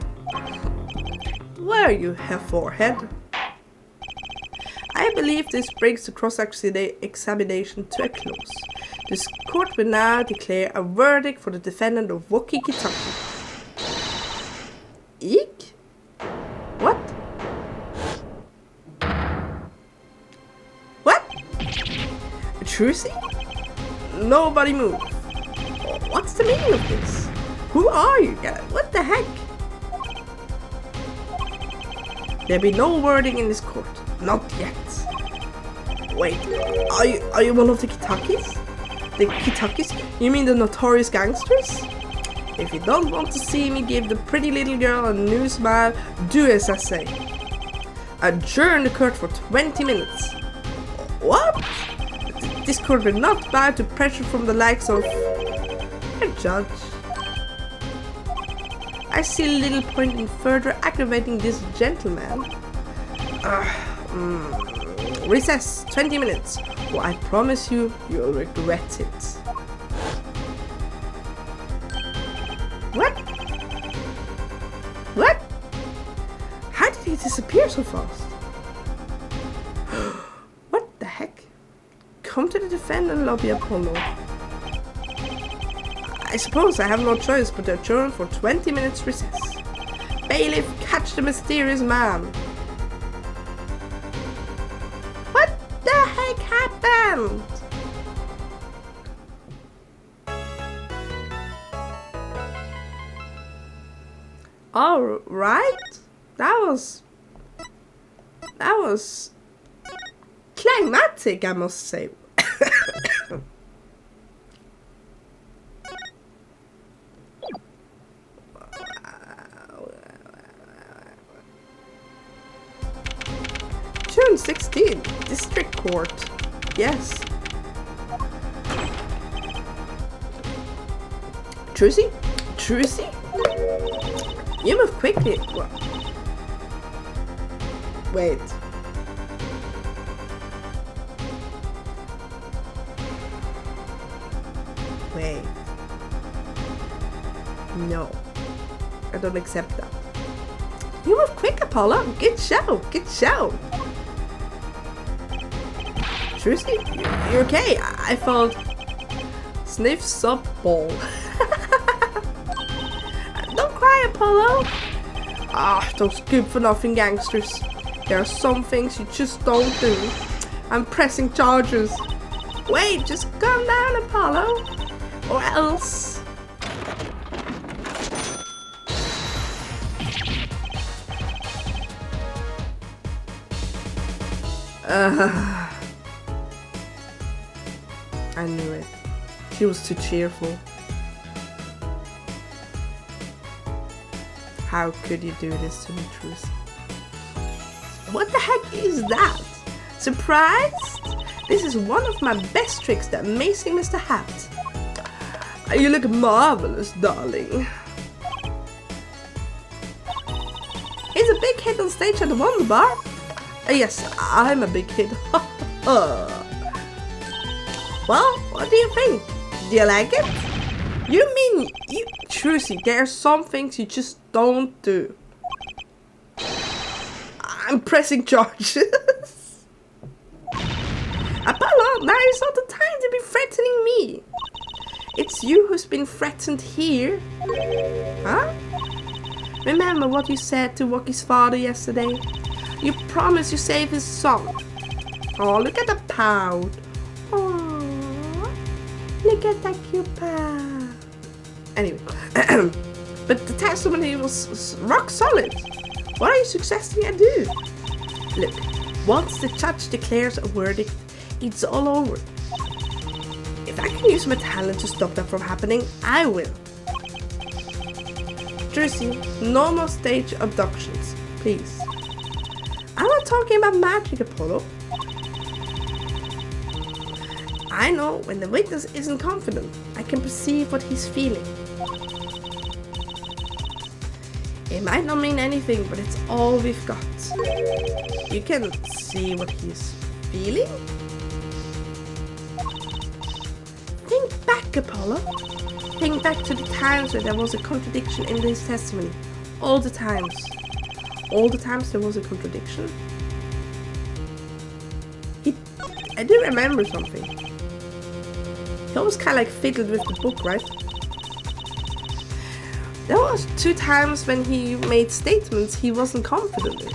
S1: Where you have forehead? I believe this brings the cross-examination to a close. This court will now declare a verdict for the defendant of Wookie Kitaki. Eek? What? What? Trucy? Nobody move. What's the meaning of this? Who are you guys? What the heck? There'll be no wording in this court. Not yet. Wait, are you one of the kitakis? The kitakis? You mean the notorious gangsters? If you don't want to see me give the pretty little girl a new smile, do as I say. Adjourn the court for 20 minutes. What? This court will not bow to pressure from the likes of a judge. I see little point in further aggravating this gentleman. Recess, 20 minutes. Oh, I promise you, you'll regret it. What? disappear so fast? What the heck? Come to the defendant lobby, Apollo. I suppose I have no choice but to adjourn for 20 minutes recess. Bailiff, catch the mysterious man. What the heck happened? All right, that was climactic, I must say. June 16, District Court. Yes. Trucy? Trucy? You move quickly. Wait. Wait. No. I don't accept that. You move quick, Apollo. Good show. Good show. Trucy, you're okay. I felt sniff sub ball. Don't cry, Apollo. Ah, those good for nothing gangsters. There are some things you just don't do. I'm pressing charges. Wait, just calm down, Apollo. Or else. I knew it. She was too cheerful. How could you do this to me, Trucy? What the heck is that? Surprised? This is one of my best tricks, the amazing Mr. Hat. You look marvelous, darling. He's a big hit on stage at the Wonder Bar. Yes, I'm a big hit. Well, what do you think? Do you like it? You mean, Trucy, there are some things you just don't do. I'm pressing charges. Apollo, now is not the time to be threatening me. It's you who's been threatened here. Huh? Remember what you said to Rocky's father yesterday? You promised you save his son. Oh, look at the pout. Oh, look at that cute pout. Anyway, but the testimony was rock solid. What are you suggesting I do? Look, once the judge declares a verdict, it's all over. If I can use my talent to stop that from happening, I will. Trucy, no more stage abductions, please. I'm not talking about magic, Apollo. I know when the witness isn't confident, I can perceive what he's feeling. It might not mean anything, but it's all we've got. You can see what he's feeling? Think back, Apollo. Think back to the times where there was a contradiction in his testimony. All the times. All the times there was a contradiction. I do remember something. He always kind of like fiddled with the book, right? There was 2 times when he made statements he wasn't confident in.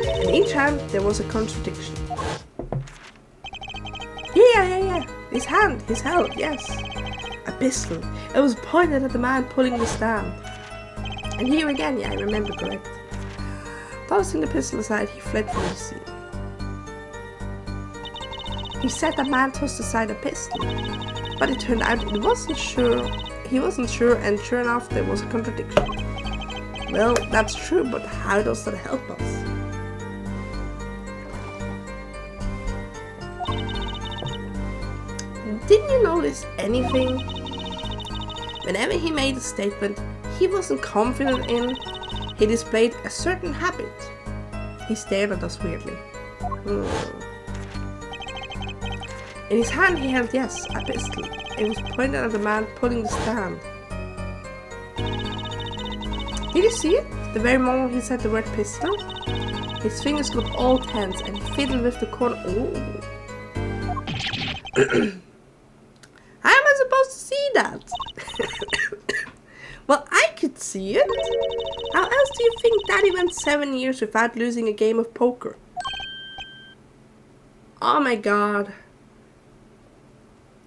S1: And each time there was a contradiction. Yeah. His hand, yes. A pistol. It was pointed at the man pulling the stand. And here again, yeah, I remember correct. Tossing the pistol aside, he fled from the scene. He said the man tossed aside a pistol, but it turned out he wasn't sure, and sure enough there was a contradiction. Well, that's true, but how does that help us? Didn't you notice anything? Whenever he made a statement he wasn't confident in, he displayed a certain habit. He stared at us weirdly. In his hand he held, yes, a pistol. It was pointed at the man pulling the stand. Did you see it? The very moment he said the word pistol? His fingers got all tense and he fiddled with the corner. Oh. How am I supposed to see that? Well, I could see it. How else do you think Daddy went 7 years without losing a game of poker? Oh my god.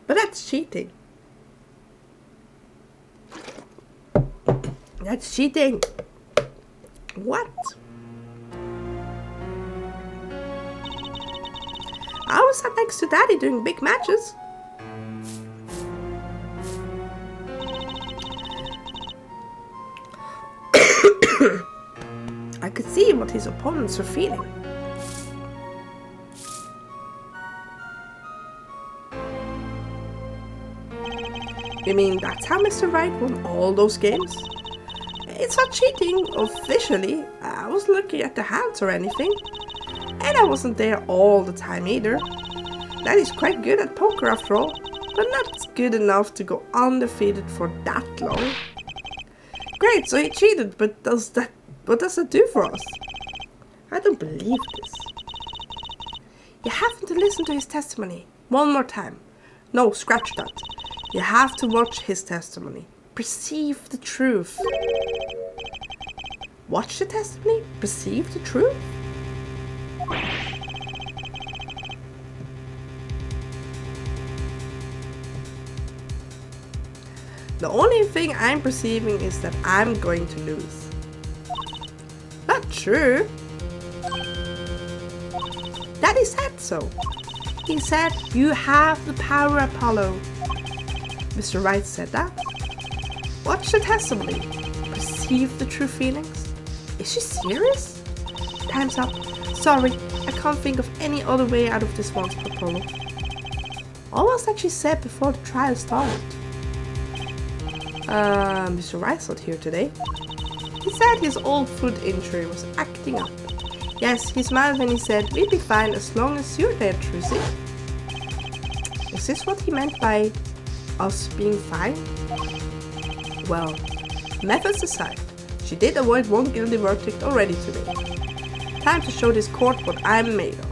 S1: But that's cheating. That's cheating. What? I always sat next to Daddy during big matches. I could see what his opponents were feeling. You mean that's how Mr. Wright won all those games? It's not cheating officially. I wasn't looking at the hands or anything. And I wasn't there all the time either. Daddy's quite good at poker after all, but not good enough to go undefeated for that long. Great, so he cheated, but what does that do for us? I don't believe this. You have to listen to his testimony one more time. No, scratch that. You have to watch his testimony. Perceive the truth. Watch the testimony? Perceive the truth? The only thing I'm perceiving is that I'm going to lose. Not true. Daddy said so. He said, "You have the power, Apollo." Mr. Wright said that. Watch the testimony. Perceive the true feelings. Is she serious? Time's up. Sorry, I can't think of any other way out of this once, Apollo. Almost like she said before the trial started. Mr. Wright's not here today. He said his old foot injury was acting up. Yes, he smiled when he said, "We'll be fine as long as you're there, Trucy." Is this what he meant by us being fine? Well, methods aside, she did avoid one guilty verdict already today. Time to show this court what I'm made of.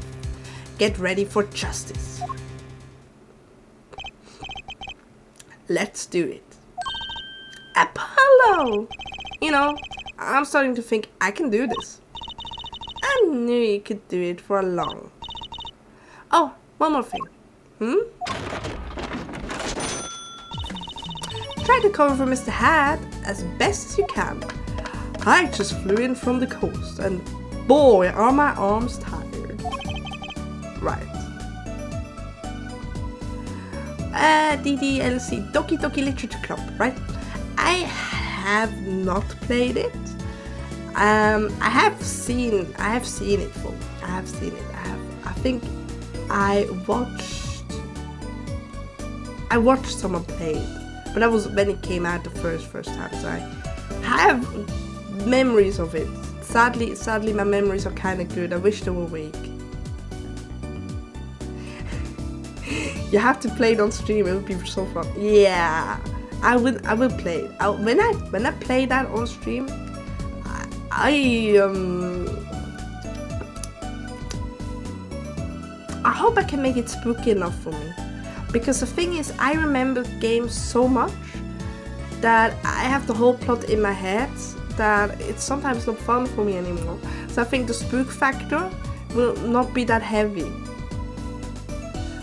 S1: Get ready for justice. Let's do it. Apollo! You know, I'm starting to think I can do this. I knew you could do it for long. Oh, one more thing. Try to cover for Mr. Hat as best as you can. I just flew in from the coast and boy are my arms tired. Right. DDLC, Doki Doki Literature Club, right? I have not played it. I have seen it. I think I watched someone play it, but that was when it came out the first time. So I have memories of it. Sadly, my memories are kind of good. I wish they were weak. You have to play it on stream. It would be so fun. Yeah, I will play it. When I play that on stream, I hope I can make it spooky enough for me. Because the thing is, I remember games so much that I have the whole plot in my head that it's sometimes not fun for me anymore. So I think the spook factor will not be that heavy.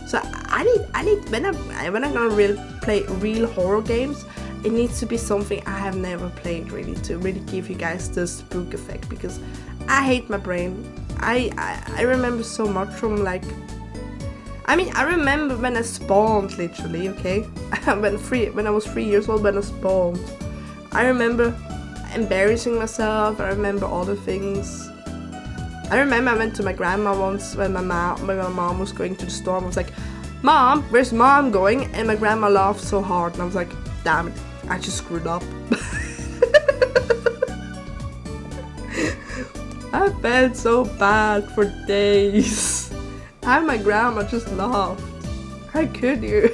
S1: So I need when I'm gonna play real horror games, it needs to be something I have never played really to really give you guys the spook effect, because I hate my brain. I remember so much from like, I remember when I spawned, literally, okay? when I was 3 years old, when I spawned. I remember embarrassing myself. I remember all the things. I remember I went to my grandma once when my mom was going to the store. I was like, "Mom, where's Mom going?" And my grandma laughed so hard, and I was like, "Damn it, I just screwed up." I felt so bad for days. And my grandma just laughed. How could you?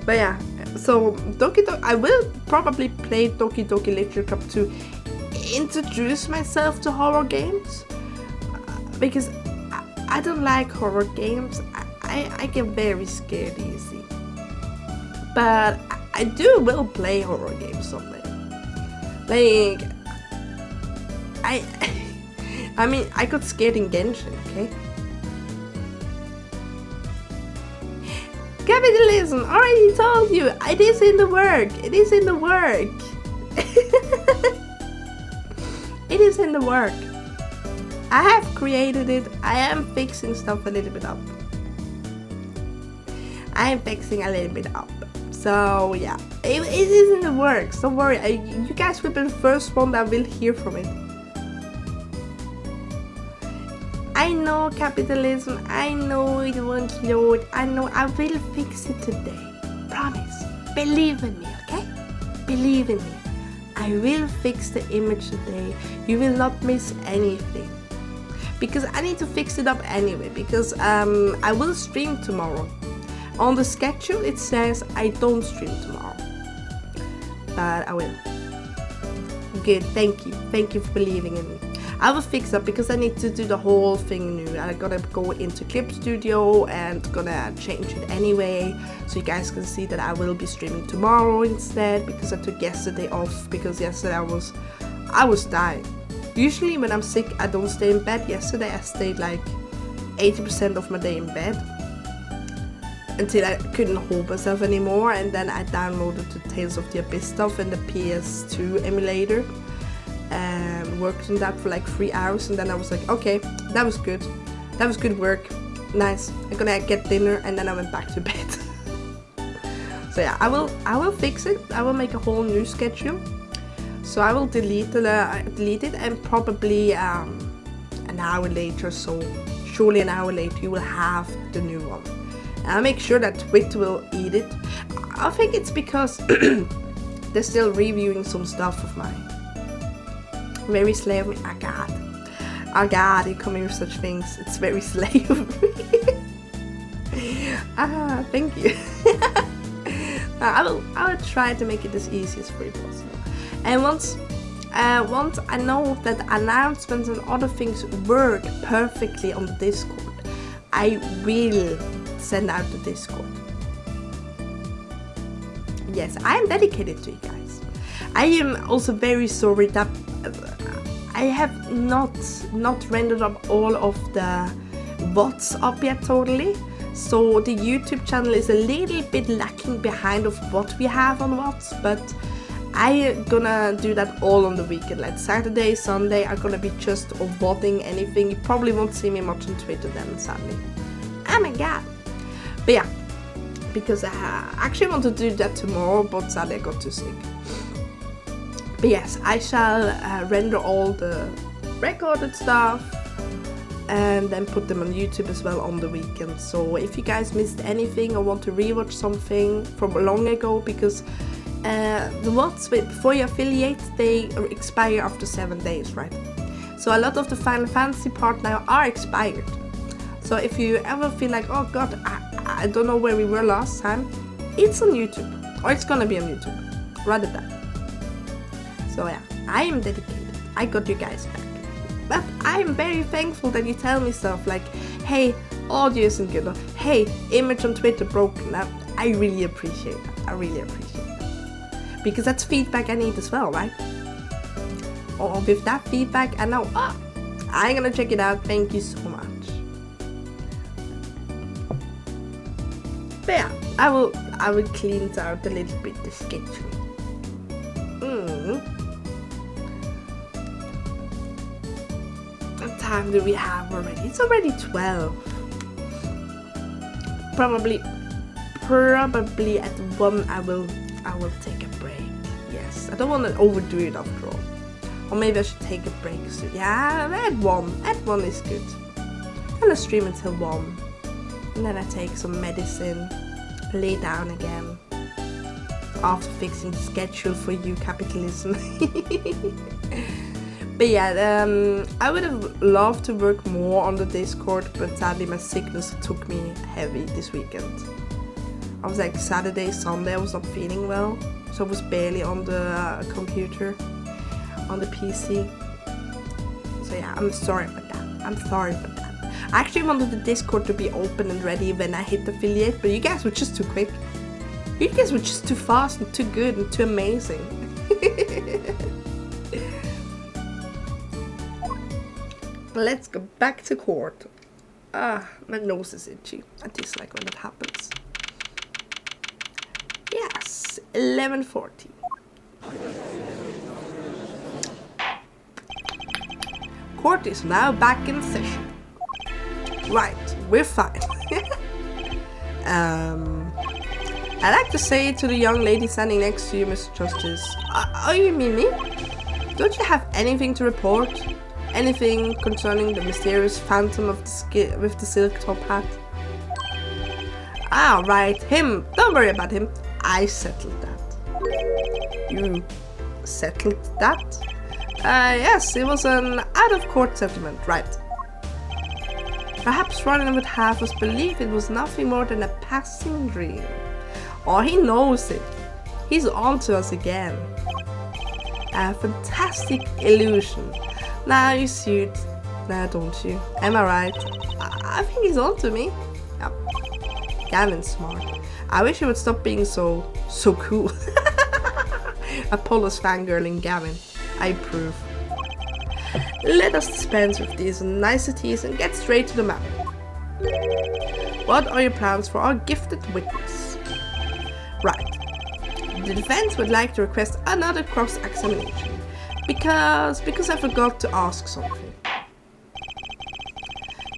S1: But yeah, so I will probably play Doki Doki Literature Club 2 introduce myself to horror games because I don't like horror games. I get very scared easy. But I will play horror games someday. Like, I mean, I got scared in Genshin, okay? Capitalism, already told you, it is in the work. It is in the work. It is in the work. I have created it. I am fixing stuff a little bit up. I am fixing a little bit up. So yeah, it is in the works. Don't worry. You guys will be the first one that will hear from it. I know capitalism. I know it won't load. I know I will fix it today. Promise. Believe in me, okay? Believe in me. I will fix the image today. You will not miss anything. Because I need to fix it up anyway. Because I will stream tomorrow. On the schedule it says I don't stream tomorrow. But I will. Good, thank you. Thank you for believing in me. I will fix up because I need to do the whole thing new. I gotta go into Clip Studio and gonna change it anyway. So you guys can see that I will be streaming tomorrow instead because I took yesterday off because yesterday I was dying. Usually when I'm sick I don't stay in bed. Yesterday I stayed like 80% of my day in bed. Until I couldn't hold myself anymore, and then I downloaded the Tales of the Abyss stuff and the PS2 emulator and worked on that for like 3 hours, and then I was like, okay, that was good. That was good work. Nice. I'm gonna get dinner, and then I went back to bed. So yeah, I will fix it. I will make a whole new schedule. So I will delete it, and probably an hour later, so surely an hour later you will have the new one. I'll make sure that Twitter will eat it. I think it's because they're still reviewing some stuff of mine. Very slavery. Oh God, you come in with such things. It's very slavery. Thank you. I will try to make it as easy as very possible. And once I know that announcements and other things work perfectly on the Discord, I will send out the Discord. Yes, I am dedicated to you guys. I am also very sorry that I have not rendered up all of the bots up yet totally. So the YouTube channel is a little bit lacking behind of what we have on bots, but I'm gonna do that all on the weekend. Like Saturday, Sunday, I'm gonna be just botting anything. You probably won't see me much on Twitter then, sadly. Oh my God. But yeah, because I actually want to do that tomorrow, but sadly I got too sick. But yes, I shall render all the recorded stuff and then put them on YouTube as well on the weekend. So if you guys missed anything or want to rewatch something from long ago, because the bots before you affiliate, they expire after 7 days, right? So a lot of the Final Fantasy part now are expired. So if you ever feel like, oh God, I don't know where we were last time, it's on YouTube, or it's gonna be on YouTube, rather than. So yeah, I am dedicated. I got you guys back. But I am very thankful that you tell me stuff like, hey, audio isn't good, or hey, image on Twitter broken. I really appreciate that. I really appreciate that. Because that's feedback I need as well, right? Or with that feedback, I know, I'm gonna check it out. Thank you so much. But yeah, I will clean it out a little bit, the sketching. What time do we have already? It's already 12. Probably at 1 I will take a break. Yes, I don't want to overdo it after all. Or maybe I should take a break soon. Yeah, at 1. At 1 is good. I'm gonna stream until 1. And then I take some medicine, lay down again, after fixing the schedule for you, capitalism. But yeah, I would have loved to work more on the Discord, but sadly my sickness took me heavy this weekend. I was like Saturday, Sunday, I was not feeling well, so I was barely on the computer. on the PC. So yeah, I'm sorry for that. I actually wanted the Discord to be open and ready when I hit affiliate, but you guys were just too quick. You guys were just too fast and too good and too amazing. Let's go back to court. My nose is itchy. I dislike when it happens. Yes, 11:40. Court is now back in session. Right, we're fine. I'd like to say to the young lady standing next to you, Mr. Justice. Oh, you mean me? Don't you have anything to report? Anything concerning the mysterious phantom of with the silk top hat? Ah, right, him. Don't worry about him. I settled that. You settled that? Yes, it was an out-of-court settlement, right. Perhaps Ronan would have us believe it was nothing more than a passing dream. Oh, he knows it. He's on to us again. A fantastic illusion. Now you see it. Now don't you? Am I right? I think he's on to me. Yep. Gavin's smart. I wish he would stop being so cool. Apollo's fangirling Gavin. I approve. Let us dispense with these niceties and get straight to the matter. What are your plans for our gifted witness? Right. The defense would like to request another cross-examination because I forgot to ask something.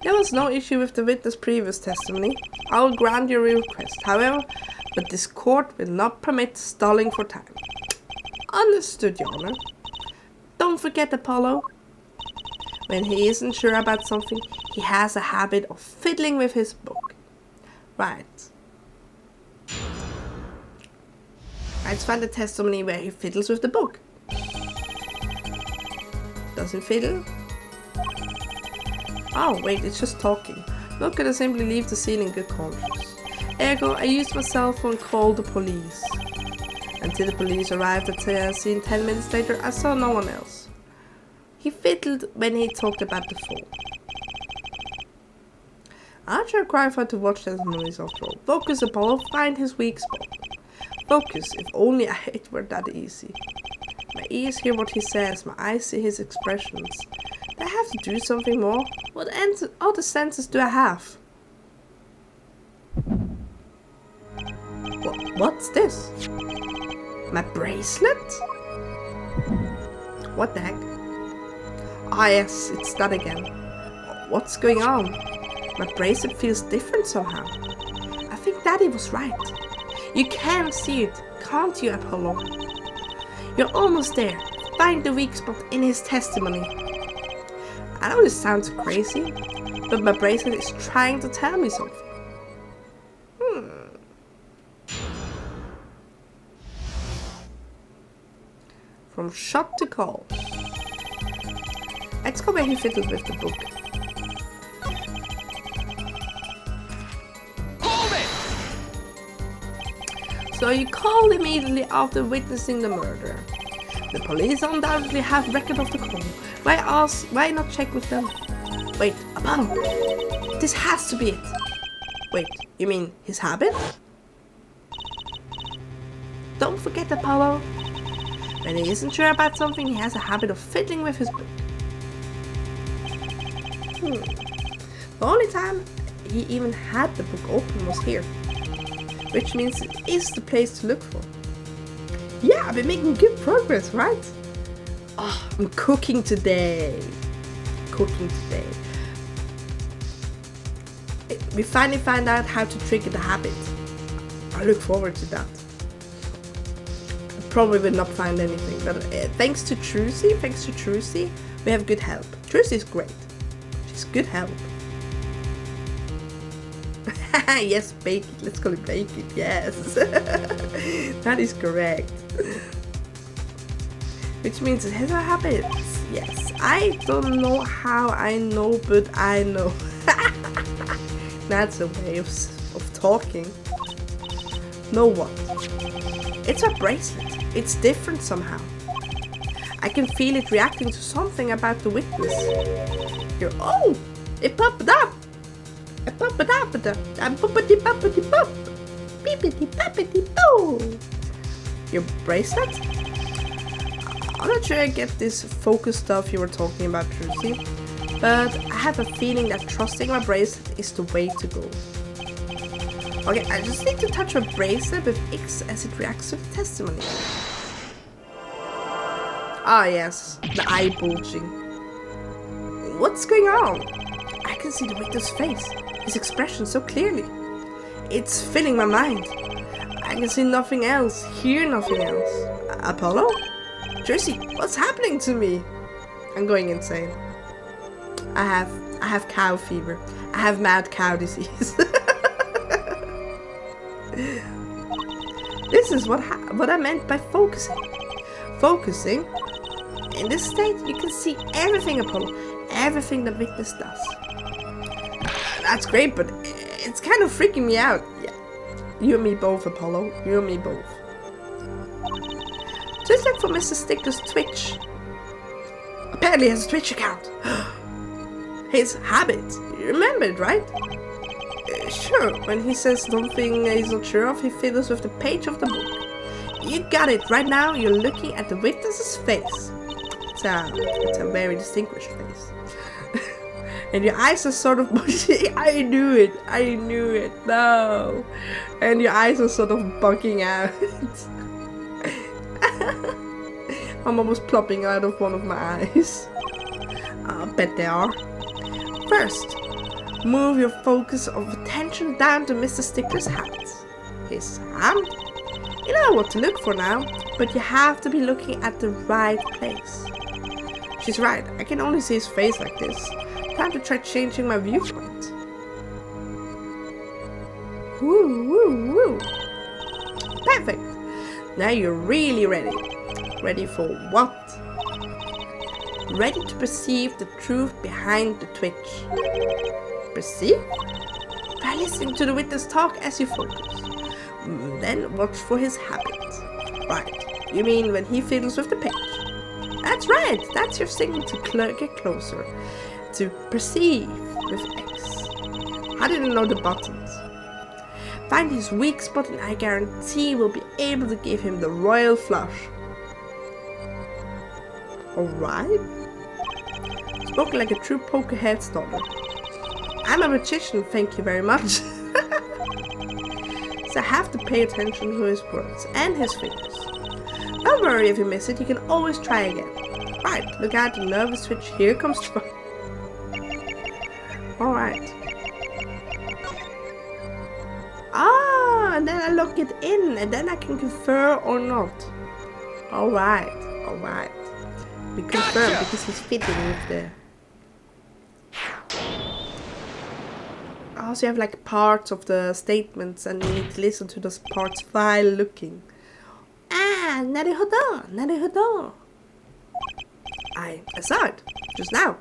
S1: There was no issue with the witness' previous testimony. I will grant your request, however, but this court will not permit stalling for time. Understood, Your Honor. Don't forget Apollo. When he isn't sure about something, he has a habit of fiddling with his book. Right. Let's find the testimony where he fiddles with the book. Does he fiddle? Oh, wait, it's just talking. Not gonna simply leave the scene in good conscience. Ergo, I used my cell phone and called the police. Until the police arrived at the scene 10 minutes later, I saw no one else. He fiddled when he talked about the fall. Aren't you qualified to watch testimonies after all? Focus, Apollo, find his weak spot. Focus, if only it were that easy. My ears hear what he says, my eyes see his expressions. Do I have to do something more? What other senses do I have? What's this? My bracelet? What the heck? Ah yes, it's that again. What's going on? My bracelet feels different somehow. I think Daddy was right. You can see it, can't you, Apollo? You're almost there. Find the weak spot in his testimony. I know this sounds crazy, but my bracelet is trying to tell me something. From shot to call. Let's go where he fiddled with the book.
S2: Hold it!
S1: So you called immediately after witnessing the murder. The police undoubtedly have record of the call. Why not check with them? Wait, Apollo! This has to be it! Wait, you mean his habit? Don't forget, Apollo. When he isn't sure about something, he has a habit of fiddling with his book. The only time he even had the book open was here. Which means it is the place to look for. Yeah, I've been making good progress, right? Oh, I'm cooking today. We finally find out how to trigger the habit. I look forward to that. Probably will not find anything, but thanks to Trucy, we have good help. Trucy is great. She's good help. Yes, bake it. Let's call it bake it. Yes. That is correct. Which means it has a habit. Yes. I don't know how I know, but I know. That's a way of talking. Know what? It's a bracelet. It's different somehow. I can feel it reacting to something about the witness. Oh! It popped up! It popped up! Poppity-poppity-pop! Beepity-poppity-poo! Your bracelet? I'm not sure I get this focus stuff you were talking about, Trucy, but I have a feeling that trusting my bracelet is the way to go. Okay, I just need to touch my bracelet with X as it reacts to the testimony. Ah yes, the eye bulging. What's going on? I can see the witness' face, his expression so clearly. It's filling my mind. I can see nothing else, hear nothing else. Apollo? Jersey, what's happening to me? I'm going insane. I have cow fever. I have mad cow disease. This is what I meant by focusing. Focusing? In this state, you can see everything, Apollo. Everything the witness does. That's great, but it's kind of freaking me out. Yeah. You and me both, Apollo. You and me both. Just look for Mr. Stickler's Twitch. Apparently he has a Twitch account. His habit. You remember it, right? Sure, when he says something he's not sure of, he fiddles with the page of the book. You got it. Right now, you're looking at the witness's face. It's a very distinguished face. And your eyes are sort of bushy. I knew it. No. And your eyes are sort of bugging out. I'm almost plopping out of one of my eyes. I'll bet they are. First, move your focus of attention down to Mr. Stickler's hat. His hand. You know what to look for now, but you have to be looking at the right place. She's right, I can only see his face like this. Time to try changing my viewpoint. Woo. Perfect. Now you're really ready. Ready for what? Ready to perceive the truth behind the twitch. Perceive? Try listening to the witness talk as you focus. Then watch for his habit. Right, you mean when he fiddles with the page. That's right, that's your signal to get closer. To perceive with X. I didn't know the buttons. Find his weak spot and I guarantee we'll be able to give him the royal flush. Alright. Spoke like a true poker head starter. I'm a magician, thank you very much. So I have to pay attention to his words and his fingers. Don't worry if you miss it, you can always try again. Right, look out, the nervous twitch, here comes trouble. Alright. Ah, and then I lock it in, and then I can confer or not. Alright. We confirm because he's fitting with the... Oh, so you have like parts of the statements and you need to listen to those parts while looking. Ah, naruhodo. I saw it just now.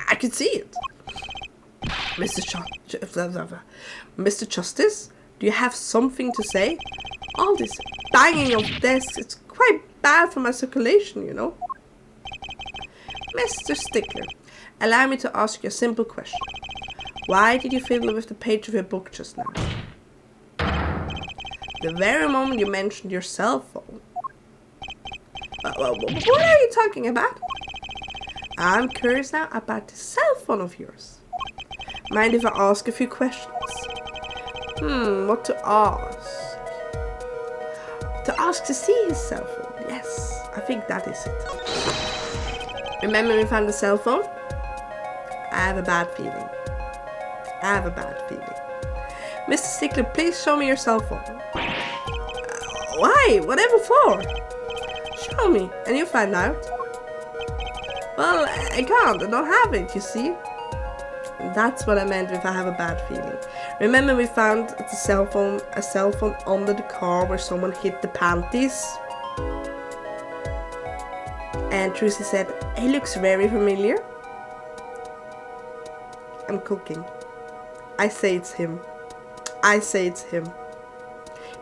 S1: I could see it. Mr. Justice, do you have something to say? All this banging of desks, it's quite bad for my circulation, you know. Mr. Stickler, allow me to ask you a simple question. Why did you fiddle with the page of your book just now? The very moment you mentioned your cell phone. What are you talking about? I'm curious now about the cell phone of yours. Mind if I ask a few questions? What to ask? To ask to see his cell phone. Yes, I think that is it. Remember we found the cell phone? I have a bad feeling. Mr. Stickler, please show me your cell phone. Why? Whatever for? Show me, and you'll find out. Well, I can't. I don't have it, you see. That's what I meant if I have a bad feeling. Remember we found a cell phone under the car where someone hid the panties? And Trucy said, he looks very familiar. I'm cooking. I say it's him.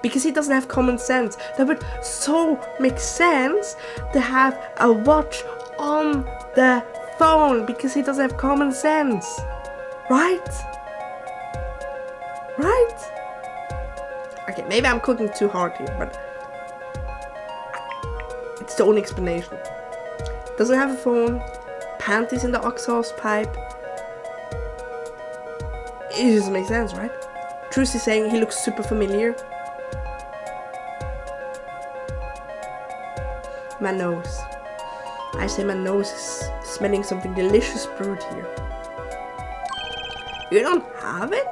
S1: because he doesn't have common sense. That would so make sense to have a watch on the phone because he doesn't have common sense. Right? Right? Okay, maybe I'm cooking too hard here, but it's the only explanation. Doesn't have a phone, panties in the exhaust pipe. It doesn't make sense, right? Trucy's saying he looks super familiar. My nose. I say my nose is smelling something delicious brewed here. You don't have it?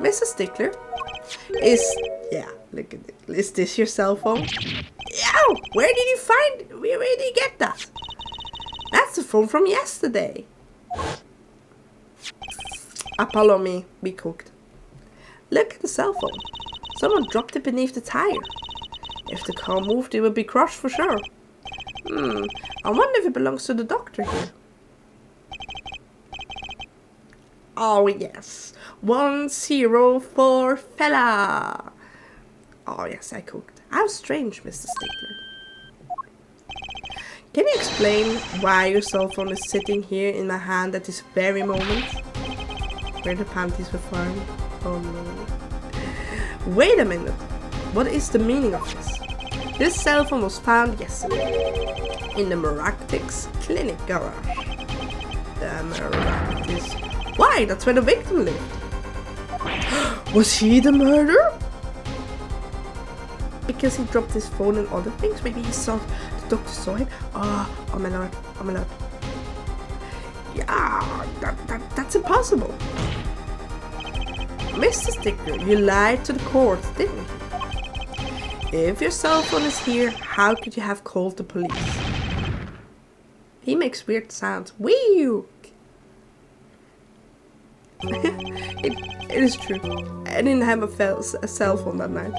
S1: Mr. Stickler? Look at it. Is this your cell phone? Yeah, where did you get that? That's the phone from yesterday. Apollo me, be cooked. Look at the cell phone. Someone dropped it beneath the tire. If the car moved, it would be crushed for sure. I wonder if it belongs to the doctor here. Oh yes, 1-0 for Fela'lyr. Oh yes, I cooked. How strange, Mr. Stickler. Can you explain why your cell phone is sitting here in my hand at this very moment? Where the panties were found? Oh no. Wait a minute. What is the meaning of this? This cell phone was found yesterday in the Maractics clinic garage. The Maractics. Why? That's where the victim lived. Was he the murderer? Because he dropped his phone and other things. Maybe he saw the doctor saw it. Oh my lord. Oh my lord. Yeah, that's impossible. Mr. Stickler, you lied to the court, didn't you? If your cell phone is here, how could you have called the police? He makes weird sounds. Weak. It is true. I didn't have a cell phone that night.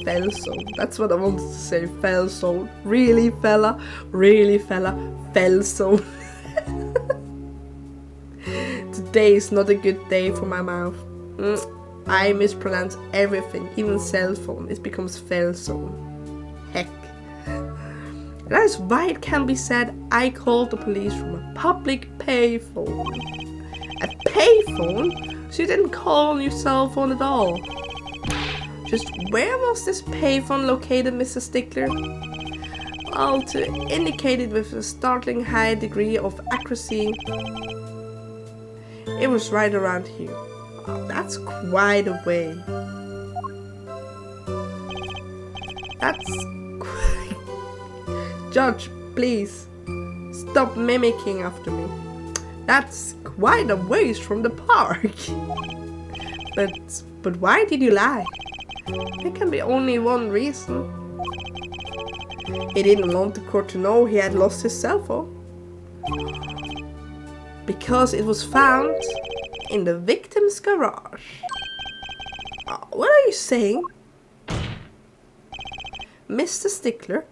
S1: Fell soul. That's what I wanted to say. Fell soul. Really, fella? Really, fella? Fell soul. Today is not a good day for my mouth. I mispronounce everything, even cell phone. It becomes fell soul. Heck. That is why it can be said I called the police from a public payphone. A payphone? So you didn't call on your cell phone at all. Just where was this payphone located, Mr. Stickler? Well, to indicate it with a startling high degree of accuracy, it was right around here. Oh, that's quite a way. That's quite... Judge, please, stop mimicking after me. That's quite a ways from the park. But why did you lie? There can be only one reason. He didn't want the court to know he had lost his cell phone. Because it was found in the victim's garage. What are you saying? Mr. Stickler,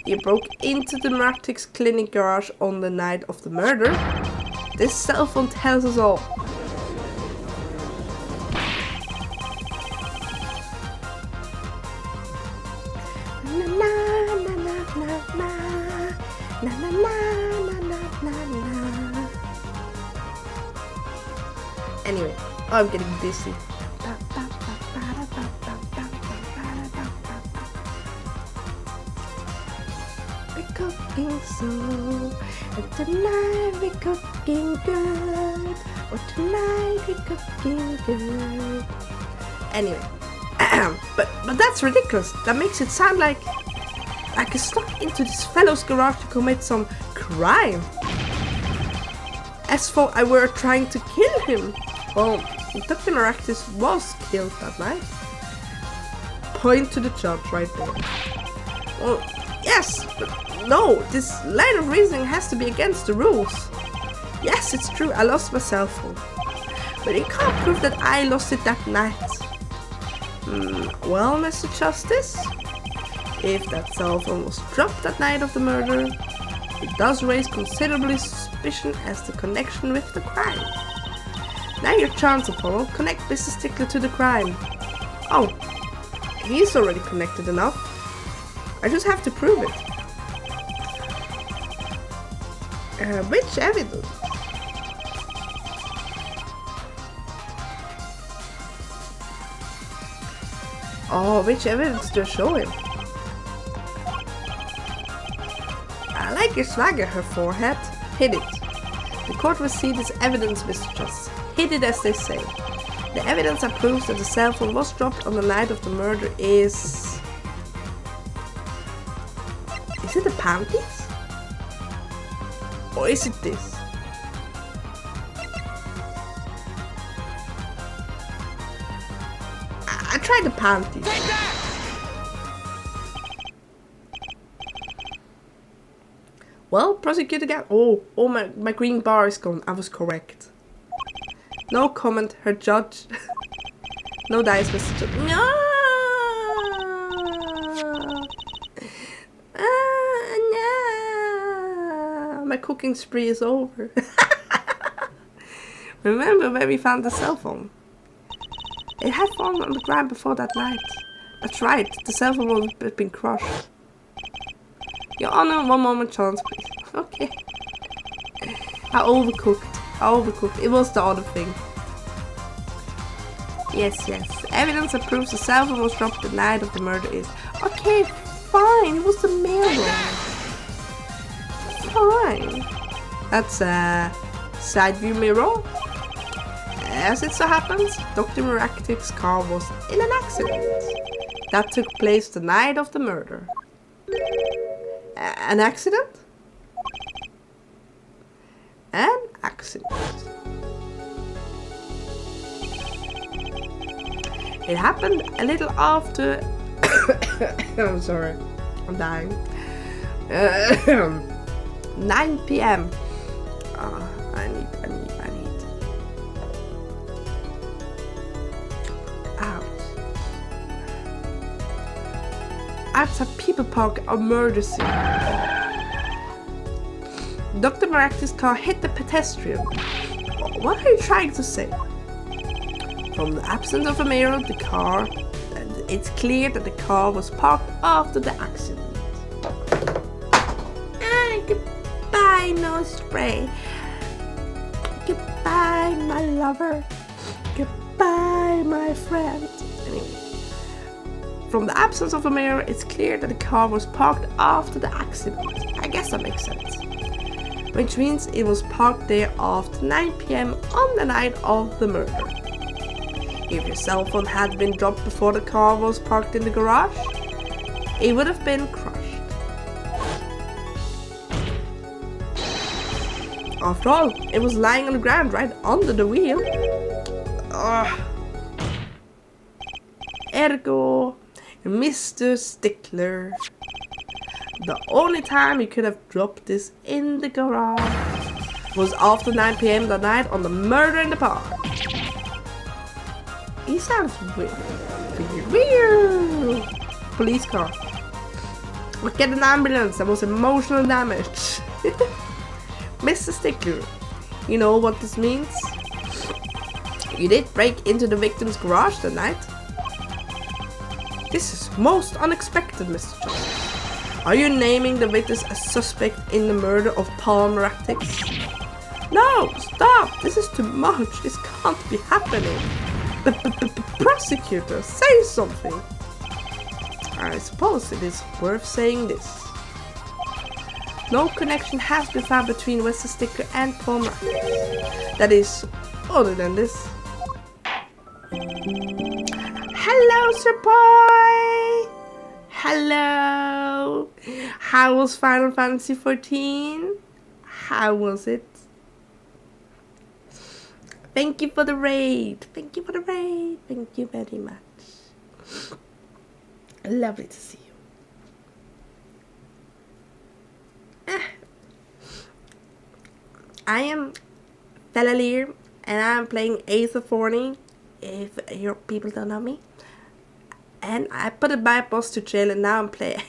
S1: you broke into the Maractics clinic garage on the night of the murder. This cell phone tells us all. Anyway, I'm getting dizzy. We're cooking so, and tonight we're cooking good. Oh, tonight we're cooking good. Anyway, but that's ridiculous. That makes it sound like I snuck into this fellow's garage to commit some crime. As though I were trying to kill him. Well, Dr. Maractus was killed that night. Point to the judge right there. Well, yes, but no, this line of reasoning has to be against the rules. Yes, it's true, I lost my cell phone. But you can't prove that I lost it that night. Well, Mr. Justice, if that cell phone was dropped that night of the murder, it does raise considerable suspicion as the connection with the crime. Now your chance, Apollo. Connect Mr. Stickler to the crime. Oh, he's already connected enough. I just have to prove it. Which evidence? Oh, which evidence do I show him? I like your swagger, her forehead. Hit it. The court will see this evidence, Mr. Justice. Hit it, as they say. The evidence that proves that the cell phone was dropped on the night of the murder is... Is it the panties? Or is it this? I tried the panties. Well, prosecute again. Oh, my green bar is gone. I was correct. No comment, her judge. No dice, Mr. Judge. No! No! My cooking spree is over. Remember where we found the cell phone? It had fallen on the ground before that night. That's right, the cell phone would have been crushed. Your Honor, one moment chance, please. Okay. I overcooked. It was the other thing. Yes. Evidence that proves the cell phone was dropped the night of the murder is... Okay, fine. It was the mailroom. Fine. That's a side view mirror. As it so happens, Dr. Meraktik's car was in an accident. That took place the night of the murder. An accident? An accident. It happened a little after... I'm sorry. I'm dying. 9 p.m. I need. Out. Outside People Park, a murder scene. Dr. Meraktik's car hit the pedestrian. What are you trying to say? From the absence of a mirror, it's clear that the car was parked after the accident. Goodbye, nose spray. Goodbye, my lover. Goodbye, my friend. Anyway. From the absence of a mirror, it's clear that the car was parked after the accident. I guess that makes sense. Which means it was parked there after 9 p.m. on the night of the murder. If your cell phone had been dropped before the car was parked in the garage, it would have been crushed. After all, it was lying on the ground right under the wheel. Ergo, Mr. Stickler. The only time you could have dropped this in the garage was after 9 p.m. that night on the murder in the park. He sounds weird. Police car. Look at an ambulance. There was emotional damage. Mr. Stickler, you know what this means? You did break into the victim's garage that night. This is most unexpected, Mr. Justice. Are you naming the witness a suspect in the murder of Paul Meraktik? No, stop! This is too much. This can't be happening. The prosecutor, say something. I suppose it is worth saying this. No connection has been found between Mr. Stickler and Paul Meraktik. That is, other than this. Hello, Sir Boy! Hello! How was Final Fantasy XIV? How was it? Thank you for the raid. Thank you for the raid. Thank you very much. Lovely to see you. I am Fela'lyr, and I'm playing Ace of Forney, if your people don't know me. And I put my boss to jail, and now I'm playing.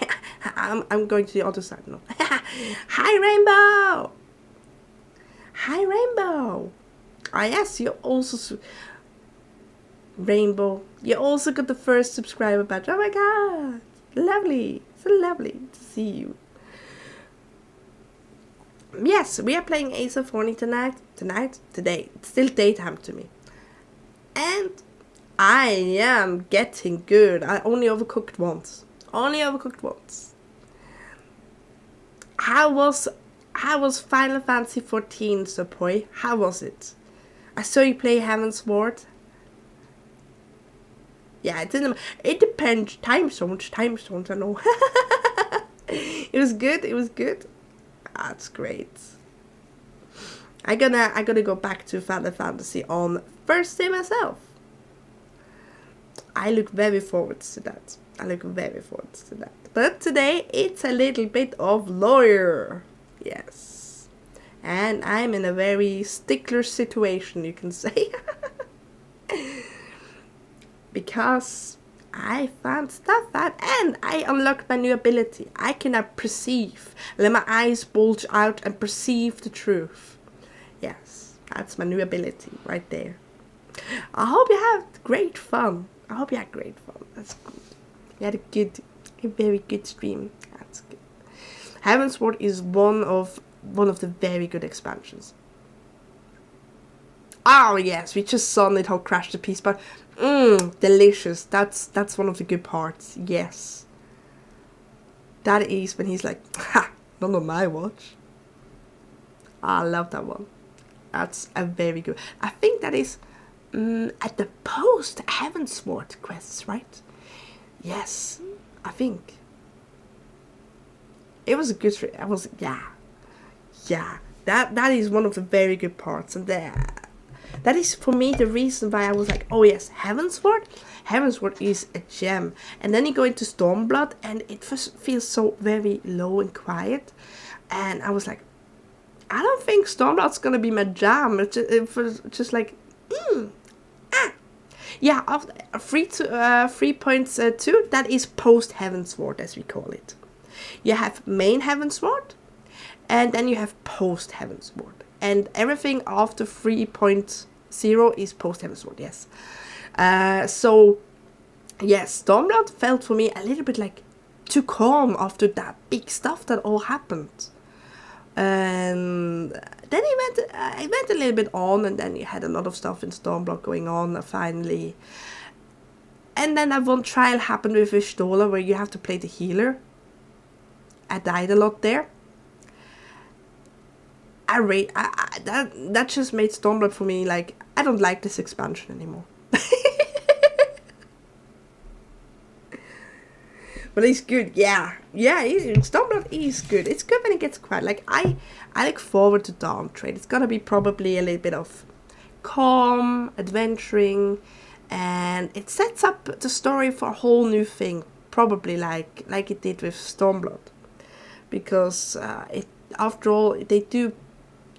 S1: I'm going to the other side. No. Hi, Rainbow. Hi, Rainbow. Ah, yes, you also. Rainbow, you also got the first subscriber badge. Oh my god, lovely, so lovely to see you. Yes, we are playing Ace of Horny today. It's still daytime to me. And I am getting good. I only overcooked once. How was Final Fantasy 14, Supoi? How was it? I saw you play Heavensward. Yeah, it depends. Time zones, I know. It was good. That's great. I'm gonna go back to Final Fantasy on Thursday myself. I look very forward to that. But today it's a little bit of lawyer. Yes. And I'm in a very stickler situation, you can say. Because I found stuff out and I unlocked my new ability. I can now perceive. Let my eyes bulge out and perceive the truth. Yes, that's my new ability right there. I hope you had great fun. That's good. You had a very good stream. That's good. Heavensward is one of the very good expansions. Oh yes, we just saw Nidhogg crash to pieces, but delicious. That's one of the good parts. Yes. That is when he's like, ha, not on my watch. I love that one. That's a very good. I think that is at the post Heavensward quests, right? Yes, I think. It was a good stream. Yeah. That is one of the very good parts, and that is for me the reason why I was like, oh yes, Heavensward is a gem. And then you go into Stormblood and it feels so very low and quiet, and I was like, I don't think Stormblood's gonna be my jam. It was just like, yeah, 3.2, that is post Heavensward, as we call it. You have main Heavensward, and then you have post Heavensward. And everything after 3.0 is post Heavensward, yes. So, yes, Stormblood felt for me a little bit like too calm after that big stuff that all happened. And then it went a little bit on, and then you had a lot of stuff in Stormblood going on finally. And then that one trial happened with Vishtola where you have to play the healer. I died a lot there. That just made Stormblood for me like, I don't like this expansion anymore. But it's good, yeah, Stormblood is good. It's good when it gets quiet. Like, I look forward to Dawn Trade. It's gonna be probably a little bit of calm, adventuring, and it sets up the story for a whole new thing. Probably like it did with Stormblood. Because after all, they do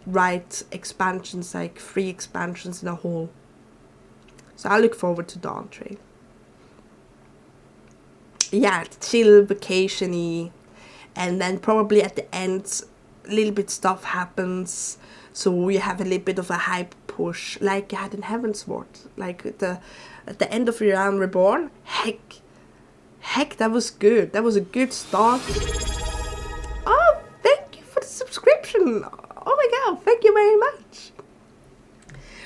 S1: write expansions, like 3 expansions in a whole. So I look forward to Dawn Trade. Yeah, chill, vacation-y, and then probably at the end, a little bit stuff happens, so you have a little bit of a hype push, like you had in Heavensward, like at the end of Realm Reborn. Heck, that was good. That was a good start. Oh, thank you for the subscription. Oh my god, thank you very much.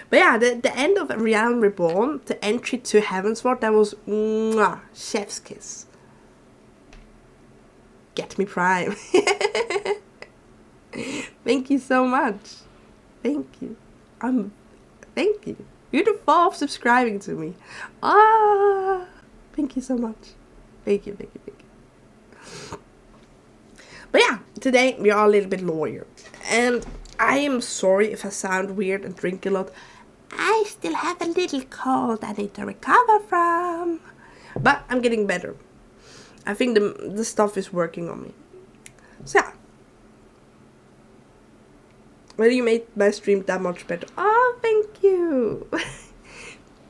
S1: But yeah, the end of Realm Reborn, the entry to Heavensward, that was chef's kiss. Get me Prime. Thank you so much. Thank you. Thank you. You're the 4th subscribing to me. Thank you so much. Thank you. But yeah, today we are a little bit lawyer. And I am sorry if I sound weird and drink a lot. I still have a little cold I need to recover from. But I'm getting better. I think the stuff is working on me. So yeah. Well, you made my stream that much better. Oh, thank you.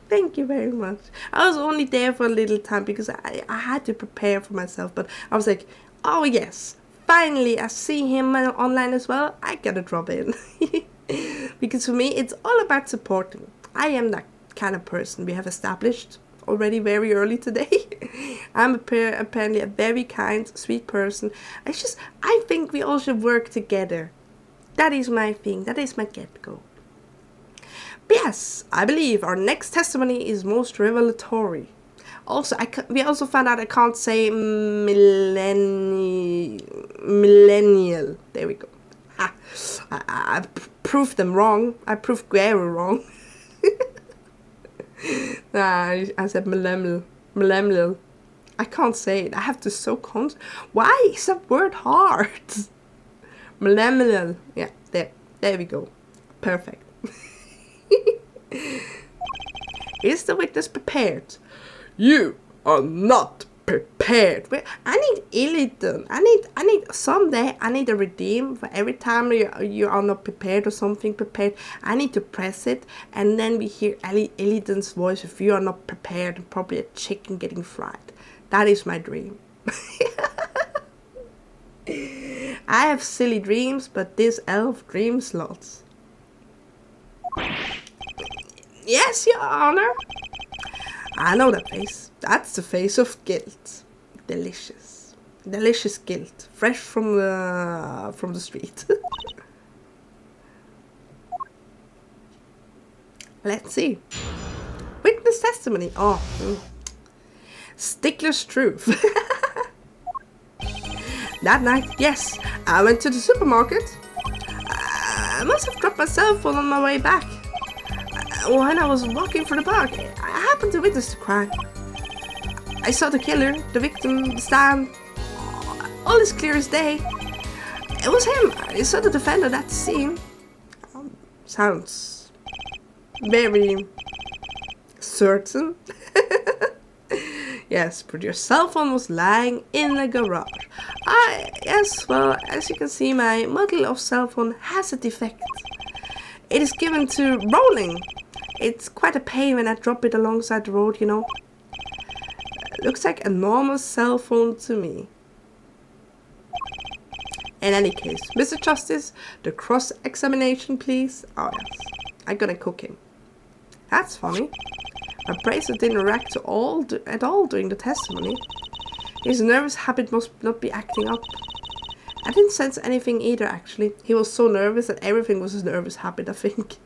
S1: Thank you very much. I was only there for a little time because I had to prepare for myself. But I was like, oh yes, finally I see him online as well. I gotta drop in. Because for me, it's all about supporting. I am that kind of person we have established already very early today. I'm apparently a very kind, sweet person. I think we all should work together. That is my thing. That is my get-go. But yes, I believe our next testimony is most revelatory. Also, we also found out I can't say millennial. There we go. I proved them wrong. I proved Guerrero wrong. Nah, I said millennial. I can't say it. I have to Why is that word hard? Millennial. Yeah, there we go. Perfect. Is the witness prepared? You are not prepared. I need Illidan. I need someday I need a redeem for every time you are not prepared or something prepared. I need to press it, and then we hear Illidan's voice. If you are not prepared, and probably a chicken getting fried. That is my dream. I have silly dreams, but this elf dreams lots. Yes, Your Honor. I know that face. That's the face of guilt. Delicious. Delicious guilt. Fresh from the street. Let's see. Witness testimony. Oh. Stickler's truth. That night, yes, I went to the supermarket. I must have dropped my cell phone on my way back. When I was walking through the park, I happened to witness the crime. I saw the killer, the victim, the stand. All is clear as day. It was him. I saw the defendant at the scene. Sounds very certain. Yes, but your cell phone was lying in the garage. Yes, well, as you can see, my model of cell phone has a defect. It is given to rolling. It's quite a pain when I drop it alongside the road, you know. Looks like a normal cell phone to me. In any case, Mr. Justice, the cross-examination, please. Oh, yes. I'm gonna cook him. That's funny. My bracelet didn't react at all during the testimony. His nervous habit must not be acting up. I didn't sense anything either, actually. He was so nervous that everything was his nervous habit, I think.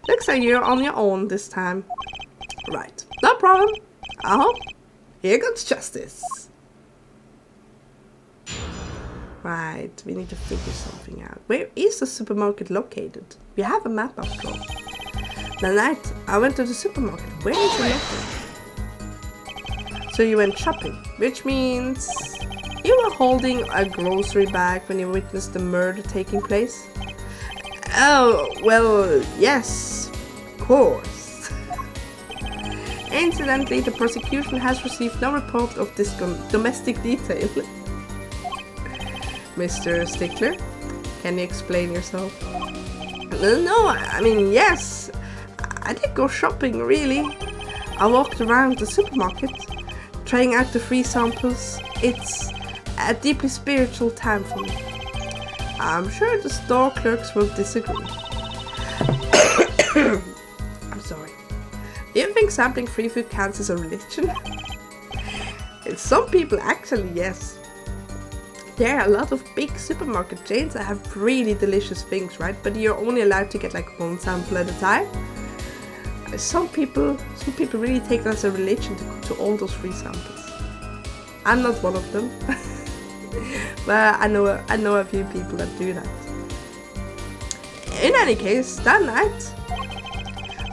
S1: Looks like you're on your own this time. Right. No problem. Here comes Justice. Right. We need to figure something out. Where is the supermarket located? We have a map after all. The night I went to the supermarket. Where is it located? So you went shopping, which means you were holding a grocery bag when you witnessed the murder taking place? Oh, well, yes, of course. Incidentally, the prosecution has received no report of this domestic detail. Mr. Stickler, can you explain yourself? No, I mean, yes. I did go shopping, really. I walked around the supermarket, trying out the free samples. It's a deeply spiritual time for me. I'm sure the store clerks will disagree. I'm sorry. Do you think sampling free food counts as a religion? In some people, actually, yes. There are a lot of big supermarket chains that have really delicious things, right? But you're only allowed to get like one sample at a time. Some people really take that as a religion to all those free samples. I'm not one of them. But I know a few people that do that. In any case, that night,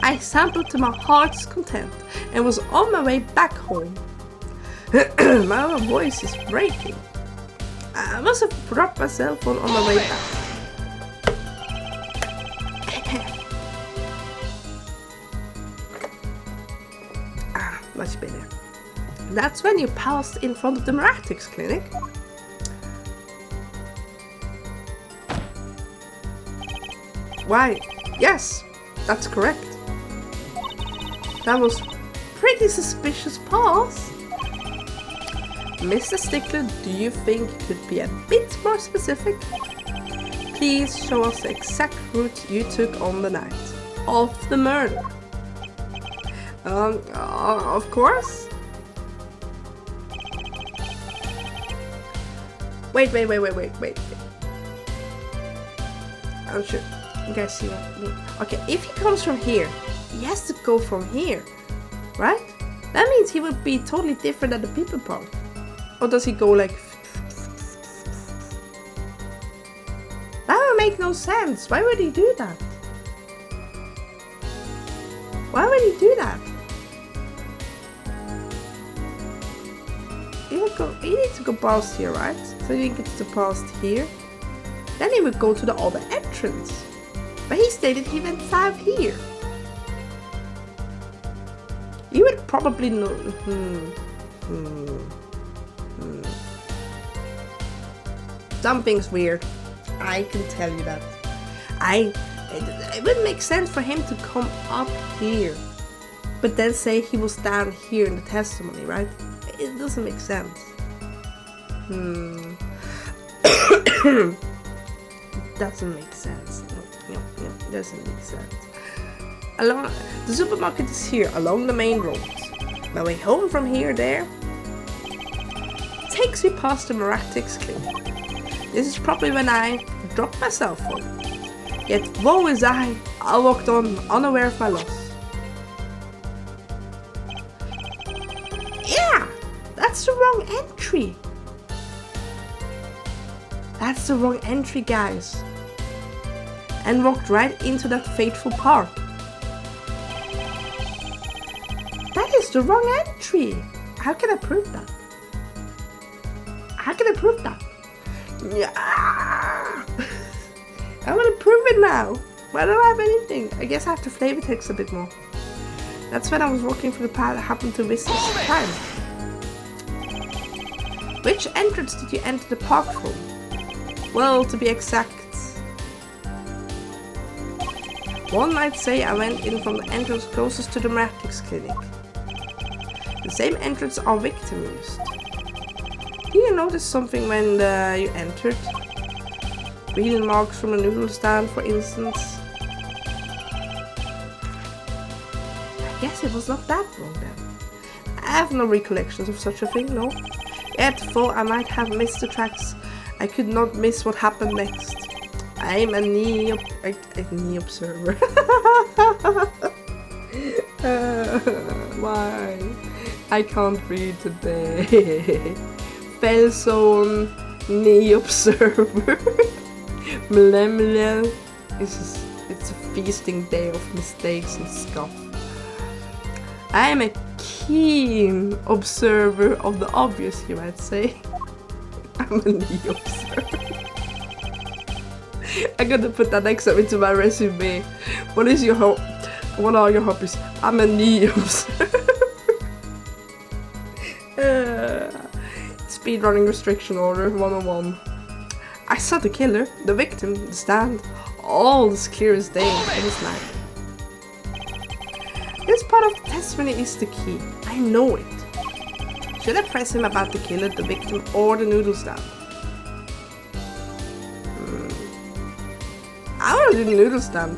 S1: I sampled to my heart's content and was on my way back home. My voice is breaking. I must have dropped my cell phone on my way back. Much better. That's when you passed in front of the Miratics clinic. Why, yes, that's correct. That was pretty suspicious pause. Mr. Stickler, do you think you could be a bit more specific? Please show us the exact route you took on the night of the murder. Of course. Wait. I'm sure you guys see what I mean. Okay, if he comes from here, he has to go from here, right? That means he would be totally different at the people park. Or does he go like... That would make no sense. Why would he do that? Why would he do that? He needs to go past here, right? So he gets to past here. Then he would go to the other entrance. But he stated he went south here. You would probably know... Something's weird. I can tell you that. It would make sense for him to come up here. But then say he was down here in the testimony, right? It doesn't make sense. Doesn't make sense. No, doesn't make sense. The supermarket is here along the main road. My way home from here there takes me past the Maractics clinic. This is probably when I dropped my cell phone. Yet woe is I walked on unaware of my loss. Yeah, that's the wrong entry. That's the wrong entry, guys. And walked right into that fateful park. That is the wrong entry. How can I prove that? How can I prove that? Yeah. I want to prove it now. Why don't I have anything? I guess I have to flavor text a bit more. That's when I was walking through the path I happened to miss this time. Which entrance did you enter the park from? Well, to be exact, one might say I went in from the entrance closest to the Maractics clinic. The same entrance our victim used. Did you notice something when you entered? Wheel marks from a noodle stand, for instance. I guess it was not that wrong then. I have no recollections of such a thing, no. Yet, though I might have missed the tracks, I could not miss what happened next. I'm a knee observer. Why? I can't read today. Fela'lyr, knee observer. Millennial. It's a feasting day of mistakes and scoff. I am a keen observer of the obvious, you might say. I'm a knee observer. I'm gonna put that next up into my resume. What are your hobbies? I'm a knee observer. Speedrunning restriction order 101. I saw the killer, the victim, the stand, all as clear as day in his life. This part of the testimony is the key. I know it. Should I press him about the killer, the victim, or the noodle stand? I want to do the noodle stand.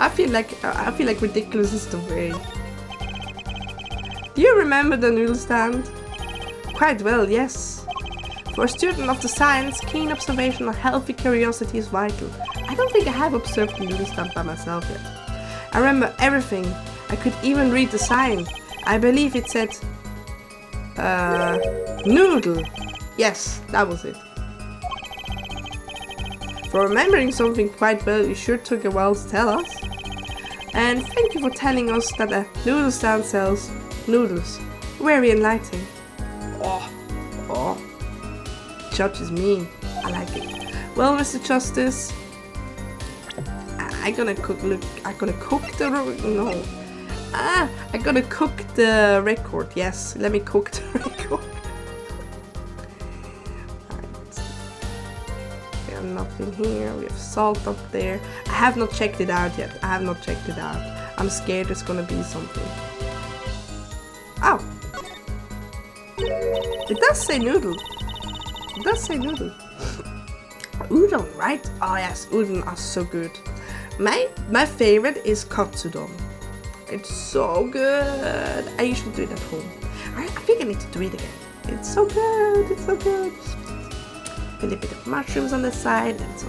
S1: I feel like ridiculous is the way. Do you remember the noodle stand? Quite well, yes. For a student of the science, keen observation and healthy curiosity is vital. I don't think I have observed the noodle stand by myself yet. I remember everything. I could even read the sign. I believe it said noodle. Yes, that was it. For remembering something quite well, you sure took a while to tell us. And thank you for telling us that a noodle stand sells noodles. Very enlightening. Oh. Judge is mean. I like it. Well, Mr. Justice, I'm gonna cook the record. Yes, let me cook the record. Alright. We have nothing here. We have salt up there. I have not checked it out yet. I'm scared there's gonna be something. Oh! It does say noodle. Udon, right? Oh yes, udon are so good. My favorite is katsudon. It's so good. I usually do it at home. I think I need to do it again. It's so good. It's so good. A little bit of mushrooms on the side and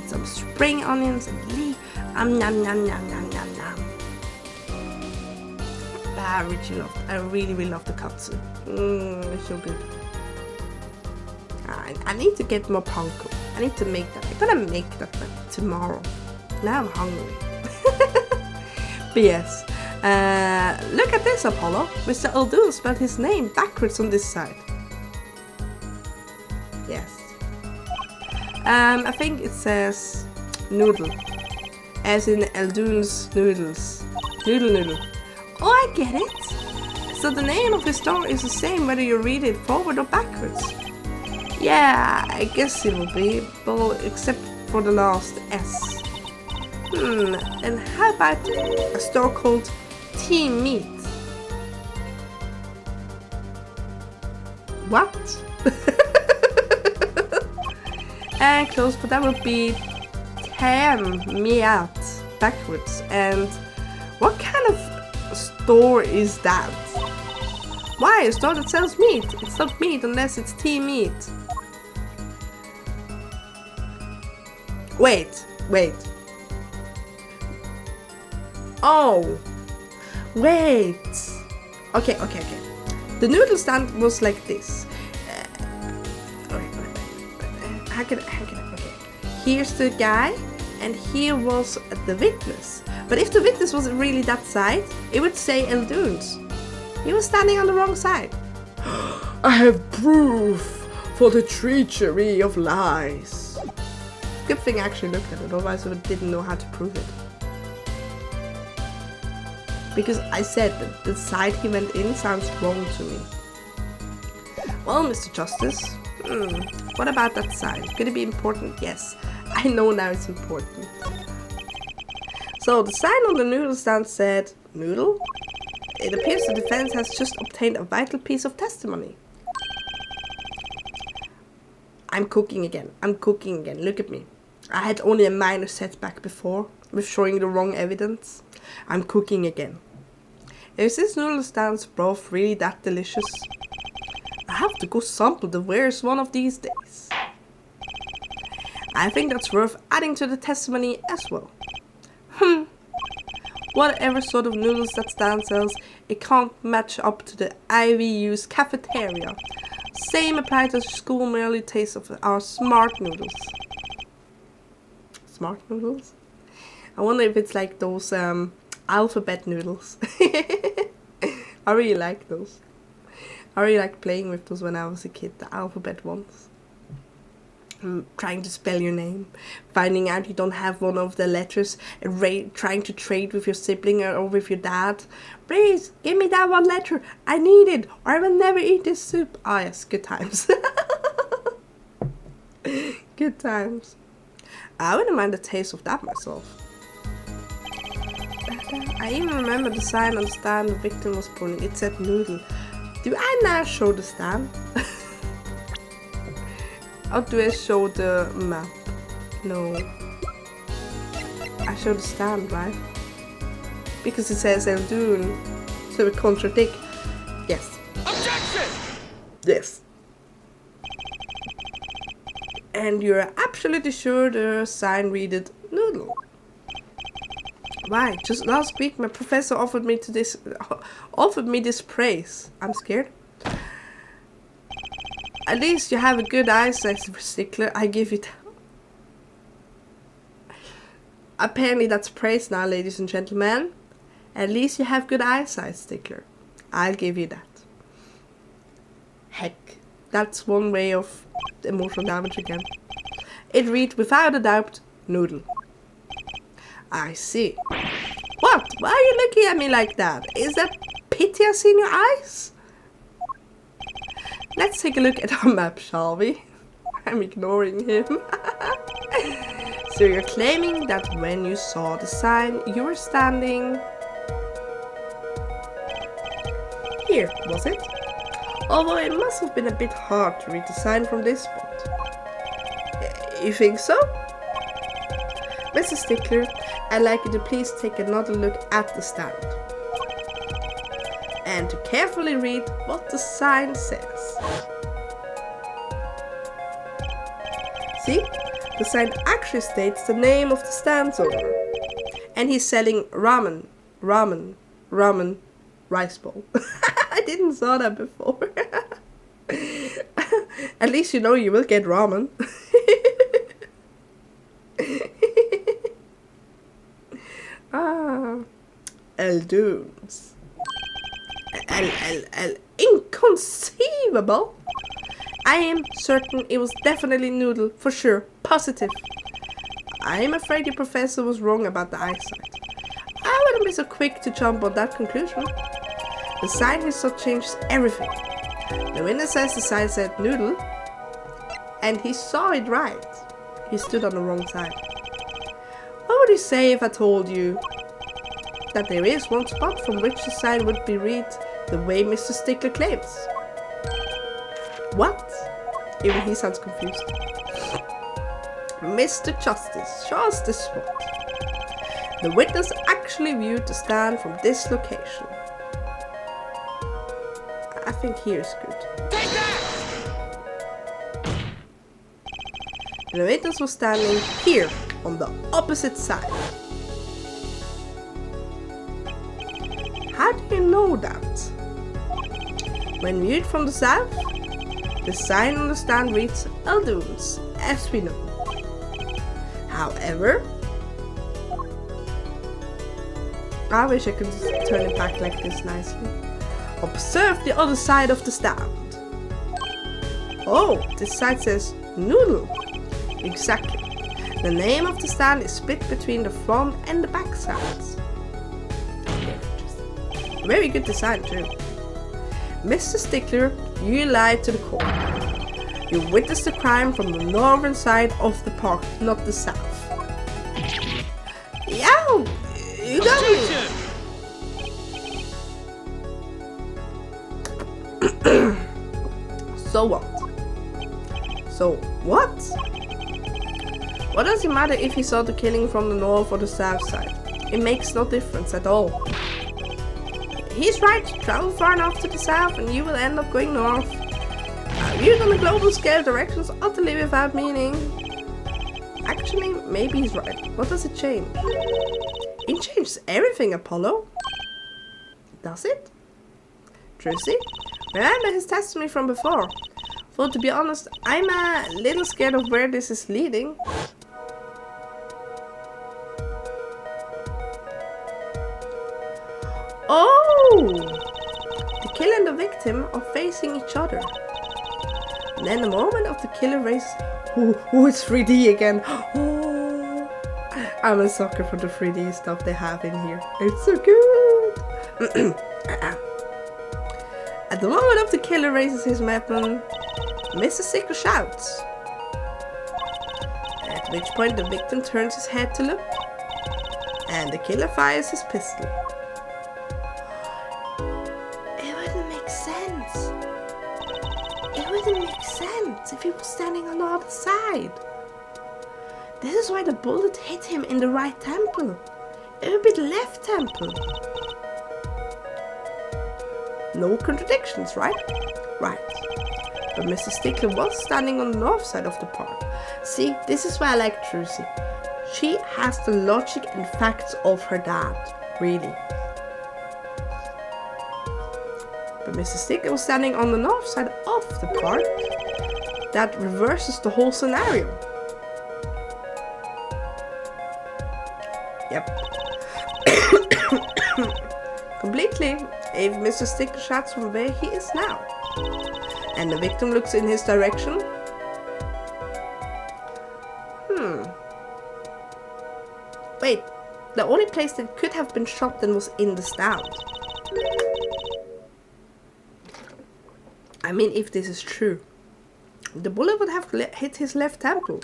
S1: some spring onions and leek. Nom nom nom nom nom nom. I really love the katsu. It's so good. I need to get more panko. I need to make that. I'm gonna make that tomorrow. Now I'm hungry. But yes, look at this, Apollo. Mr. Eldoon spelled his name backwards on this side. Yes. I think it says noodle, as in Eldoon's noodles. Noodle. Oh, I get it. So the name of his store is the same whether you read it forward or backwards. Yeah, I guess it will be, but except for the last S. And how about a store called Team Meat? What? And close, but that would be Tam Meat backwards. And what kind of store is that? Why? A store that sells meat? It's not meat unless it's Team Meat. Wait. Oh, wait. Okay. The noodle stand was like this. How can I? Okay. Here's the guy, and here was the witness. But if the witness wasn't really that side, it would say Eldoon's. He was standing on the wrong side. I have proof for the treachery of lies. Good thing I actually looked at it, otherwise I didn't know how to prove it. Because I said that the side he went in sounds wrong to me. Well, Mr. Justice, what about that side? Could it be important? Yes, I know now it's important. So the sign on the noodle stand said, noodle? It appears the defense has just obtained a vital piece of testimony. I'm cooking again. Look at me. I had only a minor setback before with showing the wrong evidence. I'm cooking again. Is this noodle stand's broth really that delicious? I have to go sample the wares one of these days. I think that's worth adding to the testimony as well. Whatever sort of noodles that stand sells, it can't match up to the IVU's cafeteria. Same applies as school merely tastes of our smart noodles. Smart noodles? I wonder if it's like those alphabet noodles. I really like those. I really liked playing with those when I was a kid, the alphabet ones. Trying to spell your name, finding out you don't have one of the letters, trying to trade with your sibling or with your dad. Please, give me that one letter. I need it, or I will never eat this soup. Ah, yes, good times. Good times. I wouldn't mind the taste of that myself. I even remember the sign on the stand the victim was pulling. It said noodle. Do I now show the stand? Or do I show the map? No. I show the stand, right? Because it says Eldoon. So it contradicts. Yes. Objection! Yes. And you're absolutely sure the sign readed noodle. Why? Just last week my professor offered me this praise. I'm scared. At least you have a good eyesight, Stickler. I give you that. Apparently that's praise now, ladies and gentlemen. At least you have good eyesight, Stickler. I'll give you that. Heck, that's one way of emotional damage again. It reads without a doubt, noodle. I see. What? Why are you looking at me like that? Is that pity I see in your eyes? Let's take a look at our map, shall we? I'm ignoring him. So you're claiming that when you saw the sign, you were standing here, was it? Although it must have been a bit hard to read the sign from this spot. You think so? Mr. Stickler, I'd like you to please take another look at the stand. and to carefully read what the sign says. See? The sign actually states the name of the stand's owner. And he's selling ramen, rice bowl. I didn't saw that before. At least you know you will get ramen. Eldunes. Inconceivable. I am certain it was definitely noodle, for sure, positive. I am afraid your professor was wrong about the eyesight. I wouldn't be so quick to jump on that conclusion. The sign he saw changes everything. The window says the sign said noodle, and he saw it right. He stood on the wrong side. What would you say if I told you that there is one spot from which the sign would be read the way Mr. Stickler claims? What? Even he sounds confused. Mr. Justice shows this spot. The witness actually viewed the stand from this location. I think here is good.
S2: Take that!
S1: The witness was standing here on the opposite side. How do you know that? When viewed from the south, the sign on the stand reads Eldunes, as we know. However, I wish I could turn it back like this nicely. Observe the other side of the stand. Oh, this side says noodle. Exactly. The name of the stand is split between the front and the back sides. Very good design too. Mr. Stickler, you lied to the court. You witnessed the crime from the northern side of the park, not the south. Yeah, you got me. So what? What does it matter if he saw the killing from the north or the south side? It makes no difference at all. He's right, travel far enough to the south and you will end up going north. Viewed on a global scale, directions utterly without meaning. Actually, maybe he's right. What does it change? It changes everything, Apollo. Does it? Trucy? Remember his testimony from before. For to be honest, I'm a little scared of where this is leading. Oh! The killer and the victim are facing each other. And then the moment of the killer race. Oh, it's 3D again. Oh, I'm a sucker for the 3D stuff they have in here. It's so good. At the moment of the killer raises his weapon, Mr. Stickler shouts. At which point the victim turns his head to look, and the killer fires his pistol. It wouldn't make sense. It wouldn't make sense if he was standing on the other side. This is why the bullet hit him in the right temple. It would be the left temple. No contradictions, right? Right. But Mr. Stickler was standing on the north side of the park. See, this is why I like Trucy. She has the logic and facts of her dad, really. But Mr. Stickler was standing on the north side of the park. That reverses the whole scenario. Yep. Completely. If Mr. Stickler shouts from where he is now, and the victim looks in his direction. Wait, the only place that could have been shot then was in the stand. I mean, if this is true, the bullet would have hit his left temple.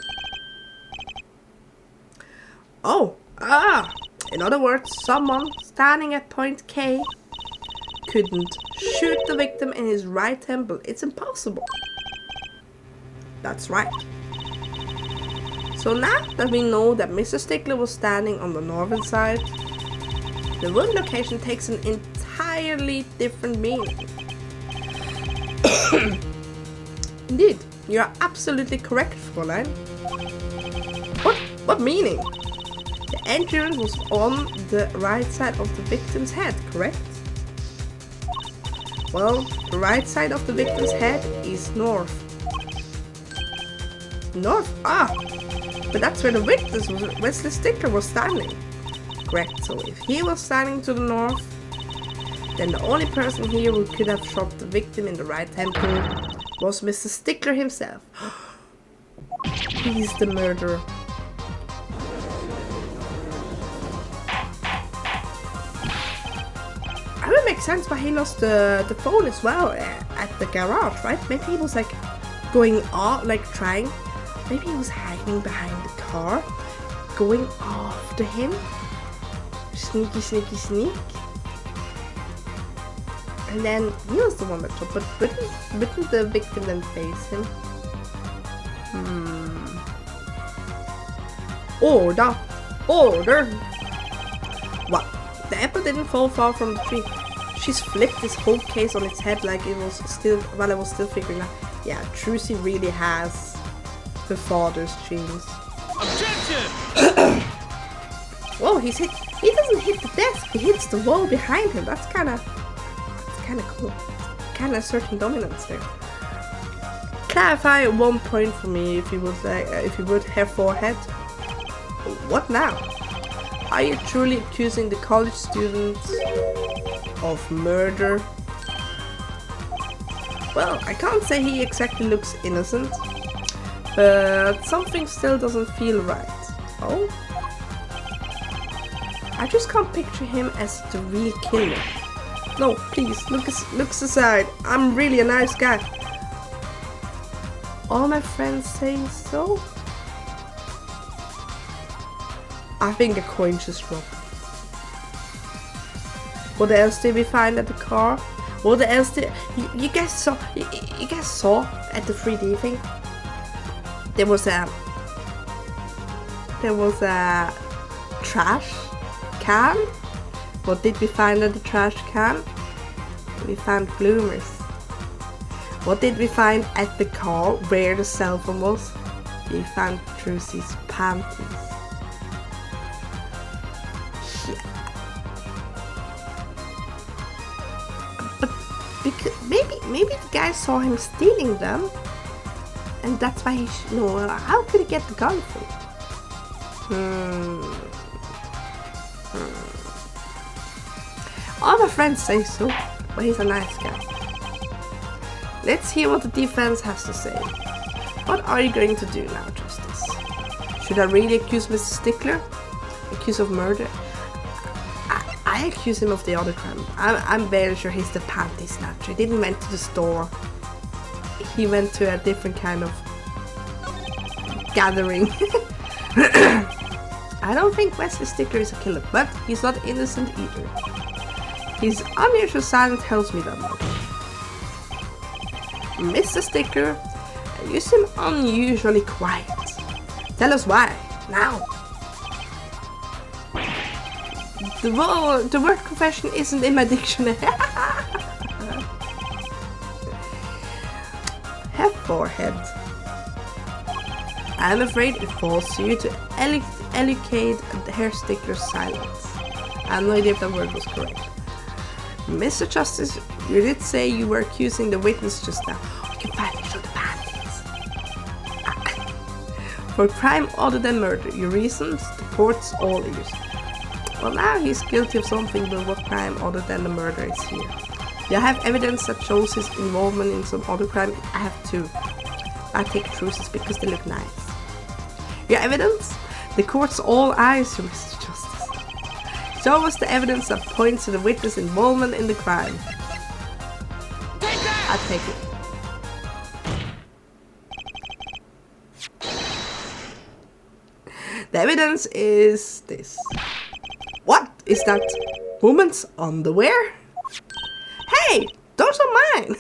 S1: In other words, someone standing at point K couldn't shoot the victim in his right temple. It's impossible. That's right. So now that we know that Mr. Stickler was standing on the northern side, the wound location takes an entirely different meaning. Indeed, you are absolutely correct, Fräulein. What meaning? The entrance was on the right side of the victim's head, correct? Well, the right side of the victim's head is north. North? Ah! But that's where the witness, Wesley Stickler, was standing. Correct, so if he was standing to the north, then the only person here who could have shot the victim in the right temple was Mr. Stickler himself. He's the murderer. It would make sense why he lost the phone as well at the garage, right? Maybe he was like going off, like trying. Maybe he was hiding behind the car, going after him. Sneaky, sneaky, sneak. And then he was the one that shot, but wouldn't the victim then face him? Order! Order! What? The apple didn't fall far from the tree. She's flipped this whole case on its head like it was still, while I was still figuring out. Yeah, Trucy really has the father's genes. Objection! Whoa, he doesn't hit the desk, he hits the wall behind him. That's kinda cool. Kinda asserting dominance there. Clarify 1 point for me if you would have forehead. What now? Are you truly accusing the college students of murder? Well, I can't say he exactly looks innocent, but something still doesn't feel right. Oh? I just can't picture him as the real killer. No, please, look aside. I'm really a nice guy. All my friends say so? I think a coin just dropped. What else did we find at the car? What else did you guys saw? You guys saw at the 3D thing? There was a trash can. What did we find at the trash can? We found bloomers. What did we find at the car where the cell phone was? We found Trucy's panties. Yeah. But because maybe the guy saw him stealing them, and that's why he no. How could he get the gun from? All my friends say so, but he's a nice guy. Let's hear what the defense has to say. What are you going to do now, Justice? Should I really accuse Mr. Stickler? Accuse of murder? I accuse him of the other crime. I'm very sure he's the panty snatcher. He didn't went to the store. He went to a different kind of gathering. I don't think Wesley Stickler is a killer, but he's not innocent either. His unusual silence tells me that much. Mr. Stickler, you seem unusually quiet. Tell us why, now. The word confession isn't in my dictionary. Have forehead. I'm afraid it falls to you to elucidate Herr Stickler's silence. I have no idea if that word was correct. Mr. Justice, you did say you were accusing the witness just now. We can finally show the panties. For a crime other than murder, your reasons, the court's all ears. Well, now he's guilty of something, but what crime other than the murder is here? You have evidence that shows his involvement in some other crime? I have two. I take truces because they look nice. Your evidence? The court's all eyes, Your Mr. Justice. Show us the evidence that points to the witness' involvement in the crime. I take it. The evidence is this. What is that? Woman's underwear? Hey, those are mine!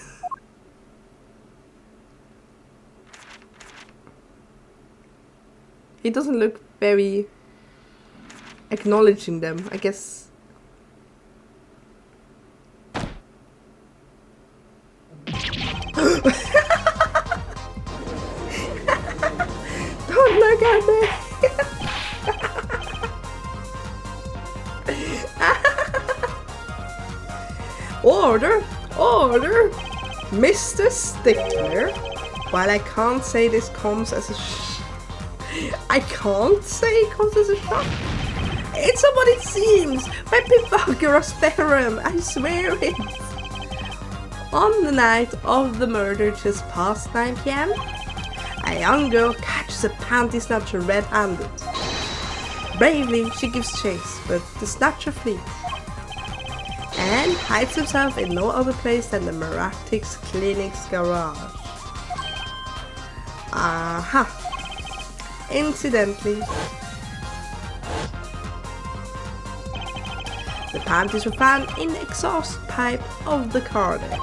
S1: He doesn't look very acknowledging them. I guess Don't look at me. Order, order, Mr. Stickler. While I can't say this comes as a I can't say it comes as a shock. It's what it seems. My Pythagoras theorem, I swear it. On the night of the murder, just past 9 p.m., a young girl catches a panty snatcher red-handed. Bravely, she gives chase, but the snatcher flees and hides himself in no other place than the Meratics Clinic's garage. Aha! Incidentally, the panties were found in the exhaust pipe of the car there.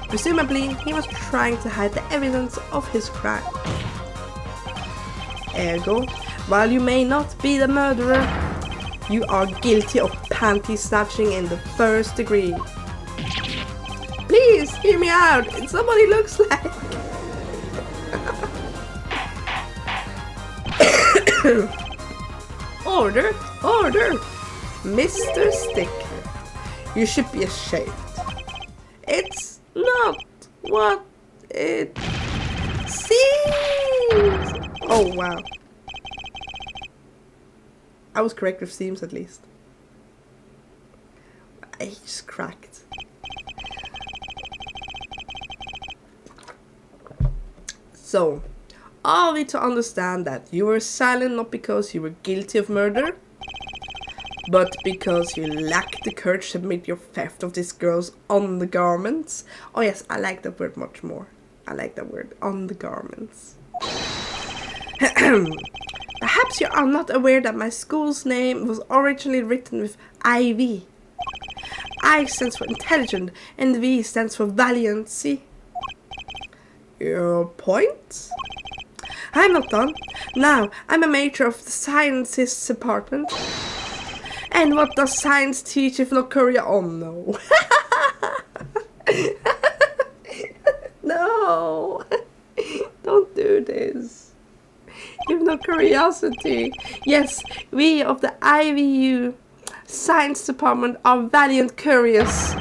S1: Presumably, he was trying to hide the evidence of his crime. Ergo, while you may not be the murderer, you are guilty of panty snatching in the first degree. Please, hear me out. It's what he looks like. Order, order, Mr. Stickler. You should be ashamed. It's not what it seems. Oh, wow. I was correct with seems at least. I just cracked. So, are we to understand that you were silent not because you were guilty of murder, but because you lacked the courage to admit your theft of this girl's undergarments? Oh yes, I like that word much more. I like that word, undergarments. Perhaps you are not aware that my school's name was originally written with IV. I stands for intelligent and V stands for valiancy. Your point? I'm not done. Now, I'm a major of the sciences department. And what does science teach if not Korea? Oh no. No. Don't do this. You've no curiosity. Yes, we of the IVU science department are valiant curious.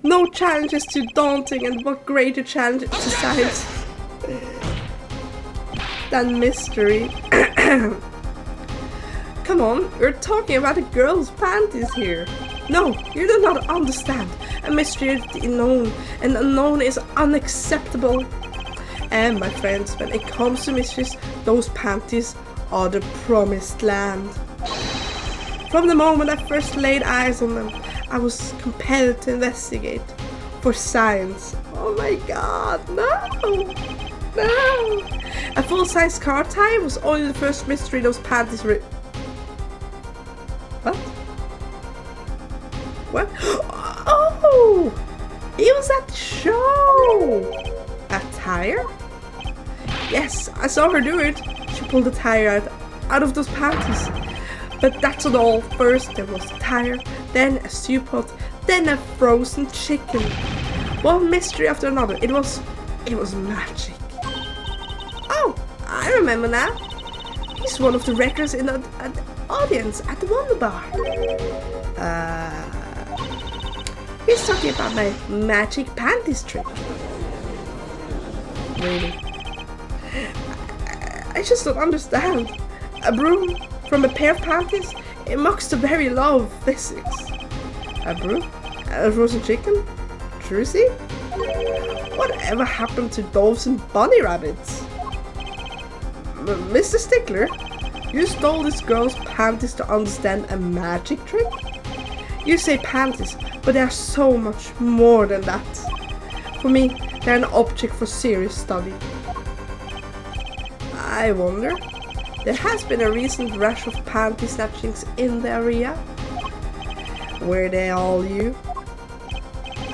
S1: No challenge is too daunting, and what greater challenge to science than mystery. Come on, we're talking about a girl's panties here. No, you do not understand. A mystery is the unknown, and the unknown is unacceptable. And my friends, when it comes to mysteries, those panties are the promised land. From the moment I first laid eyes on them, I was compelled to investigate for science. Oh my god, no! No! A full-size car tire was only the first mystery those panties were... What? What? Oh! It was at the show! A tire? Yes, I saw her do it. She pulled the tire out of those panties. But that's not all. First there was a tire, then a stew pot, then a frozen chicken. One mystery after another. It was magic. Oh, I remember now. He's one of the wreckers in the audience at the Wonder Bar. He's talking about my magic panties trick. Really? I just don't understand. A broom from a pair of panties? It mocks the very law of physics. A broom? A frozen chicken? Trucy? Whatever happened to doves and bunny rabbits? Mr. Stickler, you stole this girl's panties to understand a magic trick? You say panties, but they are so much more than that. For me, they're an object for serious study. I wonder, there has been a recent rush of panty snatchings in the area. Were they all you?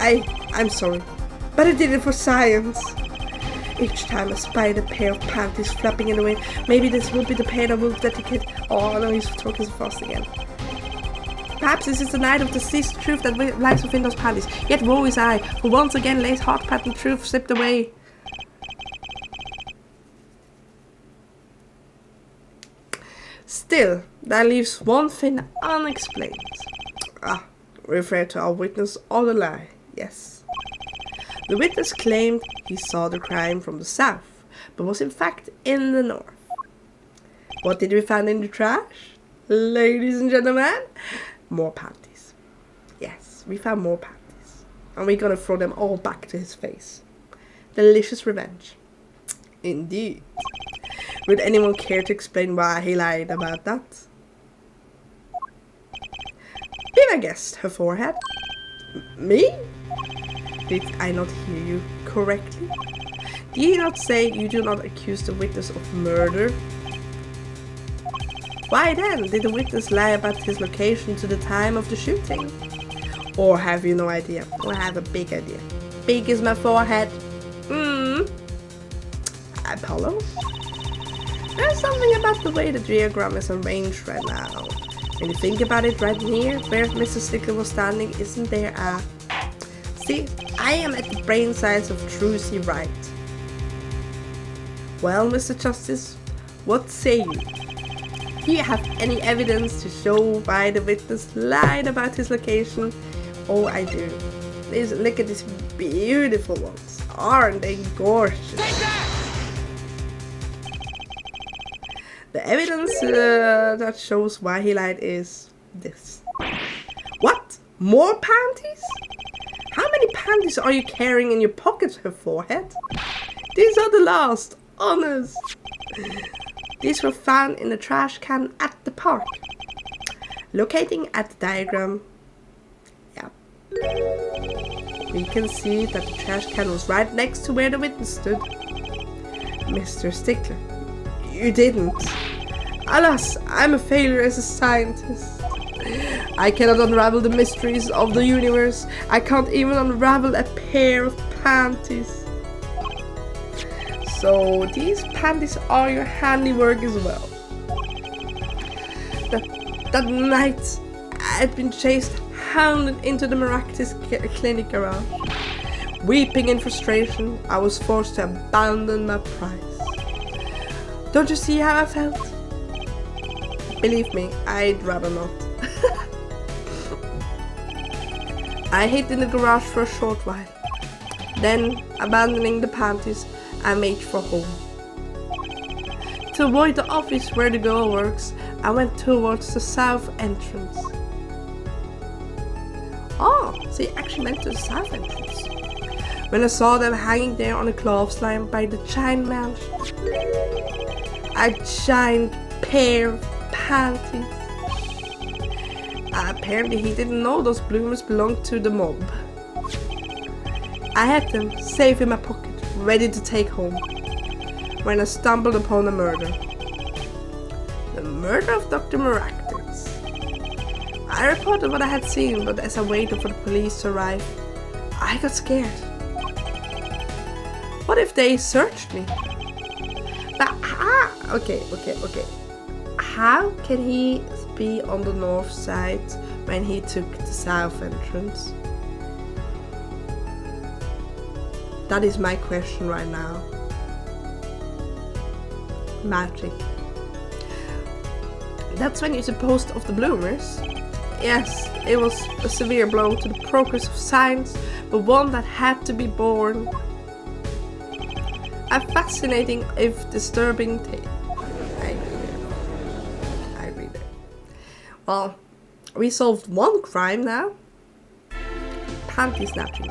S1: I'm sorry, but I did it for science. Each time I spied a pair of panties flapping in the wind, maybe this will be the pair I will dedicate. Oh no, he's talking so fast again. Perhaps this is the night of the deceased truth that lies within those panties. Yet woe is I, who once again lays hard patterned truth slipped away. Still, that leaves one thing unexplained. Refer to our witness or the lie, yes. The witness claimed he saw the crime from the south, but was in fact in the north. What did we find in the trash? Ladies and gentlemen, more panties. Yes, we found more panties. And we're gonna throw them all back to his face. Delicious revenge. Indeed. Would anyone care to explain why he lied about that? Did I guess her forehead? Me? Did I not hear you correctly? Did you not say you do not accuse the witness of murder? Why then did the witness lie about his location to the time of the shooting? Or have you no idea? Or have a big idea? Big is my forehead. Apollo? There's something about the way the diagram is arranged right now. When you think about it, right near where Mr. Stickler was standing, isn't there a... See, I am at the brain size of Trucy Wright. Well, Mr. Justice, what say you? Do you have any evidence to show why the witness lied about his location? Oh, I do. Please look at these beautiful ones. Aren't they gorgeous? Take that! The evidence that shows why he lied is this. What? More panties? How many panties are you carrying in your pocket, her forehead? These are the last, honest. These were found in a trash can at the park. Locating at the diagram, we can see that the trash can was right next to where the witness stood. Mr. Stickler, you didn't. Alas, I'm a failure as a scientist. I cannot unravel the mysteries of the universe. I can't even unravel a pair of panties. So these panties are your handiwork as well. That night I had been chased, hounded into the miraculous clinic garage. Weeping in frustration, I was forced to abandon my prize. Don't you see how I felt? Believe me, I'd rather not. I hid in the garage for a short while. Then, abandoning the panties, I made for home. To avoid the office where the girl works, I went towards the south entrance. Oh, so you actually went to the south entrance. When I saw them hanging there on a clothesline by the giant mansion. A giant pair of panties. Apparently he didn't know those bloomers belonged to the mob. I had them safe in my pocket, ready to take home, when I stumbled upon a murder. The murder of Dr. Miraculous. I reported what I had seen, but as I waited for the police to arrive, I got scared. What if they searched me? But okay. How can he be on the north side when he took the south entrance? That is my question right now. Magic. That's when you supposed of the bloomers. Yes, it was a severe blow to the progress of science, but one that had to be borne. A fascinating, if disturbing tale. I agree there. Well, we solved one crime now. Panty snatching.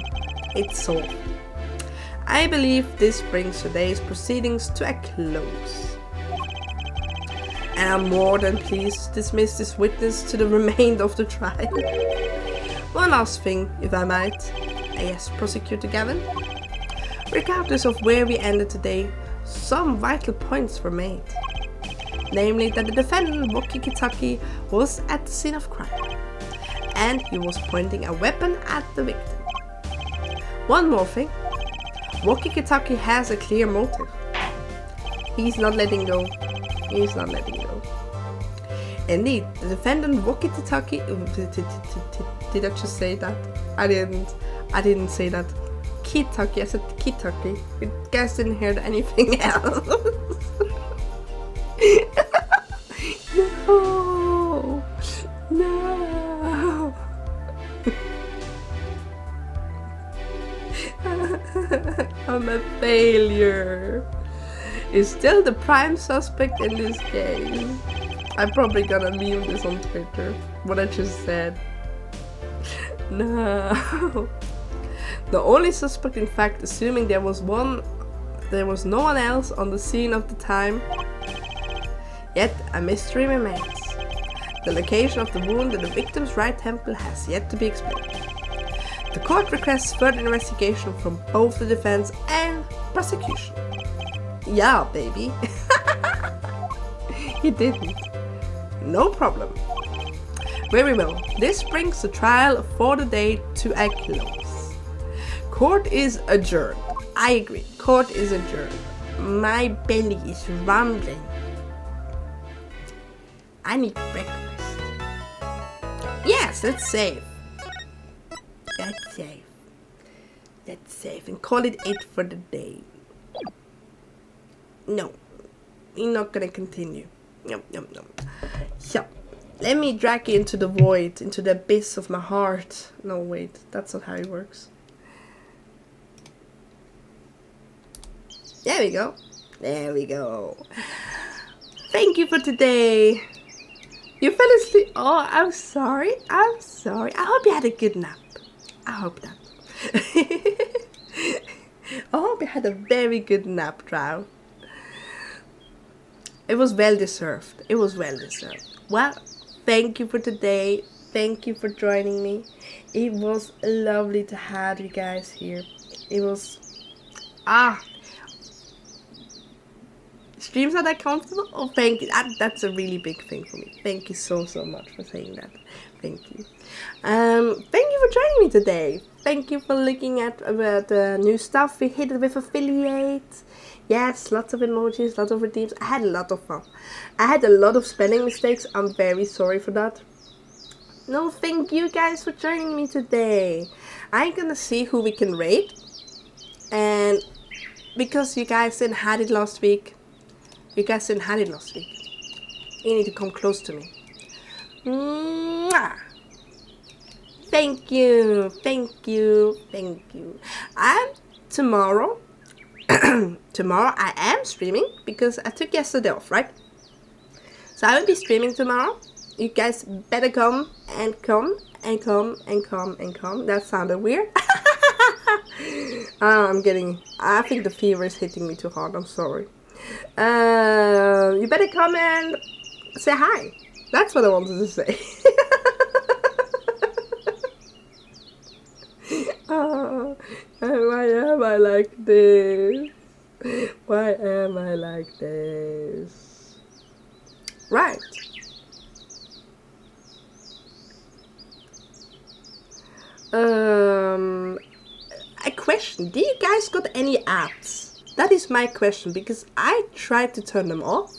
S1: It's solved. I believe this brings today's proceedings to a close. And I'm more than pleased to dismiss this witness to the remainder of the trial. One last thing, if I might. Yes, Prosecutor Gavin. Regardless of where we ended today, some vital points were made. Namely that the defendant, Woki Kitaki, was at the scene of crime. And he was pointing a weapon at the victim. One more thing. Woki Kitaki has a clear motive. He's not letting go. He's not letting go. Indeed, the defendant walkie-talkie. Did I just say that? I didn't say that. Kitaki. I said kitaki. You guys didn't hear anything else. No. No. I'm a failure. Is still the prime suspect in this case. I'm probably gonna meme this on Twitter. What I just said. No. The only suspect, in fact, assuming there was no one else on the scene of the time. Yet a mystery remains. The location of the wound in the victim's right temple has yet to be explained. The court requests further investigation from both the defense and prosecution. Yeah, baby. He didn't. No problem. Very well. This brings the trial for the day to a close. Court is adjourned. I agree. Court is adjourned. My belly is rumbling. I need breakfast. Yes, that's safe. That's safe. That's safe. And call it 8 for the day. No. We're not gonna continue. No. So, let me drag you into the void, into the abyss of my heart. No, wait. That's not how it works. There we go. There we go. Thank you for today. You fell asleep. Oh, I'm sorry. I hope you had a good nap. I hope that. I hope you had a very good nap, Drow. It was well deserved. Well, thank you for today. Thank you for joining me. It was lovely to have you guys here. It was... Streams are that comfortable? Oh, thank you. That's a really big thing for me. Thank you so much for saying that. Thank you. Thank you for joining me today. Thank you for looking at the new stuff we hit with affiliate. Yes, lots of emojis, lots of redeems. I had a lot of fun. I had a lot of spelling mistakes. I'm very sorry for that. No, thank you guys for joining me today. I'm gonna see who we can raid. And because you guys didn't have it last week, you need to come close to me. Mwah! Thank you. And tomorrow I am streaming because I took yesterday off, right? So I will be streaming tomorrow. You guys better come. That sounded weird. I think the fever is hitting me too hard. I'm sorry. You better come and say hi. That's what I wanted to say. Why am I like this? Right. A question. Do you guys got any ads? That is my question, because I tried to turn them off.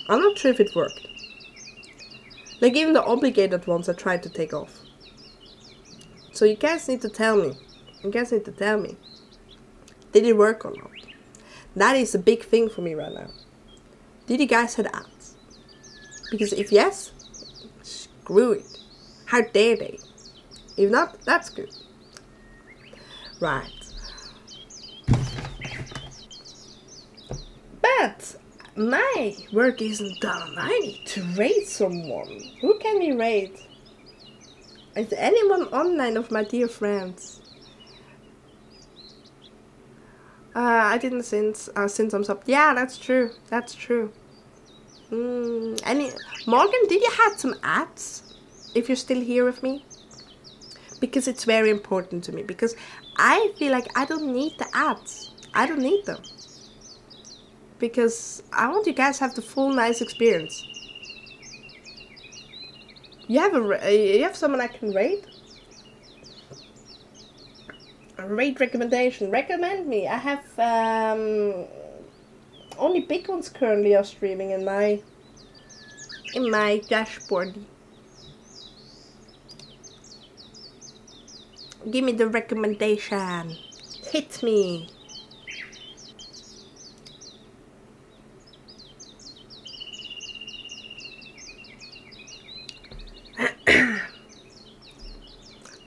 S1: I'm not sure if it worked. Like even the obligated ones I tried to take off. So you guys need to tell me. Did it work or not? That is a big thing for me right now. Did you guys have ads? Because if yes, screw it. How dare they? If not, that's good. Right. But my work isn't done. I need to raid someone. Who can we raid? Is there anyone online of my dear friends? I didn't since I'm sub. Yeah, that's true. Morgan, did you have some ads? If you're still here with me? Because it's very important to me. Because I feel like I don't need the ads. I don't need them. Because I want you guys to have the full nice experience. You have someone I can raid? A raid recommendation. Recommend me. I have only big ones currently are streaming in my in my dashboard. Give me the recommendation. Hit me.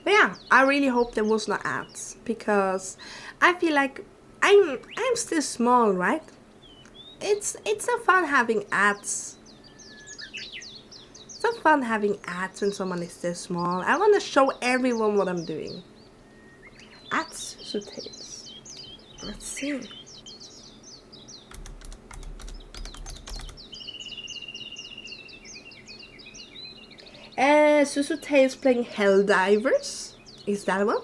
S1: But yeah, I really hope there was no ads, because I feel like I'm still small, right? It's so fun having ads. So fun having ads when someone is still small. I want to show everyone what I'm doing. Ads Susu. Let's see. Susu Tales playing Helldivers. Is that one?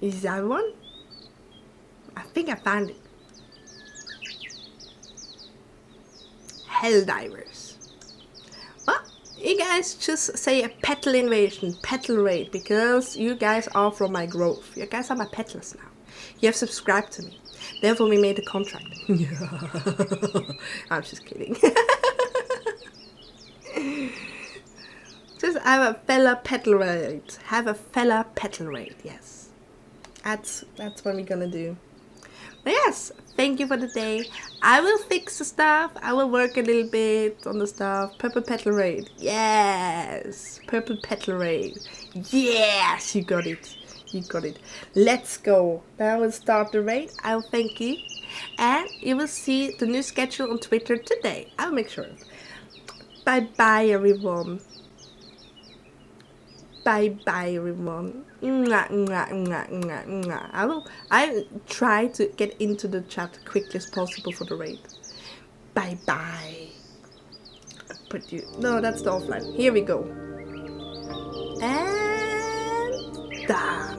S1: Is that one? I think I found it. Helldivers. Well, you guys just say a petal invasion, petal raid, because you guys are from my growth. You guys are my petalers now. You have subscribed to me. Therefore, we made a contract. I'm just kidding. Just have a fella petal raid. Have a fella petal raid. Yes, that's what we're gonna do. But yes, thank you for the day. I will fix the stuff. I will work a little bit on the stuff. Purple petal raid. Yes, purple petal raid. Yes, you got it. You got it. Let's go. Now we'll start the raid. I'll thank you. And you will see the new schedule on Twitter today. I'll make sure. Bye-bye, everyone. Bye-bye, everyone. I'll try to get into the chat quickly as possible for the raid. Bye-bye. No, that's the offline. Here we go. And done.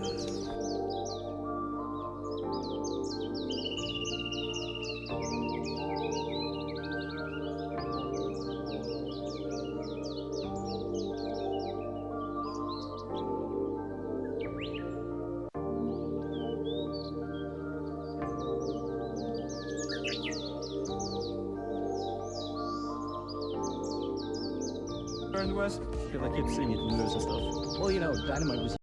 S2: Was? I feel like you'd see me to lose and stuff. Well, you know, Dynamite was